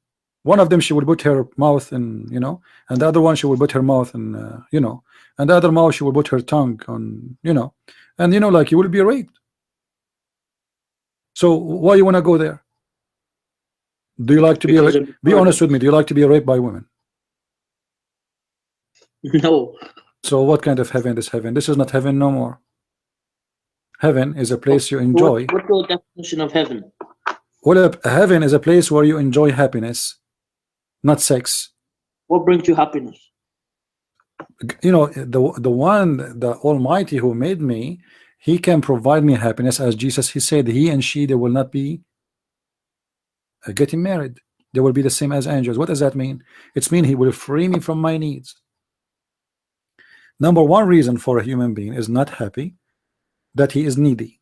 S1: One of them, she will put her mouth in, you know, and the other one, she will put her mouth in, you know, and the other mouth, she will put her tongue on, you know, and you know, like you will be raped. So why you want to go there? Do you like to be raped? Be honest with me. Do you like to be raped by women?
S2: No.
S1: So what kind of heaven is heaven? This is not heaven no more. Heaven is a place you enjoy.
S2: What's your definition of heaven?
S1: Well, heaven is a place where you enjoy happiness, not sex.
S2: What brings you happiness?
S1: You know, the Almighty who made me, He can provide me happiness. As Jesus, He said, he and she, they will not be getting married. They will be the same as angels. What does that mean? It's mean He will free me from my needs. Number one reason for a human being is not happy, that he is needy.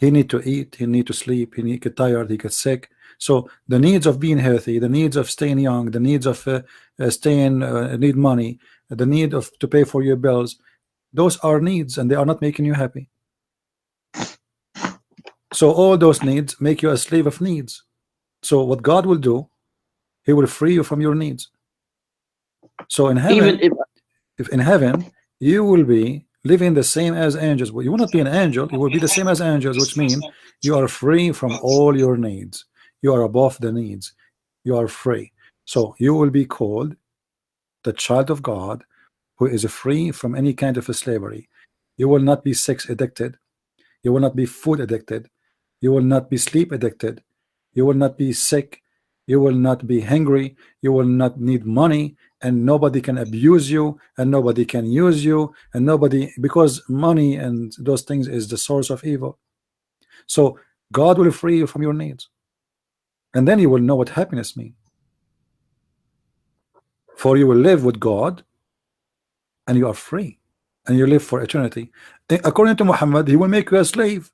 S1: He need to eat, he need to sleep, he get tired, he gets sick. So the needs of being healthy, the needs of staying young, the needs of need money, the need of to pay for your bills, those are needs, and they are not making you happy. So all those needs make you a slave of needs. So what God will do, He will free you from your needs. So in heaven, if in heaven you will be living the same as angels, well, you will not be an angel, you will be the same as angels, which means you are free from all your needs. You are above the needs. You are free. So you will be called the child of God, who is free from any kind of a slavery. You will not be sex addicted. You will not be food addicted. You will not be sleep addicted. You will not be sick. You will not be hungry. You will not need money, and nobody can abuse you, and nobody can use you, and nobody, because money and those things is the source of evil. So God will free you from your needs, and then you will know what happiness means. For you will live with God, and you are free, and you live for eternity. According to Muhammad, He will make you a slave.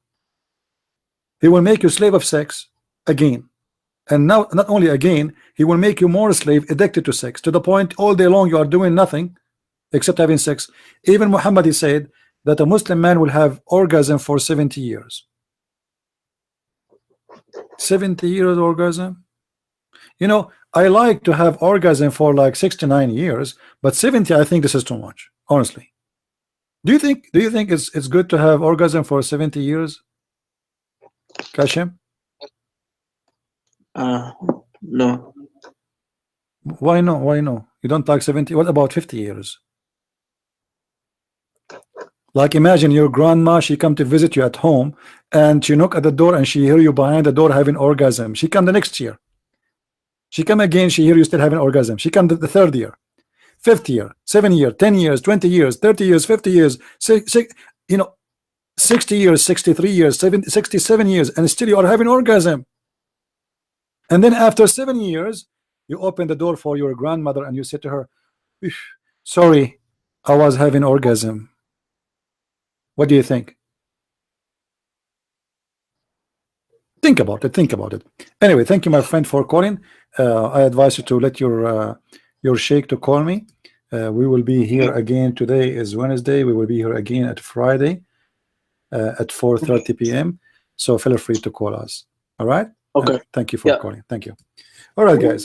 S1: He will make you a slave of sex again. And now, not only again, He will make you more a slave, addicted to sex, to the point all day long you are doing nothing except having sex. Even Muhammad, he said that a Muslim man will have orgasm for 70 years. 70 years orgasm? You know, I like to have orgasm for like 69 years, but 70, I think this is too much, honestly. Do you think it's good to have orgasm for 70 years? Kashim?
S2: No.
S1: Why no? Why no? You don't like 70? What about 50 years? Like imagine your grandma, she come to visit you at home, and she knock at the door and she hear you behind the door having orgasm. She come the next year. She come again, she hear you still having orgasm. She come the third year, fifth year, 7 year, 10 years, 20 years, 30 years, 50 years, you know, 60 years, 63 years, 67 years, and still you are having orgasm. And then after 7 years, you open the door for your grandmother and you say to her, sorry, I was having orgasm. What do you think? Think about it. Think about it. Anyway, thank you, my friend, for calling. I advise you to let your sheikh to call me. We will be here again. Today is Wednesday. We will be here again at Friday at 4:30 p.m. So feel free to call us. All right.
S2: Okay.
S1: Thank you for calling. Thank you. All right, guys.